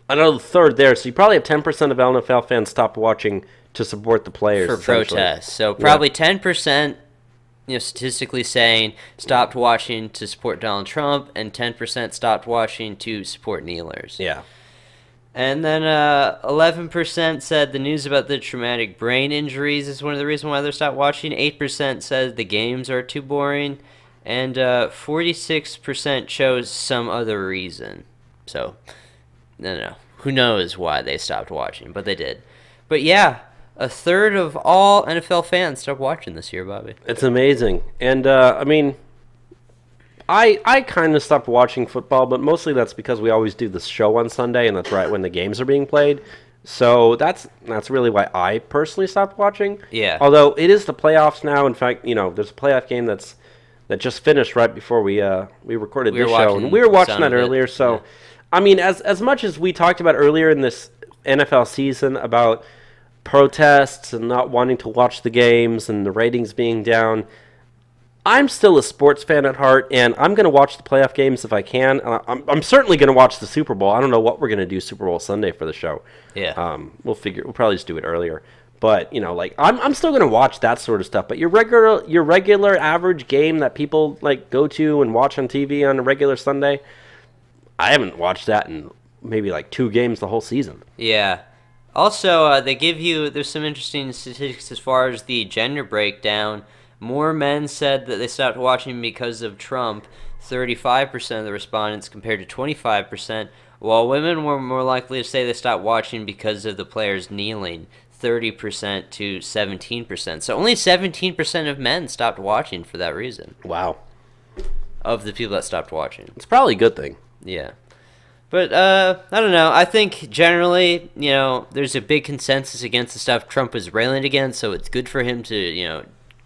another third there. So you probably have 10% of NFL fans stopped watching to support the players. For protests. So probably 10%, statistically saying stopped watching to support Donald Trump, and 10% stopped watching to support kneelers. Yeah. And then 11% said the news about the traumatic brain injuries is one of the reasons why they stopped watching. 8% said the games are too boring. And 46% chose some other reason. So, no. Who knows why they stopped watching, but they did. But yeah, 1/3 of all NFL fans stopped watching this year, Bobby. It's amazing. And, I kind of stopped watching football, but mostly that's because we always do this show on Sunday, and that's right when the games are being played. So that's really why I personally stopped watching. Yeah. Although it is the playoffs now. In fact, there's a playoff game that just finished right before we recorded this show, and we were watching that earlier. So, yeah. As much as we talked about earlier in this NFL season about protests and not wanting to watch the games and the ratings being down, I'm still a sports fan at heart, and I'm going to watch the playoff games if I can. I'm certainly going to watch the Super Bowl. I don't know what we're going to do Super Bowl Sunday for the show. Yeah. We'll probably just do it earlier. But, I'm still going to watch that sort of stuff. But your regular average game that people, go to and watch on TV on a regular Sunday, I haven't watched that in maybe like 2 games the whole season. Yeah. Also, they give you, there's some interesting statistics as far as the gender breakdown. More men said that they stopped watching because of Trump, 35% of the respondents compared to 25%, while women were more likely to say they stopped watching because of the players kneeling, 30% to 17%. So only 17% of men stopped watching for that reason. Wow. Of the people that stopped watching. It's probably a good thing. Yeah. But, I don't know. I think generally, there's a big consensus against the stuff Trump was railing against, so it's good for him to,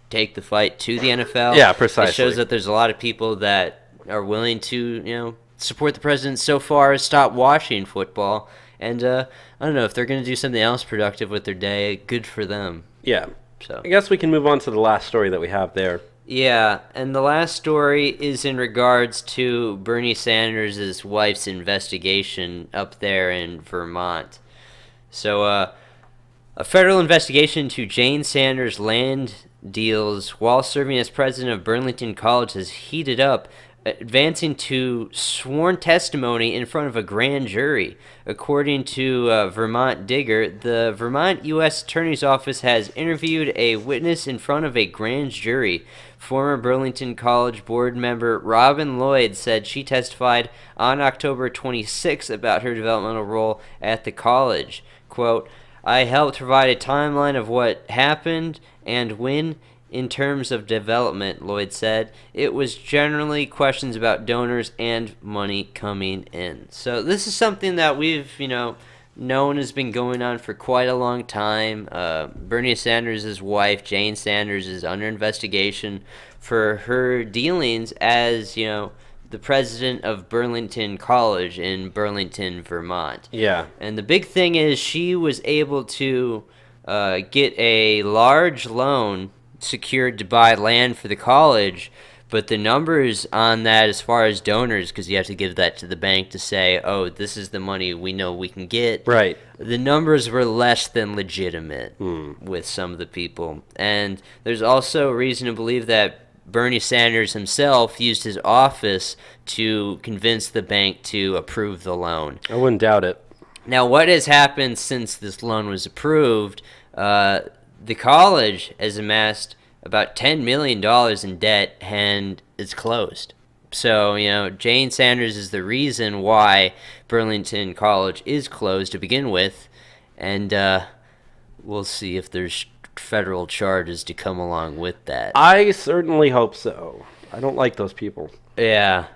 take the fight to the NFL. Yeah, precisely. It shows that there's a lot of people that are willing to, support the president so far as stop watching football. And, I don't know, if they're going to do something else productive with their day, good for them. Yeah. So I guess we can move on to the last story that we have there. Yeah, and the last story is in regards to Bernie Sanders' wife's investigation up there in Vermont. So, a federal investigation into Jane Sanders' land deals while serving as president of Burlington College has heated up, advancing to sworn testimony in front of a grand jury. According to Vermont Digger, the Vermont U.S. Attorney's Office has interviewed a witness in front of a grand jury. Former Burlington College board member Robin Lloyd said she testified on October 26 about her developmental role at the college. Quote, "I helped provide a timeline of what happened and when in terms of development," Lloyd said. "It was generally questions about donors and money coming in." So this is something that we've, known has been going on for quite a long time. Bernie Sanders' wife, Jane Sanders, is under investigation for her dealings as, the president of Burlington College in Burlington, Vermont. Yeah. And the big thing is she was able to get a large loan secured to buy land for the college, but the numbers on that as far as donors, because you have to give that to the bank to say, oh, this is the money we know we can get. Right. The numbers were less than legitimate with some of the people. And there's also reason to believe that Bernie Sanders himself used his office to convince the bank to approve the loan. I wouldn't doubt it. Now, what has happened since this loan was approved? The college has amassed about $10 million in debt, and it's closed. So, Jane Sanders is the reason why Burlington College is closed to begin with, and we'll see if there's federal charges to come along with that. I certainly hope so. I don't like those people. Yeah.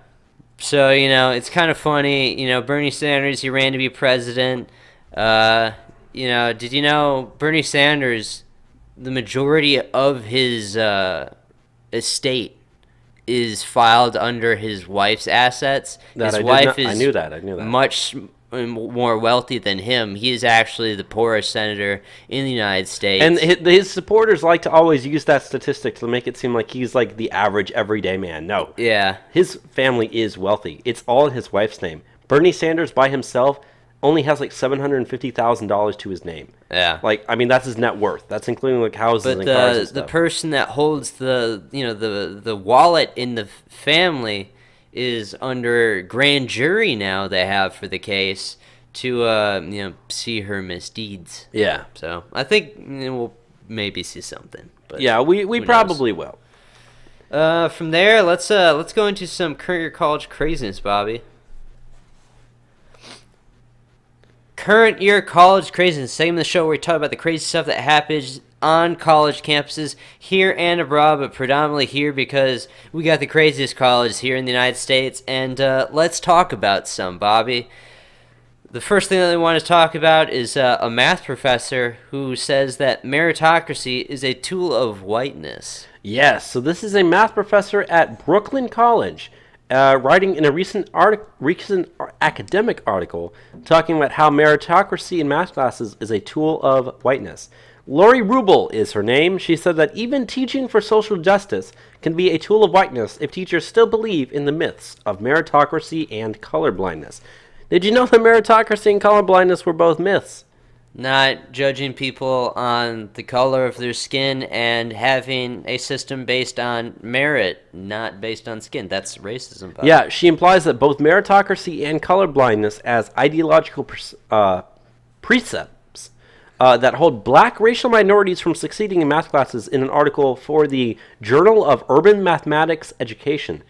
So, it's kind of funny. Bernie Sanders, he ran to be president. Did you know Bernie Sanders, the majority of his estate is filed under his wife's assets? His wife is I knew that. much more wealthy than him. He is actually the poorest senator in the United States. And his supporters like to always use that statistic to make it seem like he's like the average everyday man. No. Yeah. His family is wealthy. It's all in his wife's name. Bernie Sanders by himself only has like $750,000 to his name. Yeah. That's his net worth. That's including like houses and cars and stuff. But the person that holds the wallet in the family is under grand jury now. They have for the case to see her misdeeds. Yeah. So I think we'll maybe see something. But yeah, we probably will. From there, let's go into some current year college craziness, Bobby. Current year college craziness, segment of the show where we talk about the crazy stuff that happens on college campuses here and abroad, but predominantly here because we got the craziest colleges here in the United States. And let's talk about some, Bobby. The first thing that we want to talk about is a math professor who says that meritocracy is a tool of whiteness. Yes, so this is a math professor at Brooklyn College. Writing in a recent academic article talking about how meritocracy in math classes is a tool of whiteness. Lori Rubel is her name. She said that even teaching for social justice can be a tool of whiteness if teachers still believe in the myths of meritocracy and colorblindness. Did you know that meritocracy and colorblindness were both myths? not judging people on the color of their skin and having a system based on merit, not based on skin. That's racism. Bob. Yeah, she implies that both meritocracy and colorblindness as ideological precepts that hold black racial minorities from succeeding in math classes in an article for the Journal of Urban Mathematics Education.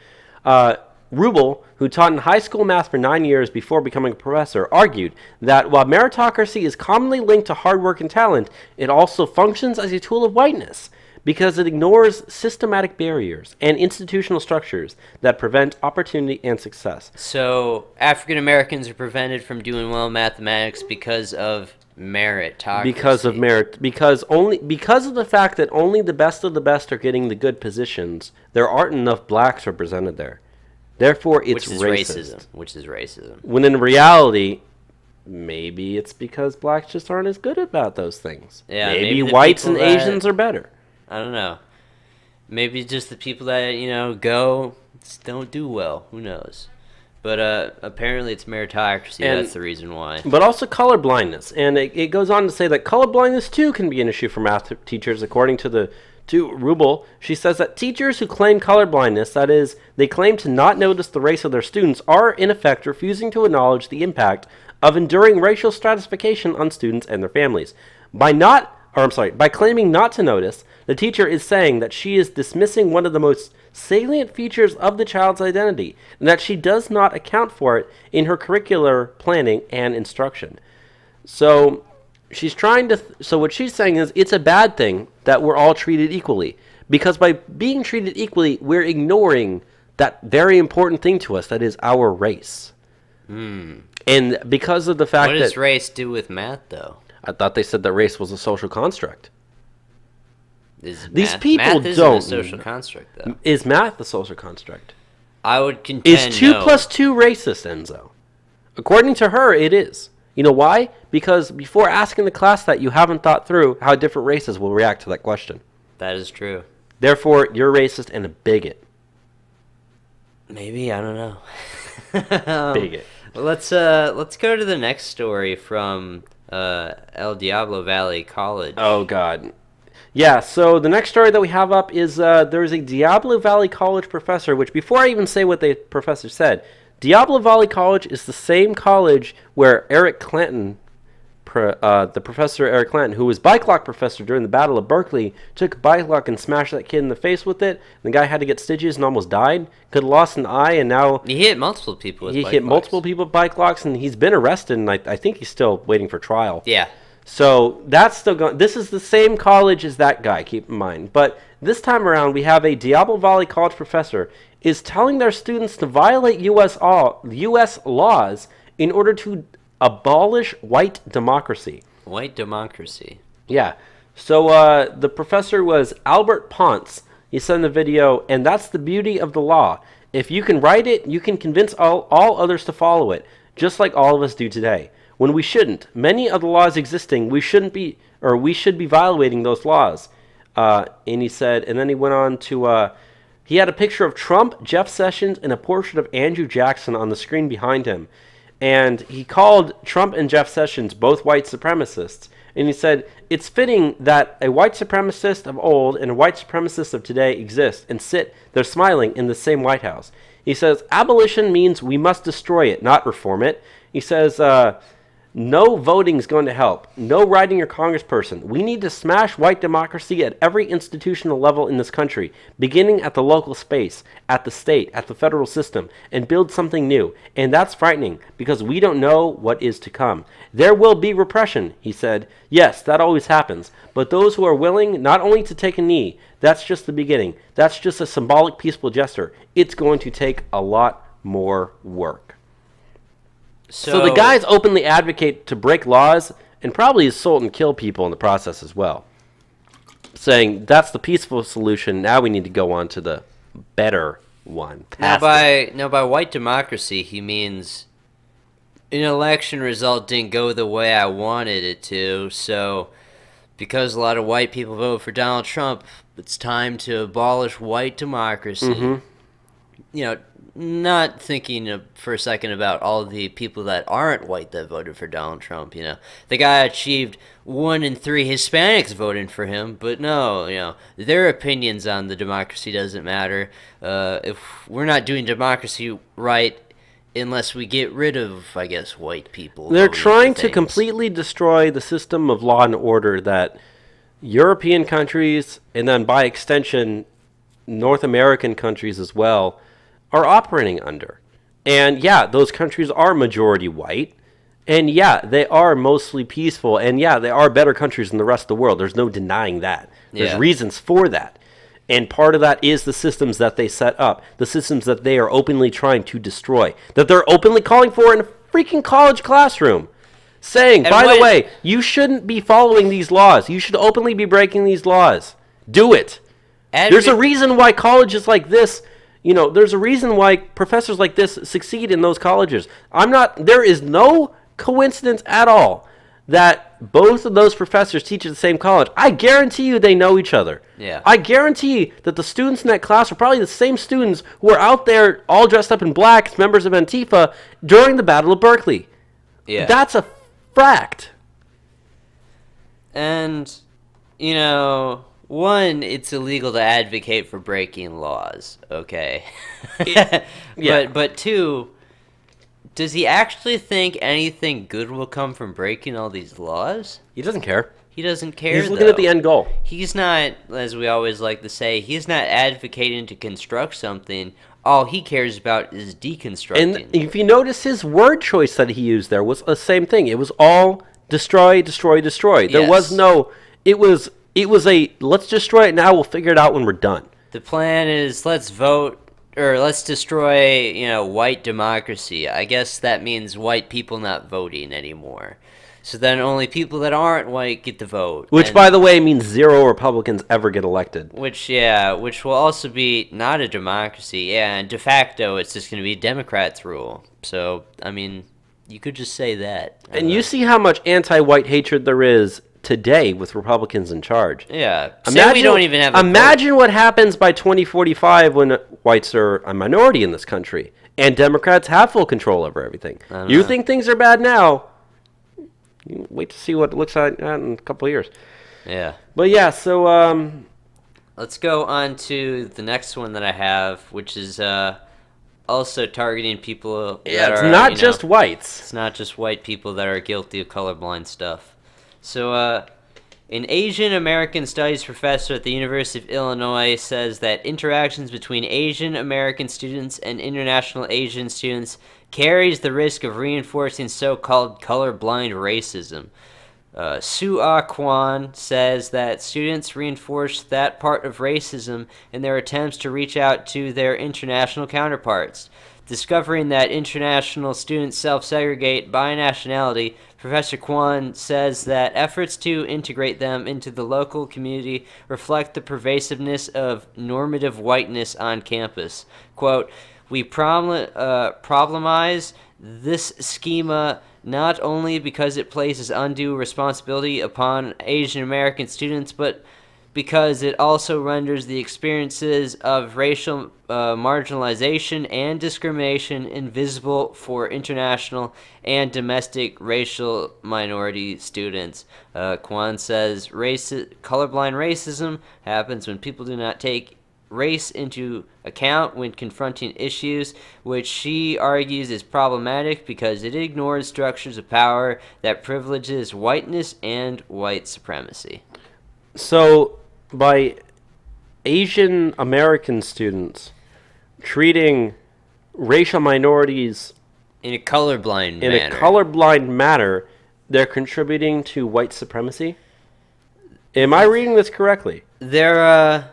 Rubel, who taught in high school math for 9 years before becoming a professor, argued that while meritocracy is commonly linked to hard work and talent, it also functions as a tool of whiteness because it ignores systematic barriers and institutional structures that prevent opportunity and success. So African Americans are prevented from doing well in mathematics because of meritocracy. Because of merit, because of the fact that only the best of the best are getting the good positions, there aren't enough blacks represented there. Therefore, it's racist. Which is racism. When in reality, maybe it's because blacks just aren't as good about those things. Yeah, maybe whites and Asians are better. I don't know. Maybe just the people that, go just don't do well. Who knows? But apparently it's meritocracy. And that's the reason why. But also colorblindness. And it goes on to say that colorblindness, too, can be an issue for math teachers, according to Rubel. She says that teachers who claim colorblindness, that is, they claim to not notice the race of their students, are in effect refusing to acknowledge the impact of enduring racial stratification on students and their families. By claiming not to notice, the teacher is saying that she is dismissing one of the most salient features of the child's identity, and that she does not account for it in her curricular planning and instruction. So she's trying to. So what she's saying is it's a bad thing that we're all treated equally, because by being treated equally, we're ignoring that very important thing to us, that is our race. And because of the fact that... What does race do with math, though? I thought they said that race was a social construct. These people math isn't a social construct, though. Is math a social construct? I would contend Is 2 plus 2 racist, Enzo? According to her, it is. You know why? Because before asking the class that, you haven't thought through how different races will react to that question. That is true. Therefore, you're racist and a bigot. Maybe, I don't know. Bigot. Well, let's go to the next story from El Diablo Valley College. Oh God. Yeah, so the next story that we have up is there's a Diablo Valley College professor, which before I even say what the professor said, Diablo Valley College is the same college where Eric Clanton, the professor Eric Clanton, who was bike lock professor during the Battle of Berkeley, took a bike lock and smashed that kid in the face with it. The guy had to get stitches and almost died. Could have lost an eye, and now he hit multiple people with bike locks. Multiple people with bike locks, and he's been arrested, and I think he's still waiting for trial. Yeah. So that's still going. This is the same college as that guy, keep in mind. But this time around, we have a Diablo Valley College professor is telling their students to violate U.S. laws in order to abolish white democracy. White democracy. Yeah. So the professor was Albert Ponce. He said in the video, and that's the beauty of the law. If you can write it, you can convince all others to follow it, just like all of us do today. When we shouldn't. Many of the laws existing, we should be violating those laws. And he said, and then he went on to, he had a picture of Trump, Jeff Sessions, and a portrait of Andrew Jackson on the screen behind him. And he called Trump and Jeff Sessions both white supremacists. And he said, it's fitting that a white supremacist of old and a white supremacist of today exist and they're smiling in the same White House. He says, abolition means we must destroy it, not reform it. He says, no voting is going to help. No writing your congressperson. We need to smash white democracy at every institutional level in this country, beginning at the local space, at the state, at the federal system, and build something new. And that's frightening, because we don't know what is to come. There will be repression, he said. Yes, that always happens. But those who are willing not only to take a knee, that's just the beginning. That's just a symbolic, peaceful gesture. It's going to take a lot more work. So the guys openly advocate to break laws and probably assault and kill people in the process as well. Saying that's the peaceful solution, now we need to go on to the better one. Now by white democracy, he means an election result didn't go the way I wanted it to, so because a lot of white people vote for Donald Trump, it's time to abolish white democracy. Mm-hmm. not thinking for a second about all the people that aren't white that voted for Donald Trump. The guy achieved 1 in 3 Hispanics voting for him, but no, their opinions on the democracy doesn't matter. If we're not doing democracy right unless we get rid of, I guess, white people. They're trying to completely destroy the system of law and order that European countries, and then by extension, North American countries as well, are operating under. And yeah, those countries are majority white, and yeah, they are mostly peaceful, and yeah, they are better countries than the rest of the world. There's no denying that. There's reasons for that. And part of that is the systems that they set up, the systems that they are openly trying to destroy, that they're openly calling for in a freaking college classroom. Saying, and by the way, you shouldn't be following these laws. You should openly be breaking these laws. Do it. There's a reason why colleges like this, there's a reason why professors like this succeed in those colleges. There is no coincidence at all that both of those professors teach at the same college. I guarantee you they know each other. Yeah. I guarantee that the students in that class are probably the same students who are out there all dressed up in black as members of Antifa during the Battle of Berkeley. Yeah. That's a fact. And, one, it's illegal to advocate for breaking laws, okay? But two, does he actually think anything good will come from breaking all these laws? He doesn't care. He doesn't care, He's looking at the end goal. He's not, as we always like to say, he's not advocating to construct something. All he cares about is deconstructing. And if you notice, his word choice that he used there was the same thing. It was all destroy, destroy, destroy. There was no, it was a, let's destroy it now, we'll figure it out when we're done. The plan is, let's vote, or let's destroy, white democracy. I guess that means white people not voting anymore. So then only people that aren't white get to vote. Which, by the way, means 0 Republicans ever get elected. Which will also be not a democracy. Yeah, and de facto, it's just going to be Democrats rule. So, I mean, you could just say that. And you see how much anti-white hatred there is today with Republicans in charge. Yeah. We don't even have imagine what happens by 2045 when whites are a minority in this country and Democrats have full control over everything. You think things are bad now? You wait to see what it looks like in a couple of years. Yeah. But yeah, so let's go on to the next one that I have, which is also targeting people that are... It's not just whites. It's not just white people that are guilty of colorblind stuff. So, an Asian American Studies professor at the University of Illinois says that interactions between Asian American students and international Asian students carries the risk of reinforcing so-called colorblind racism. Su-Ah Kwan says that students reinforce that part of racism in their attempts to reach out to their international counterparts. Discovering that international students self-segregate by nationality, Professor Kwan says that efforts to integrate them into the local community reflect the pervasiveness of normative whiteness on campus. Quote, "We problemize this schema not only because it places undue responsibility upon Asian American students, but because it also renders the experiences of racial marginalization and discrimination invisible for international and domestic racial minority students." Kwan says colorblind racism happens when people do not take race into account when confronting issues, which she argues is problematic because it ignores structures of power that privileges whiteness and white supremacy. So, by Asian American students treating racial minorities in a colorblind manner, they're contributing to white supremacy? Am I reading this correctly? They're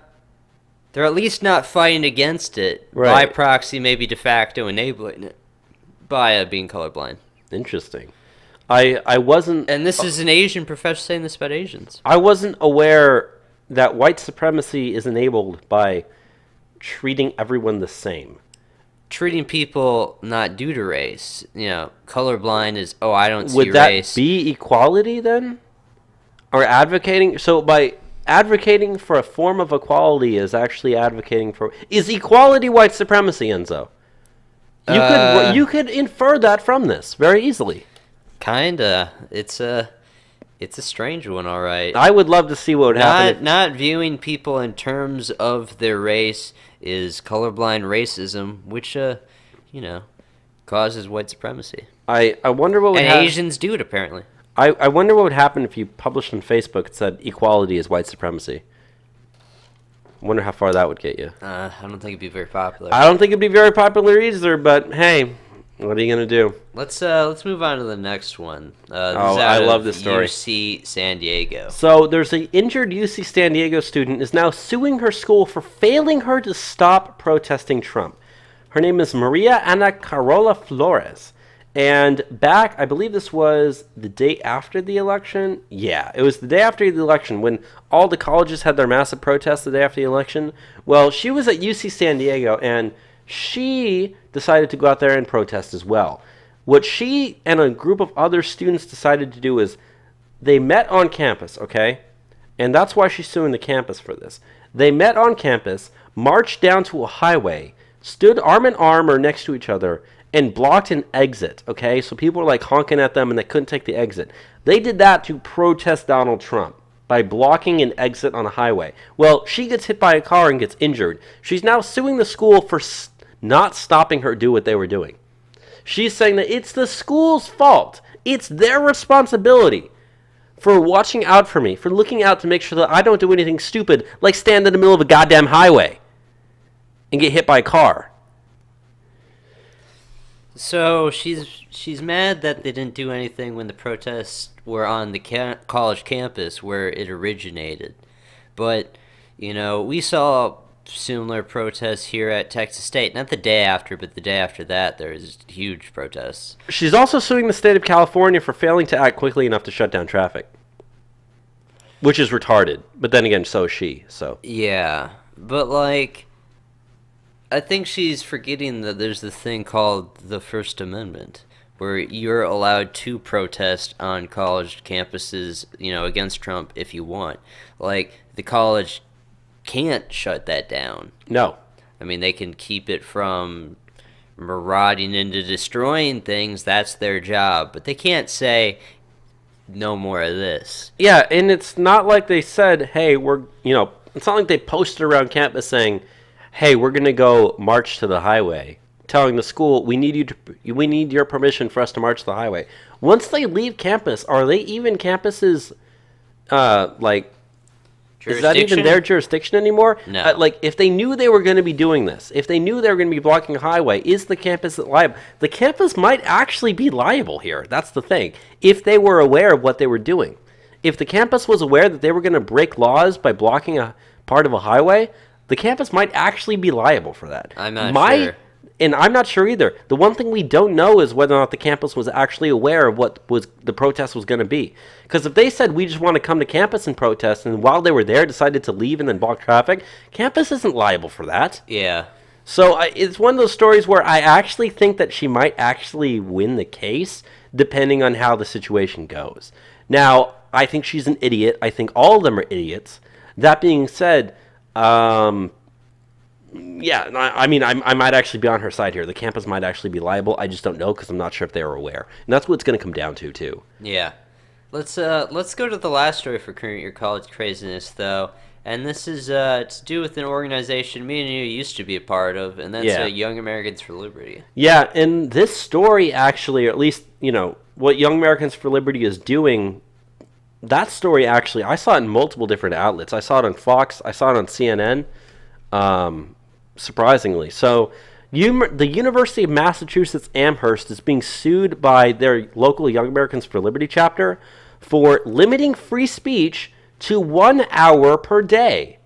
at least not fighting against it. Right. By proxy, maybe de facto enabling it by being colorblind. Interesting. I wasn't... And this is an Asian professor saying this about Asians. I wasn't aware that white supremacy is enabled by treating everyone the same. Treating people not due to race. Colorblind is, I don't see race. Would that race. be equality then? Or advocating... So by advocating for a form of equality is actually advocating for... Is equality white supremacy, Enzo? You could infer that from this very easily. Kinda. It's a strange one, all right. I would love to see what would happen. Not viewing people in terms of their race is colorblind racism, which causes white supremacy. I wonder what would And happen. Asians do it apparently. I wonder what would happen if you published on Facebook and said equality is white supremacy. I wonder how far that would get you. I don't think it'd be very popular. I don't think it'd be very popular either, but hey, what are you gonna do? Let's move on to the next one. This is I out love of this story. UC San Diego. So there's an injured UC San Diego student is now suing her school for failing her to stop protesting Trump. Her name is Maria Ana Carola Flores. And back, I believe this was the day after the election. Yeah, it was the day after the election when all the colleges had their massive protests the day after the election. Well, she was at UC San Diego, and she decided to go out there and protest as well. What she and a group of other students decided to do is they met on campus, okay? And that's why she's suing the campus for this. They met on campus, marched down to a highway, stood arm in arm or next to each other, and blocked an exit, okay? So people were like honking at them and they couldn't take the exit. They did that to protest Donald Trump by blocking an exit on a highway. Well, she gets hit by a car and gets injured. She's now suing the school for not stopping her do what they were doing. She's saying that it's the school's fault. It's their responsibility for watching out for me, for looking out to make sure that I don't do anything stupid like stand in the middle of a goddamn highway and get hit by a car. So she's mad that they didn't do anything when the protests were on the college campus where it originated. But, we saw similar protests here at Texas State. Not the day after, but the day after that, there was huge protests. She's also suing the state of California for failing to act quickly enough to shut down traffic, which is retarded. But then again, so is she. So Yeah, but I think she's forgetting that there's this thing called the First Amendment, where you're allowed to protest on college campuses, against Trump if you want. The college can't shut that down. no. I mean, they can keep it from marauding into destroying things. That's their job. But they can't say, no more of this. Yeah, and it's not like they said, hey, it's not like they posted around campus saying, hey, we're going to go march to the highway, telling the school, we need your permission for us to march to the highway. Once they leave campus, are they even campus's, is that even their jurisdiction anymore? No. If they knew they were going to be doing this, if they knew they were going to be blocking a highway, is the campus liable? The campus might actually be liable here. That's the thing. If they were aware of what they were doing. If the campus was aware that they were going to break laws by blocking a part of a highway, the campus might actually be liable for that. I'm not sure. And I'm not sure either. The one thing we don't know is whether or not the campus was actually aware of what the protest was going to be. Because if they said, we just want to come to campus and protest, and while they were there decided to leave and then block traffic, campus isn't liable for that. Yeah. So it's one of those stories where I actually think that she might actually win the case, depending on how the situation goes. Now, I think she's an idiot. I think all of them are idiots. That being said, yeah, I mean, I might actually be on her side here. The campus might actually be liable. I just don't know because I'm not sure if they were aware. And that's what it's going to come down to, too. Yeah. Let's go to the last story for Current Year College Craziness, though. And this is to do with an organization me and you used to be a part of, and that's Young Americans for Liberty. Yeah, and this story actually, or at least, what Young Americans for Liberty is doing, that story actually, I saw it in multiple different outlets. I saw it on Fox. I saw it on CNN. Surprisingly. So the University of Massachusetts Amherst is being sued by their local Young Americans for Liberty chapter for limiting free speech to 1 hour per day.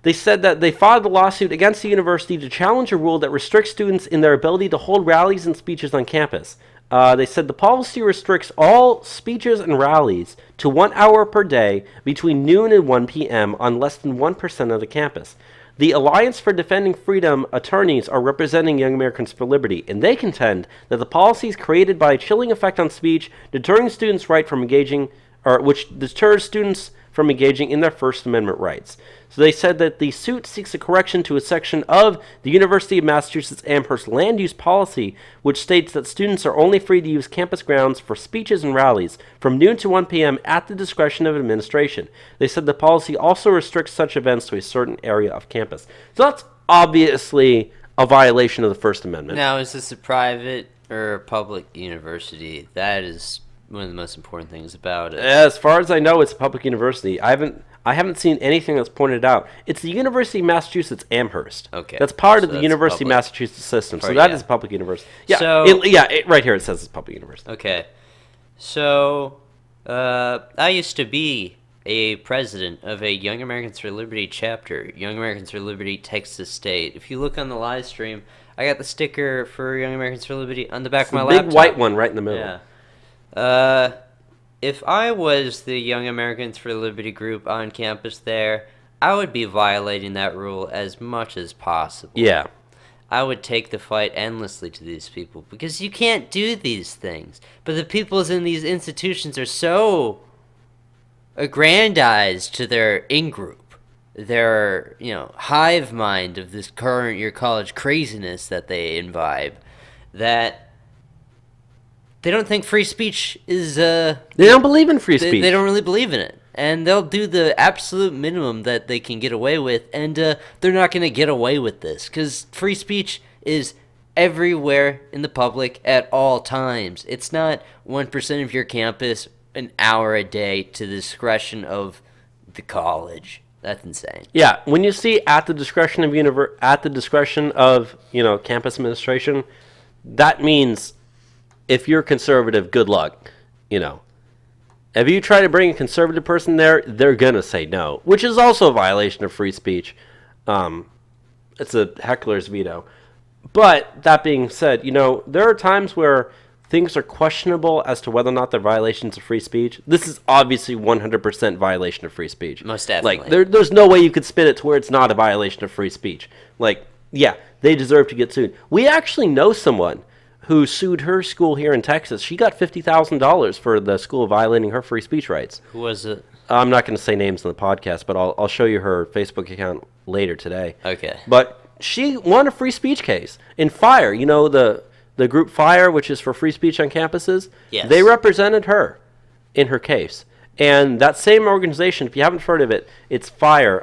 They said that they filed a lawsuit against the university to challenge a rule that restricts students in their ability to hold rallies and speeches on campus. They said the policy restricts all speeches and rallies to 1 hour per day between noon and 1 p.m. on less than 1% of the campus. The Alliance for Defending Freedom attorneys are representing Young Americans for Liberty, and they contend that the policies created by a chilling effect on speech, deterring students' right from engaging or which deters students from engaging in their First Amendment rights. So they said that the suit seeks a correction to a section of the University of Massachusetts Amherst land use policy, which states that students are only free to use campus grounds for speeches and rallies from noon to 1 p.m. at the discretion of administration. They said the policy also restricts such events to a certain area of campus. So that's obviously a violation of the First Amendment. Now, is this a private or a public university? That is one of the most important things about it. As far as I know, it's a public university. I haven't seen anything that's pointed out. It's the University of Massachusetts Amherst. Okay. That's part So of the that's University of public. Massachusetts system. So Part- that yeah. is a public university. Yeah. So- Right here it says it's a public university. Okay. So, I used to be a president of a Young Americans for Liberty chapter, Young Americans for Liberty, Texas State. If you look on the live stream, I got the sticker for Young Americans for Liberty on the back It's of my the laptop. big white one right in the middle. Yeah. If I was the Young Americans for Liberty group on campus there, I would be violating that rule as much as possible. Yeah. I would take the fight endlessly to these people because you can't do these things. But the peoples in these institutions are so aggrandized to their in-group, their, hive mind of this current year college craziness that they imbibe, that they don't think free speech is, They don't believe in free speech. they don't really believe in it. And they'll do the absolute minimum that they can get away with, and they're not going to get away with this, because free speech is everywhere in the public at all times. It's not 1% of your campus an hour a day to the discretion of the college. That's insane. Yeah, when you see at the discretion of campus administration, that means if you're conservative, good luck. If you try to bring a conservative person there, they're gonna say no, which is also a violation of free speech. It's a heckler's veto. But that being said, there are times where things are questionable as to whether or not they're violations of free speech. This is obviously 100% violation of free speech. Most definitely. Like, there's no way you could spin it to where it's not a violation of free speech. Like, yeah, they deserve to get sued. We actually know someone who sued her school here in Texas. She got $50,000 for the school violating her free speech rights. Who was it? I'm not going to say names in the podcast, but I'll show you her Facebook account later today. Okay. But she won a free speech case in FIRE. The group FIRE, which is for free speech on campuses. Yes. They represented her in her case. And that same organization, if you haven't heard of it, it's FIRE.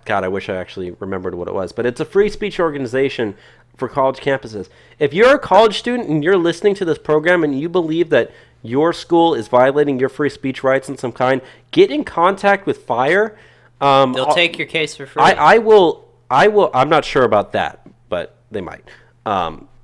God, I wish I actually remembered what it was. But it's a free speech organization for college campuses. If you're a college student and you're listening to this program and you believe that your school is violating your free speech rights in some kind, get in contact with FIRE. They'll take your case for free. I will. I'm not sure about that, but they might.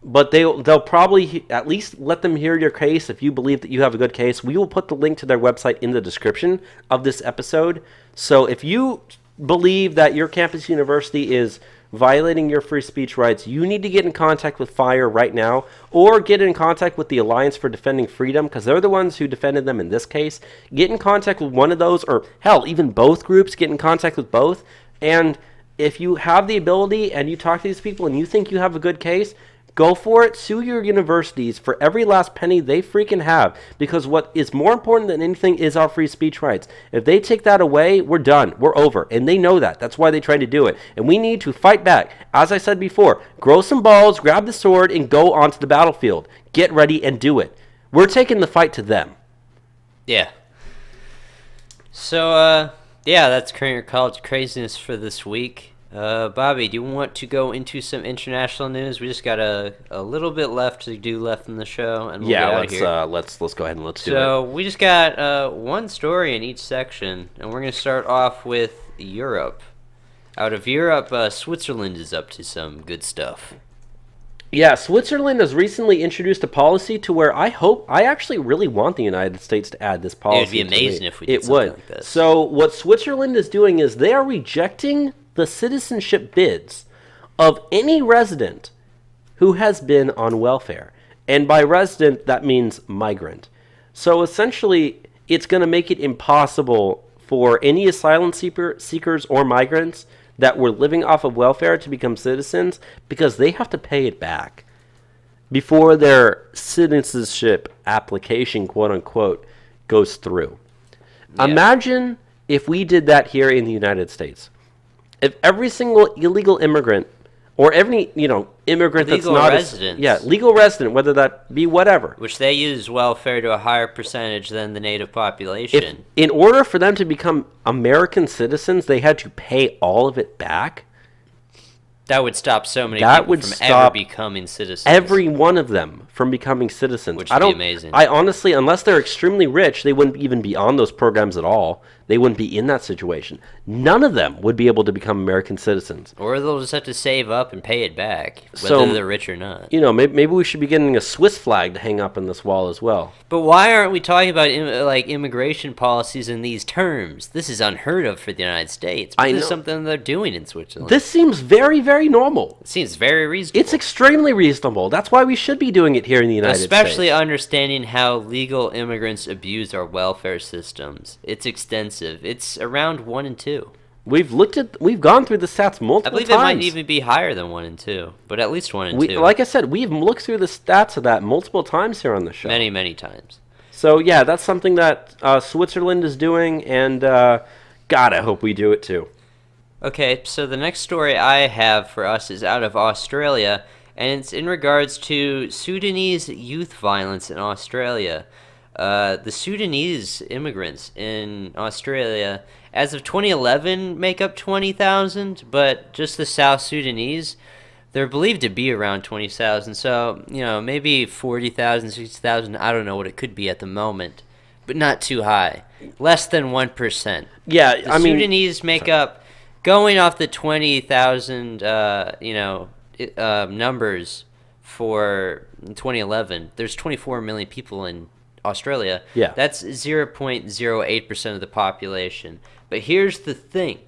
But they'll probably at least let them hear your case if you believe that you have a good case. We will put the link to their website in the description of this episode. So if you believe that your campus university is violating your free speech rights, you need to get in contact with FIRE right now, or get in contact with the Alliance for Defending Freedom, because they're the ones who defended them in this case. Get in contact with one of those, or hell, even both groups. Get in contact with both. And if you have the ability and you talk to these people and you think you have a good case, go for it. Sue your universities for every last penny they freaking have, because what is more important than anything is our free speech rights. If they take that away, we're done. We're over. And they know that. That's why they tried to do it. And we need to fight back. As I said before, grow some balls, grab the sword, and go onto the battlefield. Get ready and do it. We're taking the fight to them. Yeah. So, that's current college craziness for this week. Bobby, do you want to go into some international news? We just got a little bit left to do left in the show, and we'll get out of here. Let's go ahead and let's do it. So we just got one story in each section, and we're going to start off with Europe. Out of Europe, Switzerland is up to some good stuff. Yeah, Switzerland has recently introduced a policy to where I actually really want the United States to add this policy. It would be amazing if we did something would. like this. So what Switzerland is doing is they are rejecting the citizenship bids of any resident who has been on welfare. And by resident, that means migrant. So essentially, it's going to make it impossible for any asylum seekers or migrants that were living off of welfare to become citizens, because they have to pay it back before their citizenship application, quote unquote, goes through. Yeah. Imagine if we did that here in the United States. If every single illegal immigrant, or every immigrant Legal that's not residents. legal resident, whether that be whatever, Which they use welfare to a higher percentage than the native population. if in order for them to become American citizens, they had to pay all of it back. That would stop so many That people would from stop ever becoming citizens. Every one of them from becoming citizens. Which would be amazing. I honestly, unless they're extremely rich, they wouldn't even be on those programs at all. They wouldn't be in that situation. None of them would be able to become American citizens. Or they'll just have to save up and pay it back, whether So, they're rich or not. Maybe we should be getting a Swiss flag to hang up in this wall as well. But why aren't we talking about immigration policies in these terms? This is unheard of for the United States. But I this is know. something they're doing in Switzerland. This seems very, very normal. It seems very reasonable. It's extremely reasonable. That's why we should be doing it here in the United Especially States. understanding how legal immigrants abuse our welfare systems. It's extensive. It's around 1 and 2. We've gone through the stats I multiple believe times. it might even be higher than 1 and 2, but at least 1 and 2. Like I said, we've looked through the stats of that multiple times here on the show. Many, many times. So yeah, that's something that Switzerland is doing, and God, I hope we do it too. Okay, so the next story I have for us is out of Australia, and it's in regards to Sudanese youth violence in Australia. The Sudanese immigrants in Australia, as of 2011, make up 20,000, but just the South Sudanese, they're believed to be around 20,000. So, maybe 40,000, 60,000, I don't know what it could be at the moment, but not too high. Less than 1%. Yeah, The Sudanese make up, going off the 20,000, numbers for 2011, there's 24 million people in Australia. Yeah. That's 0.08% of the population. But here's the thing.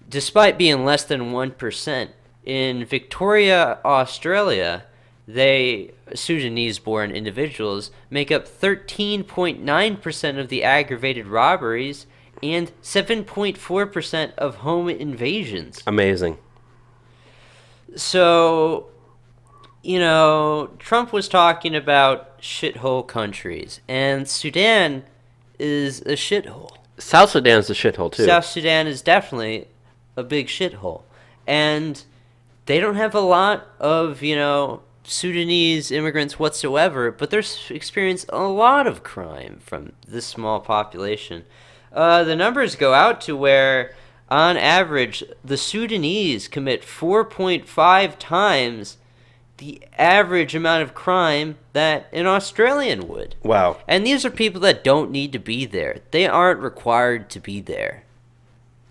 Despite being less than 1%, in Victoria, Australia, Sudanese-born individuals make up 13.9% of the aggravated robberies and 7.4% of home invasions. Amazing. So, Trump was talking about shithole countries, and Sudan is a shithole. South Sudan's a shithole too. South Sudan is definitely a big shithole. And they don't have a lot of, Sudanese immigrants whatsoever, but they're experiencing a lot of crime from this small population. The numbers go out to where, on average, the Sudanese commit 4.5 times the average amount of crime that an Australian would. Wow. And these are people that don't need to be there. They aren't required to be there.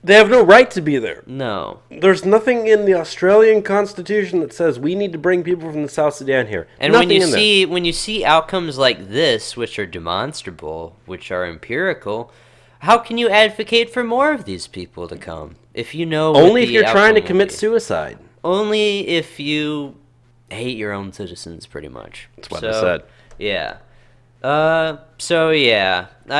They have no right to be there. No. There's nothing in the Australian Constitution that says we need to bring people from the South Sudan here. And nothing when you see outcomes like this, which are demonstrable, which are empirical, how can you advocate for more of these people to come? If you know only if you're trying to commit suicide. Only if you hate your own citizens, pretty much. That's what I said. Yeah. I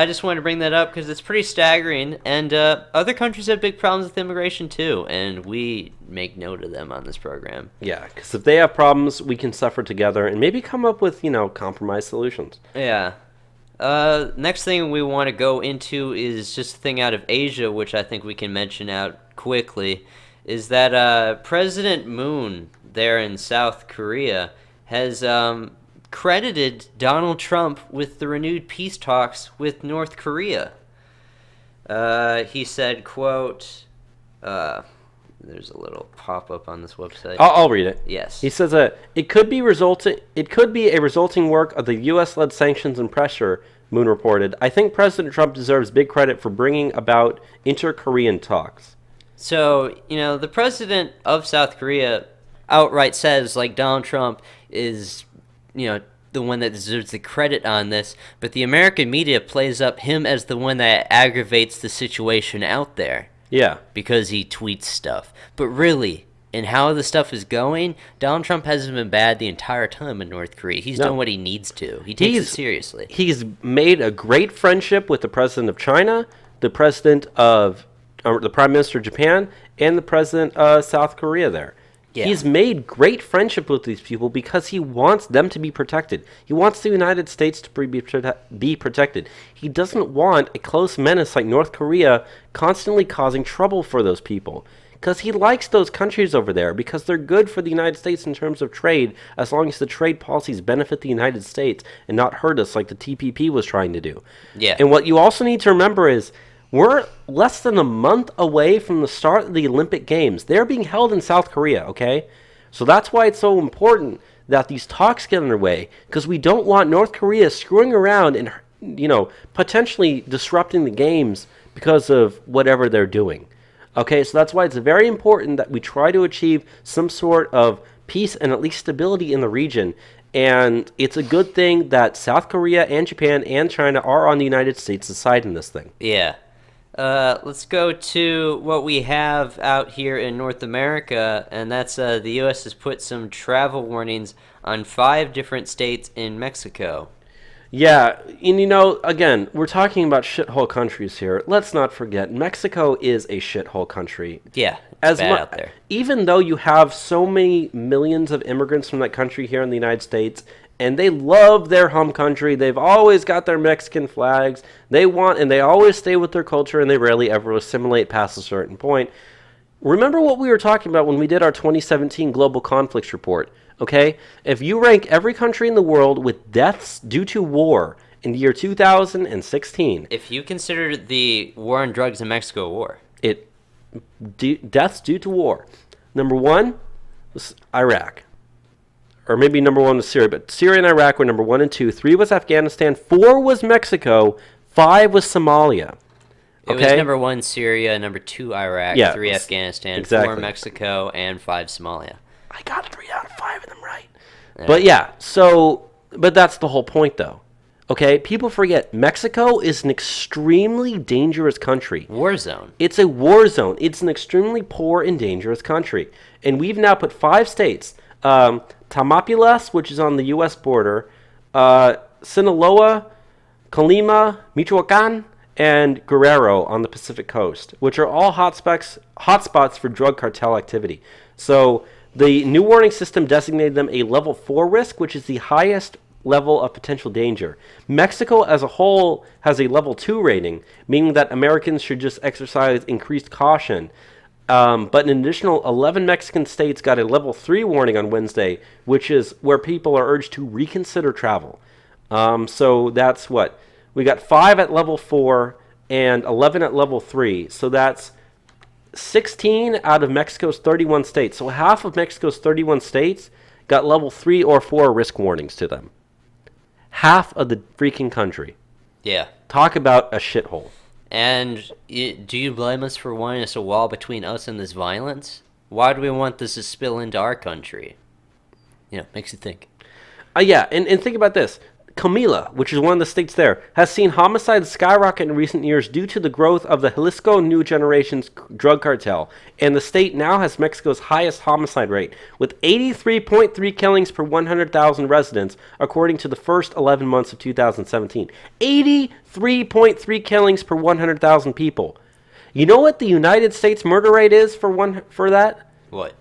just wanted to bring that up because it's pretty staggering, and other countries have big problems with immigration too, and we make note of them on this program. Yeah, because if they have problems, we can suffer together and maybe come up with, compromise solutions. Yeah. Next thing we want to go into is just a thing out of Asia, which I think we can mention out quickly, is that President Moon there in South Korea has credited Donald Trump with the renewed peace talks with North Korea. He said, quote, there's a little pop-up on this website. I'll read it. Yes. He says it could be a resulting work of the U.S.-led sanctions and pressure, Moon reported. I think President Trump deserves big credit for bringing about inter-Korean talks. So, the president of South Korea outright says, Donald Trump is, the one that deserves the credit on this, but the American media plays up him as the one that aggravates the situation out there. Yeah. Because he tweets stuff. But really, in how the stuff is going, Donald Trump hasn't been bad the entire time in North Korea. He's done what he needs to. He takes it seriously. He's made a great friendship with the president of China, the president of, the prime minister of Japan, and the president of South Korea there. Yeah. He's made great friendship with these people because he wants them to be protected. He wants the United States to be protected. He doesn't want a close menace like North Korea constantly causing trouble for those people. Because he likes those countries over there because they're good for the United States in terms of trade, as long as the trade policies benefit the United States and not hurt us like the TPP was trying to do. Yeah. And what you also need to remember is we're less than a month away from the start of the Olympic Games. They're being held in South Korea, okay? So that's why it's so important that these talks get underway, because we don't want North Korea screwing around and, potentially disrupting the games because of whatever they're doing. Okay, so that's why it's very important that we try to achieve some sort of peace and at least stability in the region. And it's a good thing that South Korea and Japan and China are on the United States' side in this thing. Yeah. Let's go to what we have out here in North America, and that's the U.S. has put some travel warnings on 5 different states in Mexico. Yeah, and again, we're talking about shithole countries here. Let's not forget, Mexico is a shithole country. Yeah, it's bad out there. Even though you have so many millions of immigrants from that country here in the United States, and they love their home country, they've always got their Mexican flags, and they always stay with their culture, and they rarely ever assimilate past a certain point. Remember what we were talking about when we did our 2017 Global Conflicts Report. Okay? If you rank every country in the world with deaths due to war in the year 2016... If you consider the war on drugs in Mexico a war... deaths due to war. Number 1 was Iraq. Or maybe number 1 was Syria, but Syria and Iraq were number 1 and 2. 3 was Afghanistan. 4 was Mexico. 5 was Somalia. It was number 1 Syria, number 2 Iraq, 3 Afghanistan, 4 Mexico, and 5 Somalia. I got 3 out of 5 of them right. Yeah. But that's the whole point, though. Okay? People forget, Mexico is an extremely dangerous country. War zone. It's a war zone. It's an extremely poor and dangerous country. And we've now put 5 states, Tamaulipas, which is on the U.S. border, Sinaloa, Colima, Michoacan, and Guerrero on the Pacific coast, which are all hotspots for drug cartel activity. So the new warning system designated them a level 4 risk, which is the highest level of potential danger. Mexico as a whole has a level 2 rating, meaning that Americans should just exercise increased caution. But an additional 11 Mexican states got a level 3 warning on Wednesday, which is where people are urged to reconsider travel. So that's what? We got 5 at level 4 and 11 at level 3. So that's 16 out of Mexico's 31 states. So half of Mexico's 31 states got level 3 or 4 risk warnings to them. Half of the freaking country. Yeah. Talk about a shithole. And do you blame us for wanting us a wall between us and this violence? Why do we want this to spill into our country? Makes you think. Yeah, and think about this. Camila, which is one of the states there, has seen homicides skyrocket in recent years due to the growth of the Jalisco New Generation's drug cartel, and the state now has Mexico's highest homicide rate, with 83.3 killings per 100,000 residents, according to the first 11 months of 2017. 83.3 killings per 100,000 people. You know what the United States murder rate is for that? What?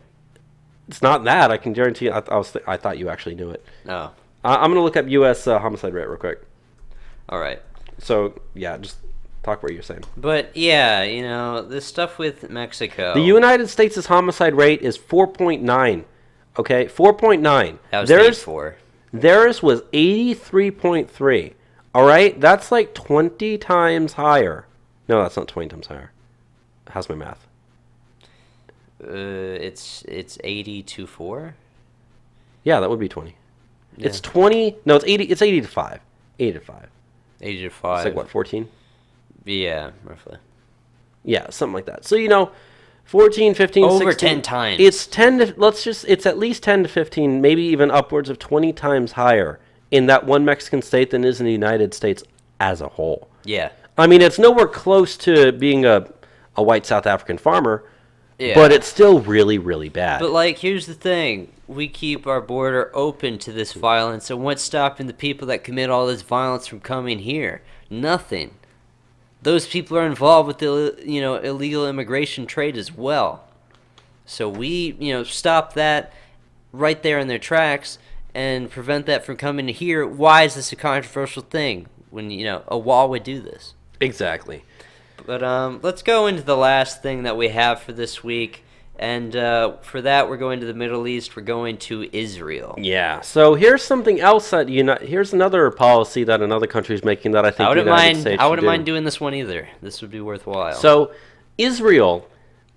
It's not that, I can guarantee you. I thought you actually knew it. No. I'm going to look up U.S. Homicide rate real quick. All right. So, yeah, just talk what you're saying. But, yeah, this stuff with Mexico. The United States' homicide rate is 4.9. Okay? 4.9. That was 4. Theirs was 83.3. All right? That's like 20 times higher. No, that's not 20 times higher. How's my math? It's 80 to 4? Yeah, that would be 20. Yeah. It's 20. No, it's 80. It's 80 to 5. 80 to 5. 80 to 5. It's like what, 14? Yeah, roughly. Yeah, something like that. So, 14, 15, over 16. 10 times. It's 10 to, it's at least 10 to 15, maybe even upwards of 20 times higher in that one Mexican state than is in the United States as a whole. Yeah. I mean, it's nowhere close to being a white South African farmer, yeah. But it's still really, really bad. But, here's the thing. We keep our border open to this violence, and what's stopping the people that commit all this violence from coming here? Nothing. Those people are involved with the, illegal immigration trade as well. So we, stop that right there in their tracks and prevent that from coming to here. Why is this a controversial thing when, a wall would do this? Exactly. But let's go into the last thing that we have for this week. And for that, we're going to the Middle East. We're going to Israel. Yeah. So here's something else that here's another policy that another country is making that I think the United States I wouldn't should mind doing this one either. This would be worthwhile. So Israel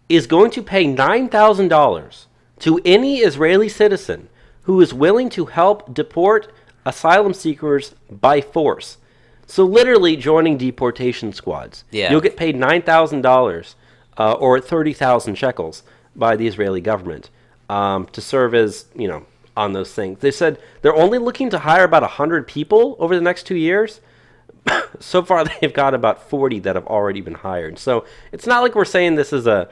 is going to pay $9,000 to any Israeli citizen who is willing to help deport asylum seekers by force. So literally joining deportation squads. Yeah. You'll get paid $9,000 or 30,000 shekels by the Israeli government to serve as, on those things. They said they're only looking to hire about 100 people over the next 2 years. So far, they've got about 40 that have already been hired. So it's not like we're saying this is a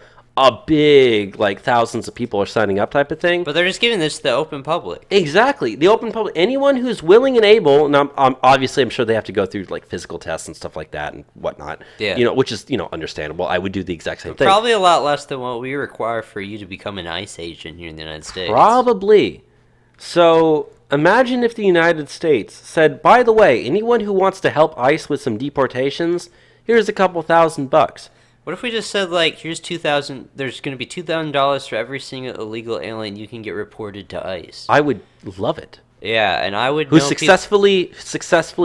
big, thousands of people are signing up type of thing. But they're just giving this to the open public. Exactly. The open public. Anyone who's willing and able, and obviously I'm sure they have to go through physical tests and stuff like that and whatnot. Yeah. Which is, understandable. I would do the exact same thing. Probably a lot less than what we require for you to become an ICE agent here in the United States. Probably. So imagine if the United States said, by the way, anyone who wants to help ICE with some deportations, here's a couple $1,000. What if we just said, here's $2,000, there's going to be $2,000 for every single illegal alien you can get reported to ICE? I would love it. Yeah, and I would Who successfully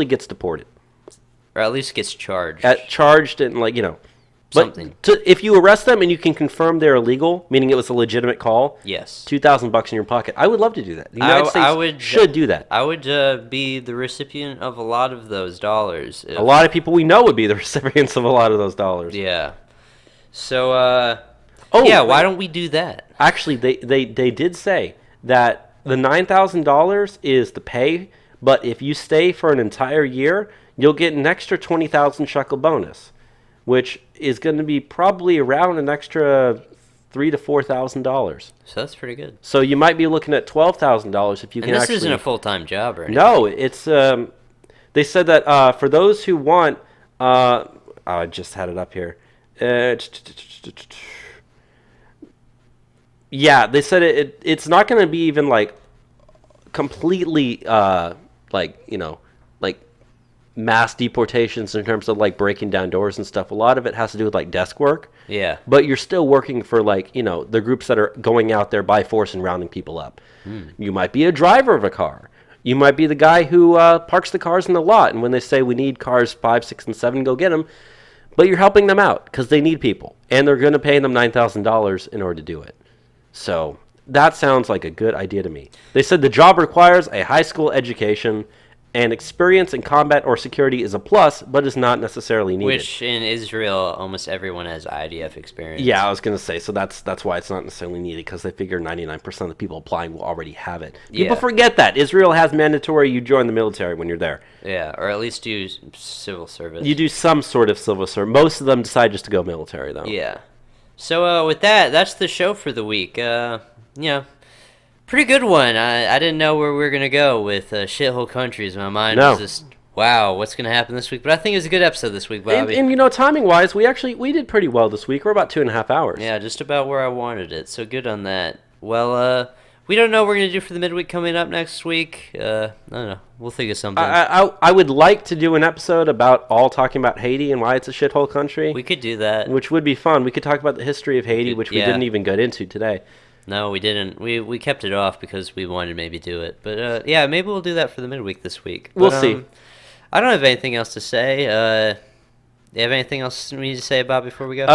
gets deported. Or at least gets charged. Charged and, something. If you arrest them and you can confirm they're illegal, meaning it was a legitimate call, yes, $2,000 in your pocket. I would love to do that. The United States should do that. I would be the recipient of a lot of those dollars. A lot of people we know would be the recipients of a lot of those dollars. Yeah. So, why don't we do that? Actually, they did say that the $9,000 is the pay, but if you stay for an entire year, you'll get an extra 20,000 shekel bonus, which is going to be probably around an extra $3,000 to $4,000. So that's pretty good. So you might be looking at $12,000 if you can. And this actually isn't a full-time job or anything. No, it's. They said that for those who want, I just had it up here. Yeah, they said it's not going to be even completely mass deportations in terms of breaking down doors and stuff. A lot of it has to do with desk work. Yeah. But you're still working for the groups that are going out there by force and rounding people up. You might be a driver of a car. You might be the guy who parks the cars in the lot, and when they say we need cars 5, 6, and 7, go get them. But you're helping them out because they need people, and they're going to pay them $9,000 in order to do it. So that sounds like a good idea to me. They said the job requires a high school education, and experience in combat or security is a plus, but is not necessarily needed. Which in Israel, almost everyone has IDF experience. Yeah, I was going to say, so that's why it's not necessarily needed, because they figure 99% of the people applying will already have it. People forget that. Israel has mandatory you join the military when you're there. Yeah, or at least do civil service. You do some sort of civil service. Most of them decide just to go military, though. Yeah. So with that's the show for the week. Pretty good one. I didn't know where we were going to go with shithole countries. My mind was just, wow, what's going to happen this week? But I think it was a good episode this week, Bobby. And timing-wise, we did pretty well this week. We're about 2.5 hours. Yeah, just about where I wanted it. So good on that. Well, we don't know what we're going to do for the midweek coming up next week. I don't know. We'll think of something. I would like to do an episode about talking about Haiti and why it's a shithole country. We could do that. Which would be fun. We could talk about the history of Haiti, which we didn't even get into today. No, we didn't. We kept it off because we wanted to maybe do it. But, maybe we'll do that for the midweek this week. We'll see. I don't have anything else to say. You have anything else we need to say about before we go?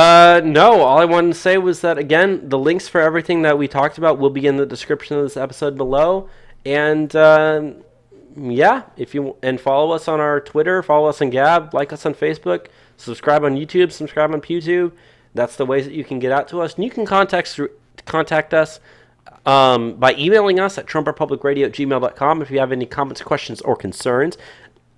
No. All I wanted to say was that, again, the links for everything that we talked about will be in the description of this episode below. And, if you follow us on our Twitter, follow us on Gab, like us on Facebook, subscribe on YouTube, subscribe on PewTube. That's the ways that you can get out to us. And you can contact us by emailing us at trumperpublicradio@gmail.com if you have any comments, questions, or concerns.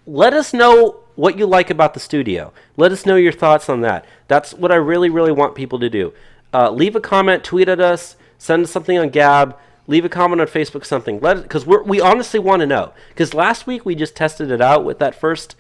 Let us know what you like about the studio. Let us know your thoughts on that. That's what I really, really want people to do. Leave a comment, tweet at us, send us something on Gab, leave a comment on Facebook, something. Because we honestly want to know. Because last week we just tested it out with that first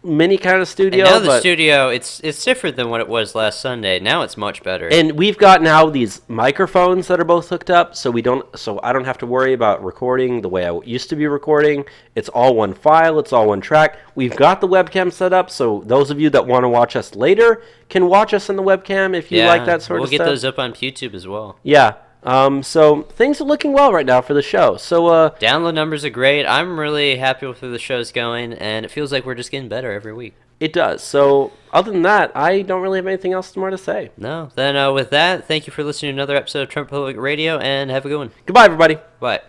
mini kind of studio. And now the but, studio, it's different than what it was last Sunday. Now it's much better. And we've got now these microphones that are both hooked up, so I don't have to worry about recording the way I used to be recording. It's all one file, it's all one track. We've got the webcam set up, so those of you that want to watch us later can watch us in the webcam if you like that sort of stuff. We'll get those up on YouTube as well. Yeah. So things are looking well right now for the show. So download numbers are great. I'm really happy with where the show's going, and it feels like we're just getting better every week. It does. So other than that, I don't really have anything else more to say. No. Then with that, thank you for listening to another episode of Trump Public Radio, and have a good one. Goodbye, everybody. Bye.